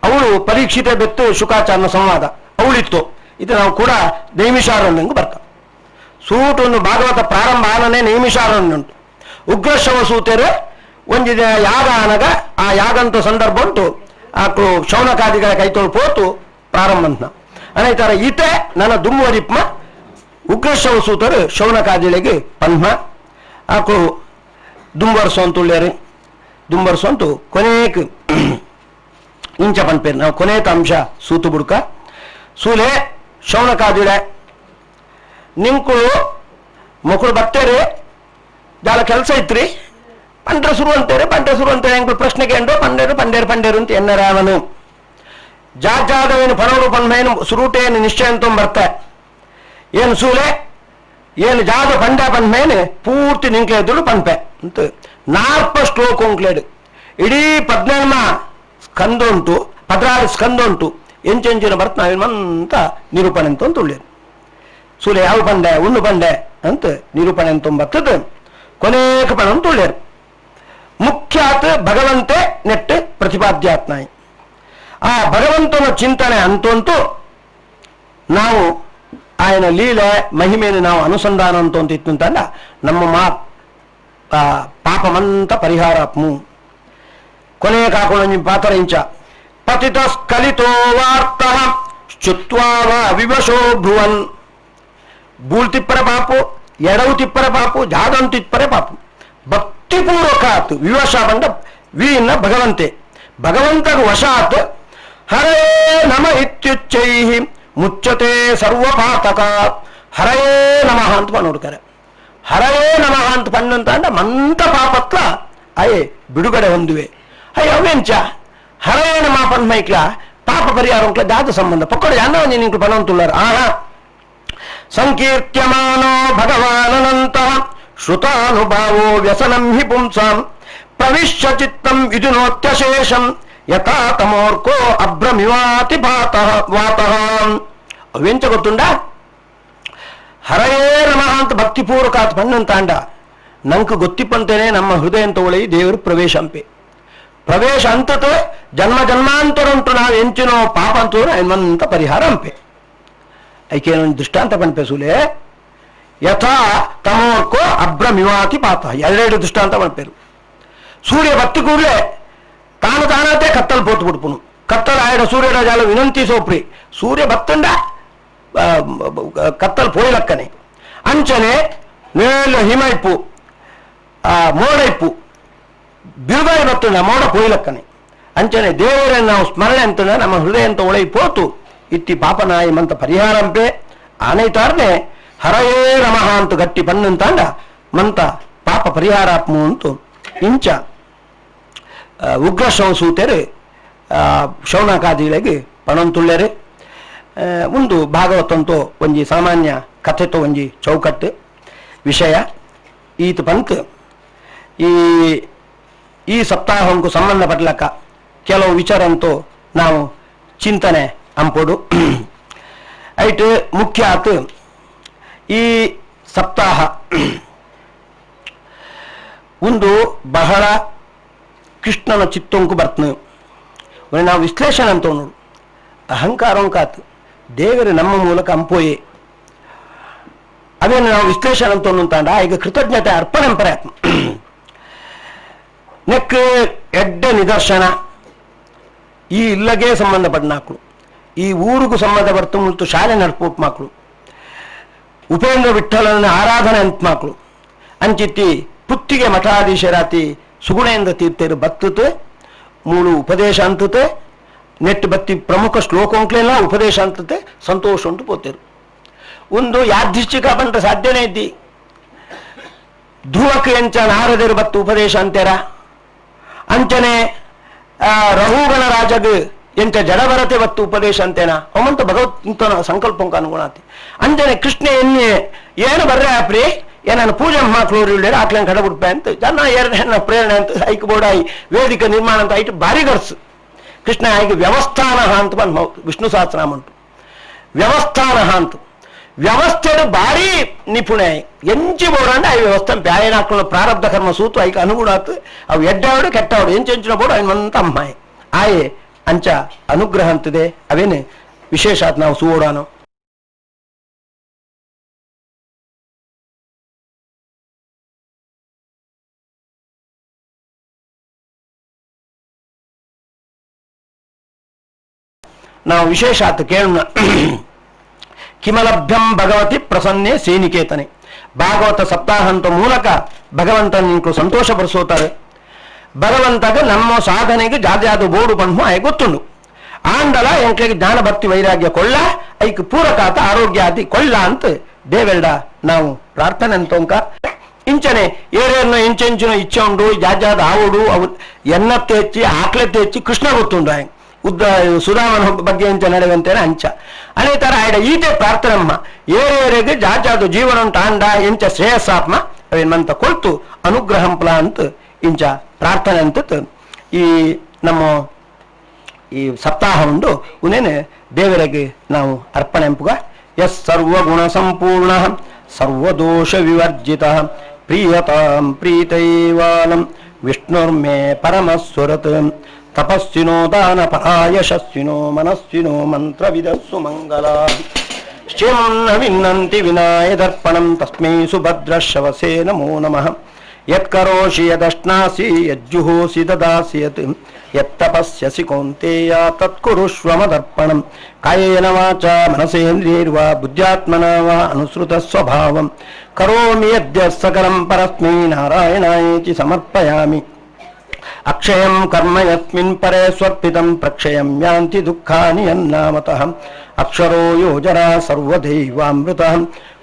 ಅವಳು ಪರೀಕ್ಷಿತೆ ಬೆತ್ತು ಶುಕಾಚಾರನ ಸಂವಾದ ಅವಳಿತ್ತು ಇದು ನಾವು ಕೂಡ ನೈಮಿಷಾರಣ್ಯಂಗೆ ಬರ್ತಾವ ಸೂಟ್ ಒಂದು ಭಾಗವತ ಪ್ರಾರಂಭ ಆನನೆ ನೈಮಿಷಾರಣ್ಯ ಉಂಟು ಉಗ್ರಶವ ಸೂತೆರೆ ಒಂಜಿ ಯಾಗ ಆನಗ ಆ ಯಾಗಂತ ಸಂದರ್ಭ ಉಂಟು ಆಕು ಶೌನಕಾದಿಗಳ ಕೈತೊಳು ಪೋತು ಪ್ರಾರಂಭ ಅಂತ ಅನೇತರ ಈತೆ ನನ್ನ ದುಮ್ಮರಿಪ್ಮ ಉಗ್ರಶವ ಸೂತರು ಶೌನಕಾದಿಗಳಿಗೆ ಪನ್ಮ ಆಕು ದುಂಬರ್ಸು ಅಂತುಳ್ಳ್ಯಾರೆ ದುಂಬರ್ಸು ಅಂತೂ ಕೊನೆಕ್ ಇಂಚ ಪನ್ಪೇರು ನಾವು ಕೊನೆತ ಅಂಶ ಸೂತು ಬುಡ್ಕ ಸೂಲೆ ಶೌನಕಾದಿಳೆ ನಿಂಕುಳು ಮಕ್ಕಳು ಬರ್ತೇರಿ ಜಾಲ ಕೆಲಸ ಇತ್ರಿ ಪಂಡ್ರ ಶುರು ಅಂತಾರೆ ಎಂಕುಳು ಪ್ರಶ್ನೆ ಕೇಂಡು ಪಂಡೇರು ಅಂತ ಎನ್ನರ ಅವನು ಜಾಜಾದವೇನು ಪಣವರು ಪನ್ಮೇನು ಸುರುಟೇನು ನಿಶ್ಚಯ ಅಂತ ಬರ್ತಾ ಏನು ಸೂಲೆ ಏನು ಜಾದ ಪಂಡ ಪನ್ಮೇನು ಪೂರ್ತಿ ನಿಂಕ್ಲೆ ಎದುರು ಪನ್ಪೆ ಅಂತ 40 ಶ್ಲೋಕ ಉಂಕ್ಲೇಡು ಇಡೀ 17 ಸ್ಕಂದ ಉಂಟು 16 ಸ್ಕಂದ ಉಂಟು ಎಂಚೆಂಚಿನ ಬರ್ತ ನಾವೇನಂತ ನಿರೂಪಣೆ ಅಂತ ಉಳ್ಳೇನು ಸೂಲೆ ಯಾವ ಪಂಡೆ ಉಣ್ಣು ಪಂಡೆ ಅಂತ ನಿರೂಪಣೆ ಅಂತ ಬರ್ತದೆ ಕೊನೆಕ ಪಣ ಅಂತ ಉಳ್ಳೇರು ಮುಖ್ಯಾತ್ ಭಗವಂತೆ ನೆಟ್ಟು ಪ್ರತಿಪಾದ್ಯಾತ್ನಾಯಿ ಆ ಭಗವಂತನ ಚಿಂತನೆ ಅಂತಂತೂ ನಾವು ఆయన ಲೀಲೆ ಮಹಿಮೆಯನ್ನು ನಾವು ಅನುಸಂಧಾನ ಅಂತ ಇತ್ತು ಅಂತಲ್ಲ ನಮ್ಮ ಪಾಪಮಂತ ಪರಿಹಾರಾತ್ಮು ಕೊನೆಯ ಕಾಕೊಂಡು ಪಾತರಿಂಚ ಪತಿತ ಸ್ಖಲಿತೋ ವಾರ್ತ ಶುತ್ವಾವ ವಿವಶೋ ಭುವನ್ ಬೂಳ್ ತಿಪ್ಪರ ಪಾಪು ಎಡವು ತಿಪ್ಪರ ಪಾಪು ಜಾಗಂ ತಿಪ್ಪರೆ ಪಾಪು ಭಕ್ತಿಪೂರ್ವಕಾತ್ ವಿವಶ ಬಂದ ವೀನ ಭಗವಂತೆ ಭಗವಂತನ ವಶಾತ್ ಹರೇ ನಮ ಇತ್ಯುಚ್ಚೈ ಮುಚ್ಚತೆ ಸರ್ವಪಾತಕ ಹರಯೇ ನಮಃ ಅಂತ ನೋಡ್ತಾರೆ ಹರಯೇ ನಮಃ ಅಂತ ಪಣ್ಣಂತ ಅಂಡ ಮಂತ ಪಾಪತ್ಲ ಅಯ್ಯೇ ಬಿಡುಗಡೆ ಹೊಂದುವೆ ಅಯ್ಯ ಅವೇಂಚ ಹರಯೇ ನಮಃ ಪನ್ಮೈಕ್ಲ ಪಾಪ ಪರಿಹಾರ ಉಂಕ್ಲ ಜಾತ ಸಂಬಂಧ ಪಕ್ಕಡೆ ಅನ್ನ ನಿಂಕ್ಲು ಪಣಂತುಳ್ಳಾರ ಆಹಾ ಸಂಕೀರ್ತ್ಯಮಾನೋ ಭಗವಾನನಂತ ಶ್ರುತಾನುಭಾವೋ ವ್ಯಸನಂ ಹಿ ಪುಂಸಾಂ ಪ್ರವಿಶ್ಯ ಚಿತ್ತಂ ವಿದುನೋತ್ಯಶೇಷಂ ಯಥಾ ತಮೋರ್ಕೋ ಅಭ್ರಮಿವಾತಿ ವಾತಃ ಅವೆಂಚ ಗೊತ್ತುಂಡ ಹರಯೇ ನಮಃ ಅಂತ ಭಕ್ತಿಪೂರ್ವಕ ಆತ ಪಣ್ಣಂತ ಅಂಡ ನಂಗೆ ಗೊತ್ತಿಪ್ಪಂತೇನೆ ನಮ್ಮ ಹೃದಯ ಅಂತ ಒಳಗೆ ದೇವರು ಪ್ರವೇಶ ಅಂಪೆ ಪ್ರವೇಶ ಅಂತತ ಜನ್ಮ ಜನ್ಮಾಂತರ ಉಂಟು ನಾವು ಎಂಚಿನೋ ಪಾಪ ಅಂತೂ ಎನ್ಮಂತ ಪರಿಹಾರ ಅಂಪೆ ಐಕೇನೊಂದು ದೃಷ್ಟಾಂತ ಪಣ್ಪೆ ಸೂಲೆ ಯಥಾ ತಮೋರ್ಕೋ ಅಭ್ರಮಿವಾತಿ ಪಾತ ಎರಡೆರಡು ದೃಷ್ಟಾಂತ ಪಣ್ಪೇರು ಸೂರ್ಯ ಬತ್ತಿ ಕೂಡಲೇ ತಾನಾತೆ ಕತ್ತಲು ಪೋತು ಬಿಡ್ಪುನು ಕತ್ತಲು ಆಯ್ಡ ಸೂರ್ಯನ ಜಾಲ ವಿನಂತಿ ಸೋಪ್ರಿ ಸೂರ್ಯ ಬತ್ತಂಡ ಕತ್ತಲು ಪೋಯ್ಲಕ್ಕನೆ ಅಂಚನೆ ನೇಲ ಹಿಮ ಇಪ್ಪು ಮೋಡ ಇಪ್ಪು ಬಿರುಗಾಳಿ ಬತ್ತಂಡ ಮೋಡ ಪೋಯ್ಲಕ್ಕನೆ ಅಂಚನೆ ದೇವರನ್ನು ನಾವು ಸ್ಮರಣೆ ಅಂತ ನಮ್ಮ ಹೃದಯ ಅಂತ ಒಳಗೆ ಪೋತು ಇತ್ತಿ ಪಾಪನಾಯಿ ಮಂತ ಪರಿಹಾರಂಪೆ ಆನೈತಾರ್ನೆ ಹರಯೇ ನಮಃ ಅಂತ ಗಟ್ಟಿ ಪಣ್ಣಂತಾಂಡ ಮಂತ ಪಾಪ ಪರಿಹಾರಾತ್ಮ ಅಂತು ಇಂಚ ಉಗ್ರ ಸೂತೆರು ಶೌನಕಾದಿಗಳಿಗೆ ಪಣಂತುಳ್ಳೆರೆ ಒಂದು ಭಾಗವತಂತೋ ಒಂಜಿ ಸಾಮಾನ್ಯ ಕಥೆತೋ ಒಂಜಿ ಚೌಕಟ್ಟು ವಿಷಯ ಈತ ಪಂಕ್ ಈ ಸಪ್ತಾಹಂಕು ಸಂಬಂಧಪಟ್ಲಕ್ಕ ಕೆಲವು ವಿಚಾರಂತೂ ನಾವು ಚಿಂತನೆ ಅಂಪೋಡು ಐಟ್ ಮುಖ್ಯ ಆತು ಈ ಸಪ್ತಾಹ ಒಂದು ಬಹಳ ಕೃಷ್ಣನ ಚಿತ್ತಂಕು ಬರ್ತನು ನಾವು ವಿಶ್ಲೇಷಣೆ ಅಂತ ನೋಡು ಅಹಂಕಾರಂಕಾತು ದೇವರು ನಮ್ಮ ಮೂಲಕ ಅಂಪೋಯೆ ಅದೇನು ನಾವು ವಿಶ್ಲೇಷಣೆ ಅಂತ ಅಂತಾಂಡ ಈಗ ಕೃತಜ್ಞತೆ ಅರ್ಪಣೆ ಪ್ರಯತ್ನ ನೆಕ್ ಎಡ್ಡ ನಿದರ್ಶನ ಈ ಇಲ್ಲಗೆ ಸಂಬಂಧಪಟ್ಟ ಮಕ್ಕಳು ಈ ಊರಿಗೂ ಸಂಬಂಧಪಟ್ಟ ಮತ್ತು ಶಾಲೆ ನಡ್ಪೋಟ್ ಮಕ್ಕಳು ಉಪೇಂದ್ರ ವಿಠಲನ ಆರಾಧನೆ ಅಂತ ಮಕ್ಕಳು ಅಂಚಿತ್ತಿ ಪುತ್ತಿಗೆ ಮಠಾಧೀಶರಾತಿ ಸುಗುಣೇಂದ್ರ ತೀರ್ಥರು ಬತ್ತತೆ ಮೂಳು ಉಪದೇಶ ಅಂತತೆ ನೆಟ್ ಬತ್ತಿ ಪ್ರಮುಖ ಶ್ಲೋಕಂಕ್ಲೆಲ್ಲ ಉಪದೇಶ ಅಂತತೆ ಸಂತೋಷ ಉಂಟು ಪೋತೇರು ಒಂದು ಯಾದೃಶ್ಚಿಕ ಬಂಟ ಸಾಧ್ಯನೇ ಇದ್ದಿ ಧ್ರುವಕ್ಕೆ ಎಂಚ ನಾರದರು ಬತ್ತು ಉಪದೇಶ ಅಂತಾರ ಅಂಚನೆ ರಘುಗಣ ರಾಜಗ್ ಎಂತ ಜಡ ಬರತೆ ಬತ್ತು ಉಪದೇಶ ಅಂತೇನಾ ಅವಂತ ಭಗವಂತನ ಸಂಕಲ್ಪಕ್ಕೆ ಅನುಗುಣಾತಿ ಅಂಜನೆ ಕೃಷ್ಣ ಎನ್ನೆ ಏನು ಬರ್ರೆ ಆಪ್ರಿ ಏನನ್ನು ಪೂಜೆ ಮಕ್ಕಳು ಇಳ್ಳಿರ ಆಕ್ಲಂಗೆ ಕಡಬಿಡ್ಪೆ ಅಂತ ಜನ ಎರಡು ಪ್ರೇರಣೆ ಅಂತ ಐಕ್ ಬೋಡಾಯಿ ವೇದಿಕೆ ನಿರ್ಮಾಣ ಅಂತ ಐಟು ಭಾರಿ ಗರ್ಸು ಕೃಷ್ಣ ಆಯ್ಕೆ ವ್ಯವಸ್ಥಾನ ಅಂತ ಬಂದು ವಿಷ್ಣು ಸಹಸ್ರನಾಮ ಉಂಟು ವ್ಯವಸ್ಥಾನ ಅಂತ ವ್ಯವಸ್ಥೆಡು ಭಾರಿ ನಿಪುಣ ಎಂಚಿ ಬೋಡಂಡ ಆ ವ್ಯವಸ್ಥೆ ಬ್ಯಾಯನ ಹಾಕೊಂಡು ಪ್ರಾರಬ್ಧ ಕರ್ಮ ಸೂತು ಐಕ ಅನುಗುಣಾತ್ ಅವು ಎಡ್ಡಾವಡು ಕೆಟ್ಟವಡು ಎಂಚೆಂಚಿನ ಬೋಡು ಅನ್ಮಂತ ಅಮ್ಮಾಯಿ ಆಯೆ ಅಂಚ ಅನುಗ್ರಹ ಅಂತಿದೆ ಅವೇನೆ ವಿಶೇಷ ಆತ್ ನಾವು ಸುವೋಡಾನು ನಾವು ವಿಶೇಷ ಆತ ಕೇಳೋಣ ಕಿಮಲಭ್ಯಂ ಭಗವತಿ ಪ್ರಸನ್ನೆ ಸೇನಿಕೇತನೆ ಭಾಗವತ ಸಪ್ತಾಹ ಅಂತ ಮೂಲಕ ಭಗವಂತನಿಂಕು ಸಂತೋಷ ಪಡಿಸೋತಾರೆ ಭಗವಂತಗೆ ನಮ್ಮ ಸಾಧನೆಗೆ ಜಾದು ಬೋಡು ಪಣ್ಣು ಆಯ್ ಗೊತ್ತುಂಡು ಆಂಡಲ ಎಂಕ್ಲೆಗೆ ಜ್ಞಾನ ಭಕ್ತಿ ವೈರಾಗ್ಯ ಕೊಳ್ಳ ಐಕ್ ಪೂರಕಾತ ಆರೋಗ್ಯಾದಿ ಕೊಳ್ಳ ಅಂತ ದೇವೆಲ್ಡ ನಾವು ಪ್ರಾರ್ಥನೆ ಅಂತಂಕ ಇಂಚನೆ ಏರೇರ್ನ ಇಂಚೆಂಚಿನ ಇಚ್ಛೆ ಉಂಡು ಜಾಜಾದ ಆವುಡು ಅವು ಎನ್ನತ್ತೆ ಹೆಚ್ಚಿ ಆಕ್ಲೆತ್ತೆ ಹೆಚ್ಚಿ ಕೃಷ್ಣ ಗೊತ್ತುಂಡು ಆಯ್ ಉದ್ದ ಸುಧಾಮನ ಬಗ್ಗೆ ಇಂಚ ನಡೆಯುವಂತೇನೆ ಅಂಚ ಅದೇ ತರ ಆಯ್ಡ ಈಟೆ ಪ್ರಾರ್ಥನಮ್ಮ ಏರೇರೆಗೆ ಜಾಜಾದು ಜೀವನ ಆಂಡ ಇಂಚ ಶ್ರೇಯಸ್ಸಾತ್ಮ ಅವೇನಂತ ಕೊಳ್ತು ಅನುಗ್ರಹಂಪ್ಲ ಅಂತ ಇಂಚ ಪ್ರಾರ್ಥನೆ ಅಂತ ಈ ನಮ್ಮ ಈ ಸಪ್ತಾಹ ಉಂಡು ಉನೇನೆ ದೇವರಿಗೆ ನಾವು ಅರ್ಪಣೆ ಎಂಪುಗ ಎಸ್ ಸರ್ವಗುಣ ಸಂಪೂರ್ಣ ಸರ್ವದೋಷ ವಿವರ್ಜಿತ ಪ್ರಿಯತಾಂ ಪ್ರೀತೈವಾಲಂ ವಿಷ್ಣುರ್ಮೇ ಪರಮಸ್ವರತ್ ತಪಸ್ವಿನೋ ದಾನ ಪರಾಯಶಸ್ವಿನೋ ಮನಸ್ವಿನೋ ಮಂತ್ರವಿದಸ್ಸು ಮಂಗಲ ಶ್ರೀಮನ್ನ ವಿನ್ನಂತಿ ವಿನಾಯ ದರ್ಪಣಂ ತಸ್ಮೈ ಸುಭದ್ರಶ್ರವಸೇ ನಮೋ ನಮಃ ಯತ್ಕರೋಷಿ ಯದಶ್ನಾಸಿ ಯಜ್ಜುಹೋಸಿ ದದಾಸಿ ಯತ್ ಯತ್ತಪಸ್ಯಸಿ ಕೌಂತೇಯ ತತ್ಕುರುಷ್ವ ಮದರ್ಪಣಂ ಕಾಯೇನ ವಾಚಾ ಮನಸೇಂದ್ರಿಯೈರ್ವಾ ಬುದ್ಧ್ಯಾತ್ಮನಾ ವಾ ಅನುಸೃತ ಸ್ವಭಾವಂ ಕರೋಮಿ ಯದ್ಯ ಸಕಲಂ ಪರಸ್ಮೈ ನಾರಾಯಣಾಯೇತಿ ಸಮರ್ಪಯಾಮಿ ಅಕ್ಷಯಂ ಕರ್ಮ ಯಸ್ಮಿನ್ ಪರೇ ಸ್ವರ್ಪಿತಂ ಪ್ರಕ್ಷಯಂ ಯಾಂತಿ ದುಃಖಾನಿ ಯನ್ನಾಮತಃ ಅಕ್ಷರೋ ಯೋಜನ ಸರ್ವದೈವಾಮೃತಃ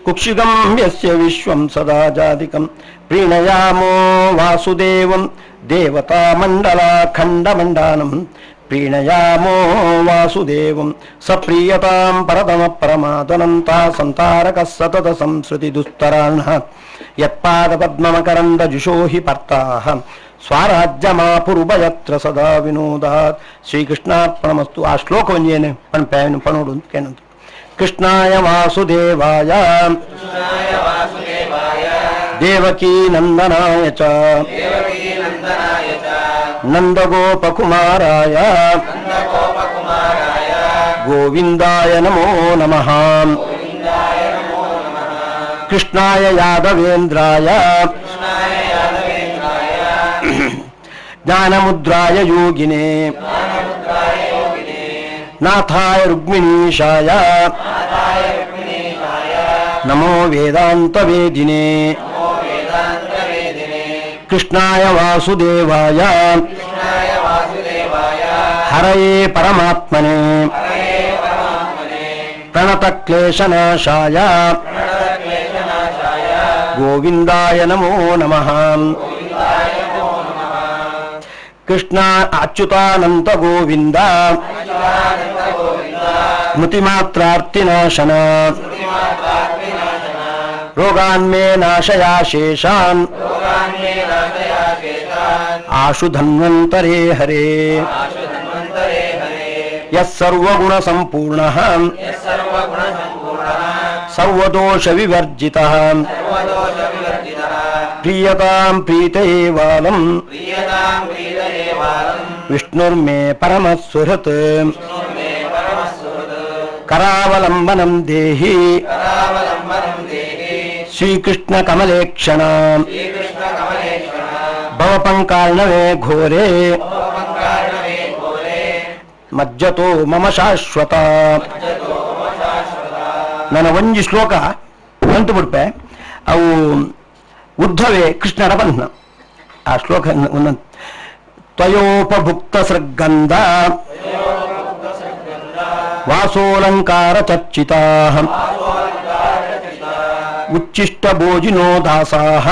ಕುಕ್ಷಿಗಂ ಯಸ್ಯ ವಿಶ್ವಂ ಸದಾ ಜಾತಿಕಂ ಪ್ರೀಣಯಾಮೋ ವಾಸುದೇವಂ ದೇವತಾ ಮಂಡಲಾಖಂಡಮಂಡಾನಂ ಪ್ರೀಣಯಾಮೋ ವಾಸುದೇವಂ ಸಪ್ರೀಯತಾಂ ಪರತಮ ಪರಮಾದನಂತ ಸಂತಾರಕ ಸತತ ಸಂಸ್ಕೃತಿ ದುಸ್ತರಾಣ ಯತ್ಪಾದ ಪದ್ಮಮಕರಂದ ಜುಷೋ ಹಿ ಪರ್ತಾಃ ಸ್ವಾರಾಜ್ಯಮಾಪುರುಭಯತ್ರ ಸದಾ ವಿನೋದಾತ್ ಶ್ರೀಕೃಷ್ಣಾರ್ಪಣಮಸ್ತು ಆ ಶ್ಲೋಕವನ್ನೇನೆ ಪಣೋಡು ಅಂತ ಕೇಳಂತ ಕೃಷ್ಣಾಯ ವಾಸುದೇವಾಯ ದೇವಕೀ ನಂದನಾಯ ಚ ನಂದಗೋಪಕುಮಾರಾಯ ಗೋವಿಂದಾಯ ನಮೋ ನಮಃ ಕೃಷ್ಣಾಯ ಯಾದವೇಂದ್ರಾಯ ಜ್ಞಾನಮುದ್ರಾಯ ಯೋಗಿನೇ ನಾಥಾಯ ರುಕ್ಮಿಣೀಶಾಯ ನಮೋ ವೇದಾಂತ ವೇದಿನೇ ಕೃಷ್ಣಾಯ ವಾಸುದೇವಾಯ ಹರಯೇ ಪರಮಾತ್ಮನೇ ಪ್ರಣತ ಕ್ಲೇಶನಾಶಾಯ ಗೋವಿಂದಾಯ ನಮೋ ನಮಃ ಕೃಷ್ಣ ಅಚ್ಯುತಾನಂತ ಗೋವಿಂದ ಸ್ಮೃತಿಮಾತ್ರಾರ್ತಿನಾಶನ ರೋಗಾನ್ಮೇ ನಾಶಯಾ ಶೇಷಾನ್ ಆಶು ಧನ್ವಂತರೇ ಹರೇ ಯಸ್ಸರ್ವಗುಣ ಸಂಪೂರ್ಣಃ ಸರ್ವದೋಷ ವಿವರ್ಜಿತಃ ಪ್ರಿಯತಾಂ ಪ್ರೀತಯೇವಾಲಂ ವಿಷ್ಣುರ್ಮೇ ಪರಮಸ್ವಹೃತ್ ಕರಾವಲಂಬನಂ ದೇಹಿ ಶ್ರೀಕೃಷ್ಣ ಕಮಲೇಕ್ಷಣ ಭವಪಂಕಾರ್ಣವೇ ಘೋರೆ ಮಜ್ಜತೋ ಮಮ ಶಾಶ್ವತ. ನನ್ನ ಒಂಜಿ ಶ್ಲೋಕ ಬಂತು ಬಿಡ್ಪೆ ಅವು ಉದ್ಧವೇ ಕೃಷ್ಣರ ಬಂಧನ ಆ ಶ್ಲೋಕ ಒಂದೊಂದು ತ್ವಯೋಪಭುಕ್ತ ಸೃಗಂಧ ವಾಸೋಲಂಕಾರ ಚರ್ಚಿತಾ ಉಚ್ಚಿಷ್ಟ ಭೋಜಿನೋ ದಾಸಾಃ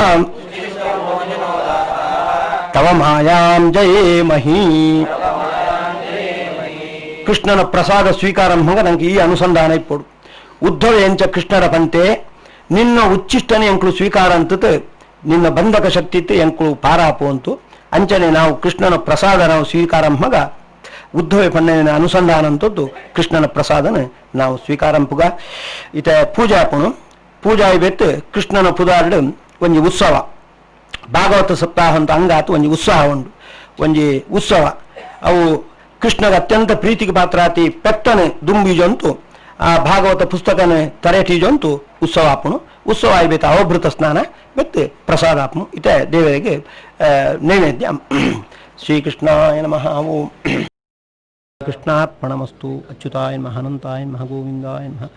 ತವ ಮಾಯಾಂ ಜಯೇಮಹಿ. ಕೃಷ್ಣನ ಪ್ರಸಾದ ಸ್ವೀಕಾರ ಮಗ ನಂಗೆ ಈ ಅನುಸಂಧಾನ ಇಪ್ಪಡು ಉದ್ಧವ ಎಂಚ ಕೃಷ್ಣರ ಪಂತೆ ನಿನ್ನ ಉಚ್ಚಿಷ್ಟನೆ ಎಂಕಳು ಸ್ವೀಕಾರ ಅಂತತ್ ನಿನ್ನ ಬಂಧಕ ಶಕ್ತಿ ಇತ್ತು ಎಂಕಳು ಪಾರಾಪು ಅಂತು ಅಂಚನೆ ನಾವು ಕೃಷ್ಣನ ಪ್ರಸಾದ ನಾವು ಸ್ವೀಕಾರ ಮಗ ಉದ್ಧವ ಪನ್ನೆನ ಅನುಸಂಧಾನ ಅಂತದ್ದು ಕೃಷ್ಣನ ಪ್ರಸಾದನ ನಾವು ಸ್ವೀಕಾರಂಪುಗ ಇತ ಪೂಜಾಪುನು ಪೂಜಾ ಬೆತ್ತು ಕೃಷ್ಣನ ಪುದಾರ್ಡ್ ಒಂಜಿ ಉತ್ಸವ ಭಾಗವತ ಸಪ್ತಾಹ ಅಂತ ಅಂಗಾತು ಒಂಜಿ ಉತ್ಸಾಹ ಉಂಡು ಒಂಜಿ ಉತ್ಸವ ಅವು ಕೃಷ್ಣಗ ಅತ್ಯಂತ ಪ್ರೀತಿಗೆ ಪಾತ್ರಾತಿ ಪೆತ್ತನೆ ದುಂಬಿಜಂತು ಆ ಭಾಗವತ ಪುಸ್ತಕನ ತರೆಟೀಜಂತು ಉತ್ಸವ ಆಪುನು ಉತ್ಸವ ಆಯ್ಬೇತ ಅವಭೃತ ಸ್ನಾನ ಬೆತ್ತು ಪ್ರಸಾದ ಆಪುನು ಇತ ದೇವರಿಗೆ ನೈವೇದ್ಯ ಶ್ರೀಕೃಷ್ಣಾಯ ನಮಃ ಓಂ ಕೃಷ್ಣಾರ್ಪಣಮಸ್ತು ಅಚ್ಯುತಾಯ ನಮಃ ಅನಂತಾಯ ನಮಃ ಗೋವಿಂದಾಯ ನಮಃ